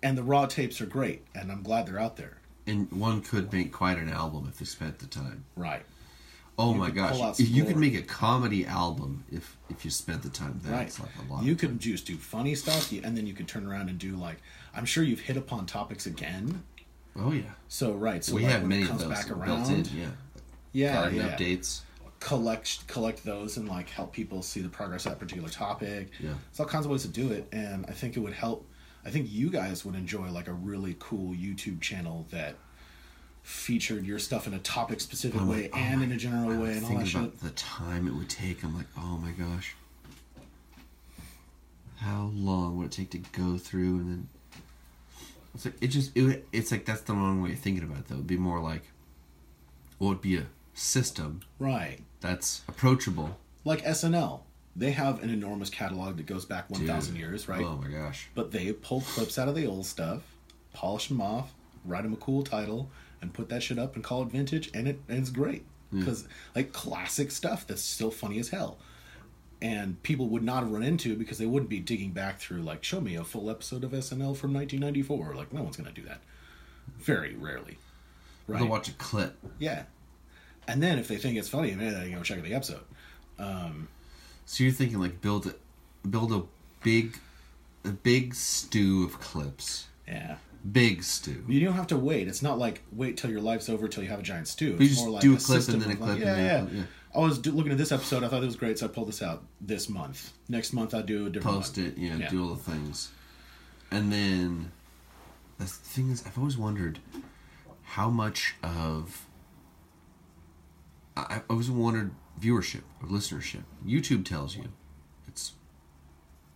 And the raw tapes are great, and I'm glad they're out there. And one could make quite an album if they spent the time. Right. Oh You my could gosh. pull out If some you could more. make a comedy album if you spent the time, that's Right. like a lot. You of could just do funny stuff, and then you could turn around and do I'm sure you've hit upon topics again. Oh yeah. So right. So We have when many it of comes those back built around, in, yeah. yeah, Garden yeah. updates. collect those and help people see the progress of that particular topic. Yeah. There's all kinds of ways to do it, and I think it would help. I think you guys would enjoy a really cool YouTube channel that featured your stuff in a topic specific way and in a general way and all that Think shit. about the time it would take. I'm like, oh my gosh. How long would it take to go through and then... It's like that's the wrong way of thinking about it, though. It'd be more like, well, it'd be a system Right. that's approachable. Like SNL. They have an enormous catalog that goes back 1,000 Dude. years, right? Oh my gosh. But they pull clips out of the old stuff, polish them off, write them a cool title, and put that shit up and call it vintage, and it's great. Because, like, classic stuff that's still funny as hell. And people would not have run into because they wouldn't be digging back through, like, show me a full episode of SNL from 1994. Like, no one's going to do that. Very rarely. Right? They'll watch a clip. Yeah. And then if they think it's funny, man, they go check out the episode. So you're thinking like build a big stew of clips. Yeah. Big stew. You don't have to wait. It's not like wait till your life's over till you have a giant stew. But you It's just more like do a a clip system and then a of, clip like, and then a clip, yeah. I was looking at this episode. I thought it was great, so I pulled this out this month. Next month, I do a different Post one. it, do all the things. And then the thing is, I've always wondered how much of I've always wondered viewership or listenership. YouTube tells you it's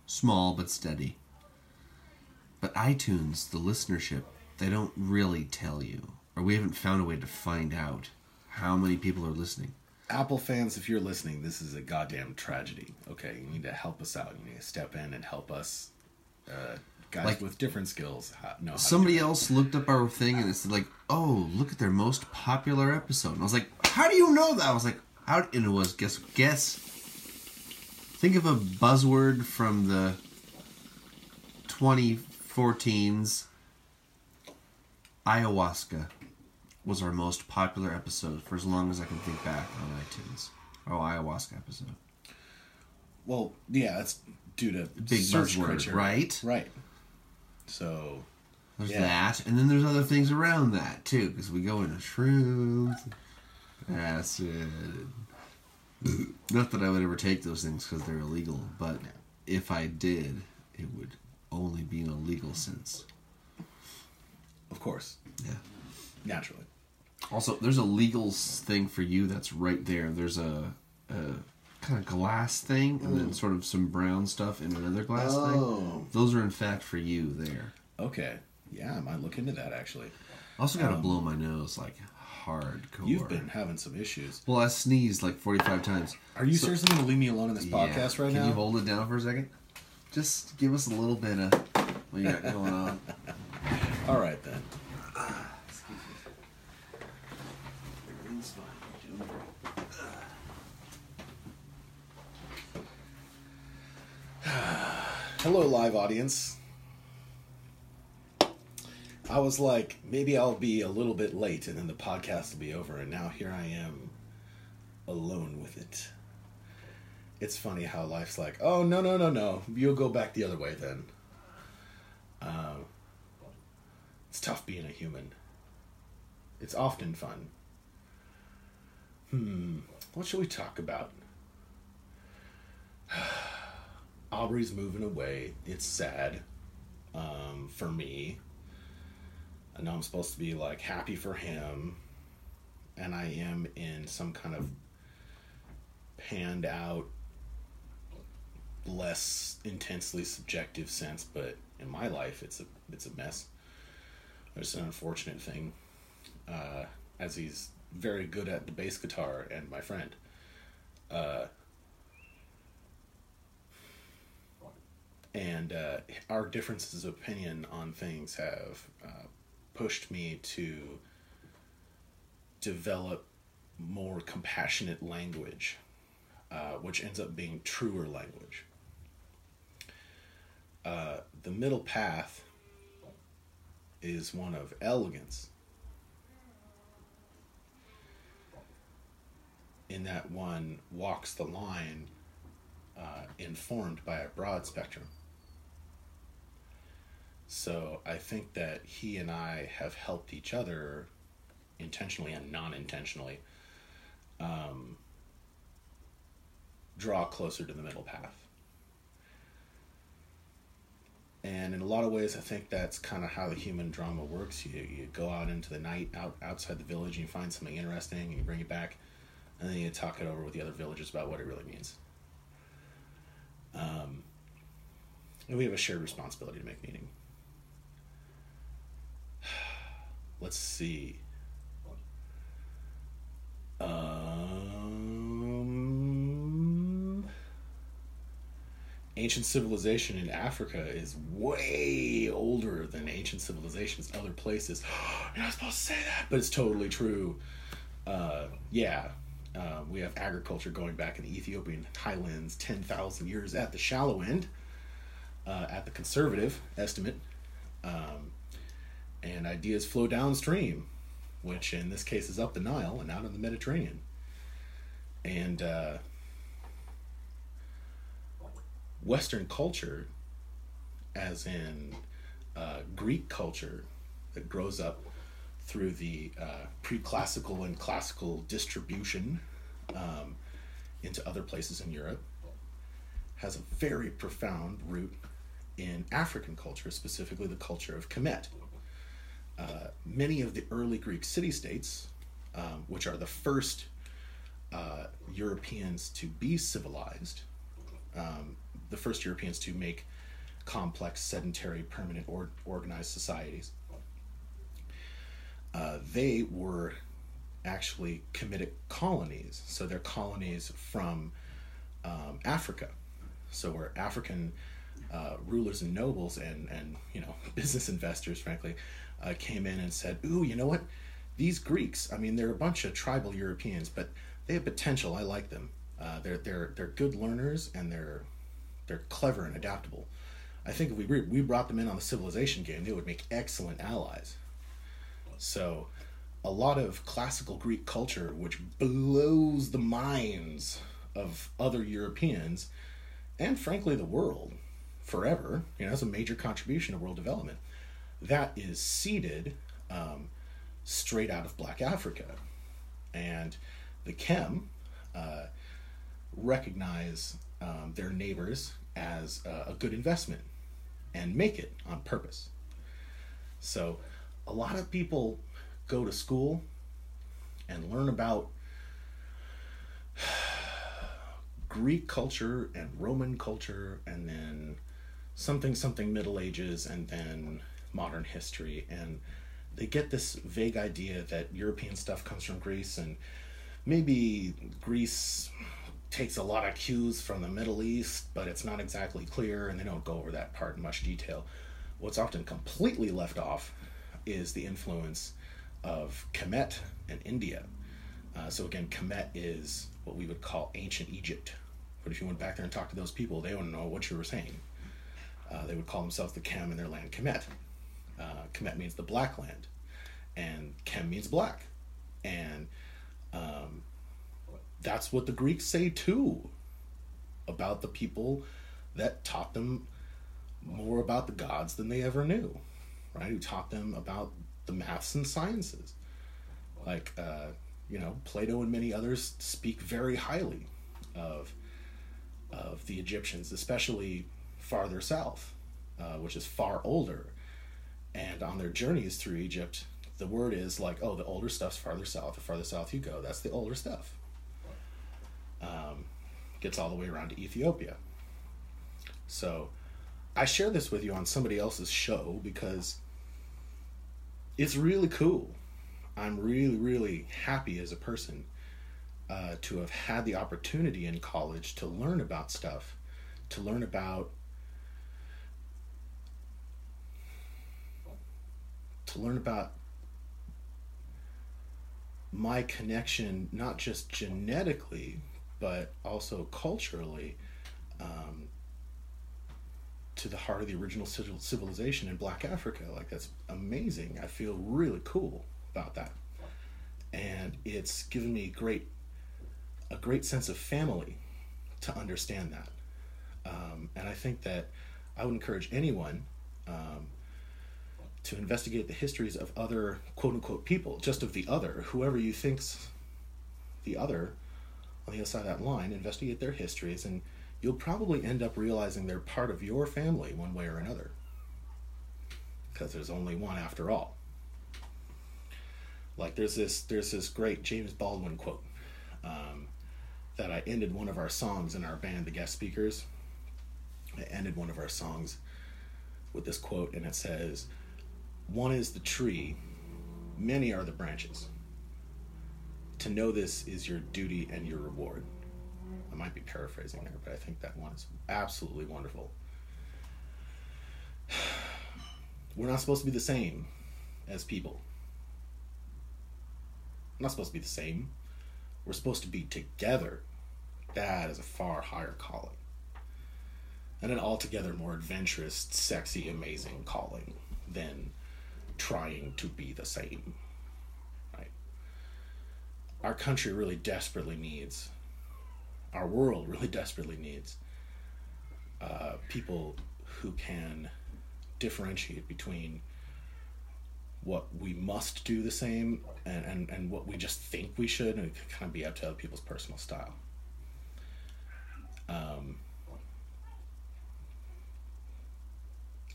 small but steady. But iTunes, the listenership, they don't really tell you. Or we haven't found a way to find out how many people are listening. Apple fans, if you're listening, this is a goddamn tragedy. Okay, you need to help us out. You need to step in and help us, guys Like, with different skills. Know how to Somebody do it. else looked up our thing and it's like, oh, look at their most popular episode. And I was like, how do you know that? I was like, how? And it was, guess. Think of a buzzword from the 2014's. Ayahuasca was our most popular episode for as long as I can think back on iTunes. Oh, ayahuasca episode. Well, yeah, that's due to Big search buzzword, criteria. right? Right. So, There's Yeah. that, and then there's other things around that too, because we go into shrooms, acid. Not that I would ever take those things because they're illegal, but if I did, it would only be in a legal sense. of course, Yeah. naturally. Also, there's a legal thing for you that's right there. There's a kind of glass thing, and then sort of some brown stuff in another glass thing. Those are in fact for you there. Okay. Yeah, I might look into that, actually. I also gotta blow my nose like hardcore. You've been having some issues. Well, I sneezed like 45 times. Are you seriously going to leave me alone in this podcast right Can now? you hold it down for a second? Just give us a little bit of what you got going on. All right, then. Hello, live audience. I was like, maybe I'll be a little bit late and then the podcast will be over, and now here I am alone with it. It's funny how life's like, oh, no. You'll go back the other way then. It's tough being a human. It's often fun. What should we talk about? Aubrey's moving away. It's sad. For me. I know I'm supposed to be like happy for him. And I am in some kind of panned out, less intensely subjective sense, but in my life it's a mess. It's an unfortunate thing, as he's very good at the bass guitar and my friend. And our differences of opinion on things have pushed me to develop more compassionate language, which ends up being truer language. The middle path is one of elegance, in that one walks the line informed by a broad spectrum. So I think that he and I have helped each other, intentionally and non-intentionally, draw closer to the middle path. And in a lot of ways, I think that's kind of how the human drama works. You go out into the night, outside the village, and you find something interesting, and you bring it back, and then you talk it over with the other villagers about what it really means. And we have a shared responsibility to make meaning. Let's see. Ancient civilization in Africa is way older than ancient civilizations in other places. You're not supposed to say that, but it's totally true. We have agriculture going back in the Ethiopian highlands 10,000 years at the shallow end, at the conservative estimate. And ideas flow downstream, which in this case is up the Nile and out in the Mediterranean. And Western culture, as in Greek culture, that grows up through the pre-classical and classical distribution into other places in Europe, has a very profound root in African culture, specifically the culture of Kemet. Many of the early Greek city-states, which are the first Europeans to be civilized, the first Europeans to make complex, sedentary, permanent, or organized societies, they were actually Kemetic colonies. So they're colonies from Africa. So where African rulers and nobles and business investors, frankly, came in and said, ooh, you know what? These Greeks, I mean, they're a bunch of tribal Europeans, but they have potential. I like them. They're good learners, and they're clever and adaptable. I think if we brought them in on the civilization game, they would make excellent allies. So a lot of classical Greek culture, which blows the minds of other Europeans, and frankly the world, forever, as a major contribution to world development, that is seeded straight out of Black Africa. And the Kem recognize their neighbors as a good investment and make it on purpose. So a lot of people go to school and learn about Greek culture and Roman culture, and then something Middle Ages, and then modern history, and they get this vague idea that European stuff comes from Greece, and maybe Greece takes a lot of cues from the Middle East, but it's not exactly clear, and they don't go over that part in much detail. What's often completely left off is the influence of Kemet and India. So again, Kemet is what we would call ancient Egypt. But if you went back there and talked to those people, they wouldn't know what you were saying. They would call themselves the Kem and their land Kemet. Kemet means the black land, and Kem means black. And that's what the Greeks say too about the people that taught them more about the gods than they ever knew, right? Who taught them about the maths and sciences. Like, Plato and many others speak very highly of the Egyptians, especially farther south, which is far older. And on their journeys through Egypt, the word is like, oh, the older stuff's farther south. The farther south you go, that's the older stuff. Gets all the way around to Ethiopia. So I share this with you on somebody else's show because it's really cool. I'm really, really happy as a person to have had the opportunity in college to learn about stuff, to learn about my connection, not just genetically, but also culturally, to the heart of the original civilization in Black Africa. Like, that's amazing. I feel really cool about that. And it's given me a great sense of family to understand that. And I think that I would encourage anyone to investigate the histories of other quote-unquote people, just of the other, whoever you think's the other on the other side of that line. Investigate their histories, and you'll probably end up realizing they're part of your family one way or another. because there's only one after all. Like there's this great James Baldwin quote that I ended one of our songs in our band, The Guest Speakers. I ended one of our songs with this quote, and it says, "One is the tree, many are the branches. To know this is your duty and your reward." I might be paraphrasing there, but I think that one is absolutely wonderful. We're not supposed to be the same as people. We're not supposed to be the same. We're supposed to be together. That is a far higher calling. And an altogether more adventurous, sexy, amazing calling than trying to be the same. Right? Our country really desperately needs, our world really desperately needs people who can differentiate between what we must do the same and what we just think we should, and it can kind of be up to other people's personal style.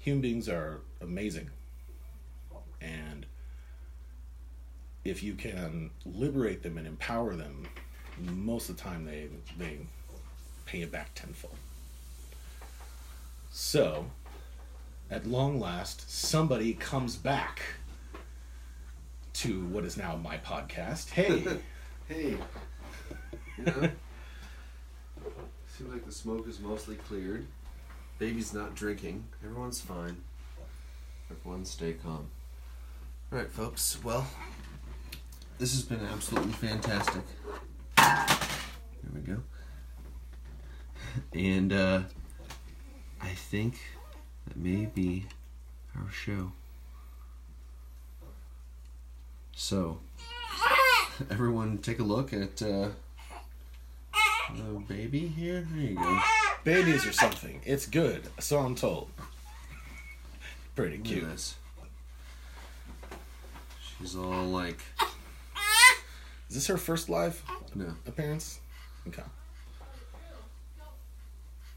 Human beings are amazing, and if you can liberate them and empower them, most of the time they pay you back tenfold. So, at long last, somebody comes back to what is now my podcast. Hey! Hey. You know? Seems like the smoke is mostly cleared. Baby's not drinking. Everyone's fine. Everyone stay calm. Alright, folks. Well, This has been absolutely fantastic. There we go. And I think that may be our show. So, everyone take a look at the baby here. There you go. Babies or something. It's good. So I'm told. Pretty Look at cute. this. She's all like, Is this her first live no. appearance? Okay.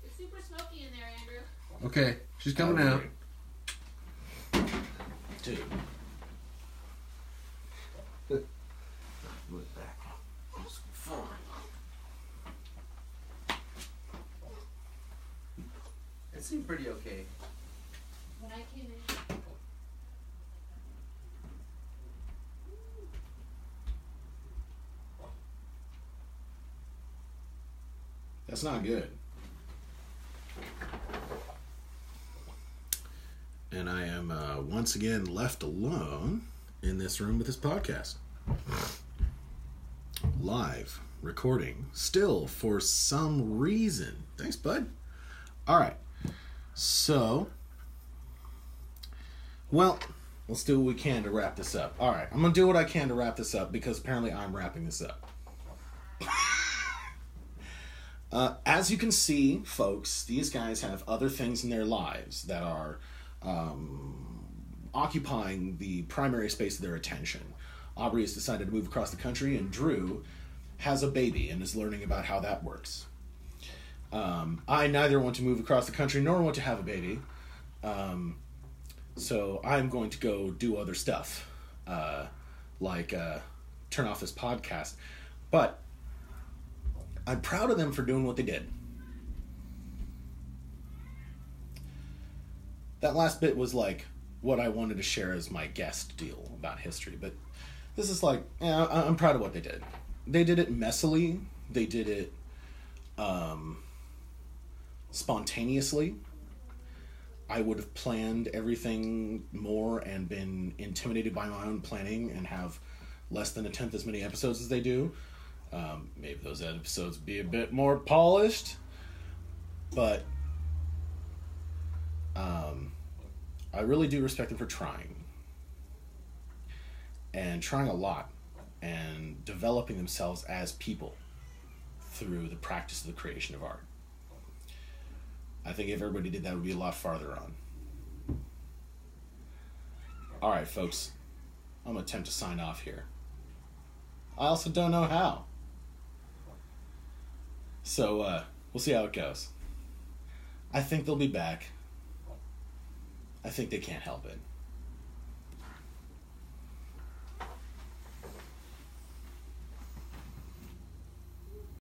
It's super smoky in there, Andrew. Okay, she's coming out. Dude. look back. It's fun. It seemed pretty okay. When I came in. That's not good. And I am once again left alone in this room with this podcast. Live recording still for some reason. Thanks, bud. All right. So, well, let's do what we can to wrap this up. All right. I'm going to do what I can to wrap this up because apparently I'm wrapping this up. As you can see, folks, these guys have other things in their lives that are occupying the primary space of their attention. Aubrey has decided to move across the country, and Drew has a baby and is learning about how that works. I neither want to move across the country nor want to have a baby. So I'm going to go do other stuff, like turn off this podcast. But I'm proud of them for doing what they did. That last bit was like what I wanted to share as my guest deal about history, but this is like, yeah, I'm proud of what they did. They did it messily. They did it spontaneously. I would have planned everything more and been intimidated by my own planning and have less than a tenth as many episodes as they do. Maybe those episodes would be a bit more polished, but I really do respect them for trying a lot and developing themselves as people through the practice of the creation of art. I think if everybody did that, would be a lot farther on. All right, folks, I'm going to attempt to sign off here. I also don't know how. So, we'll see how it goes. I think they'll be back. I think they can't help it.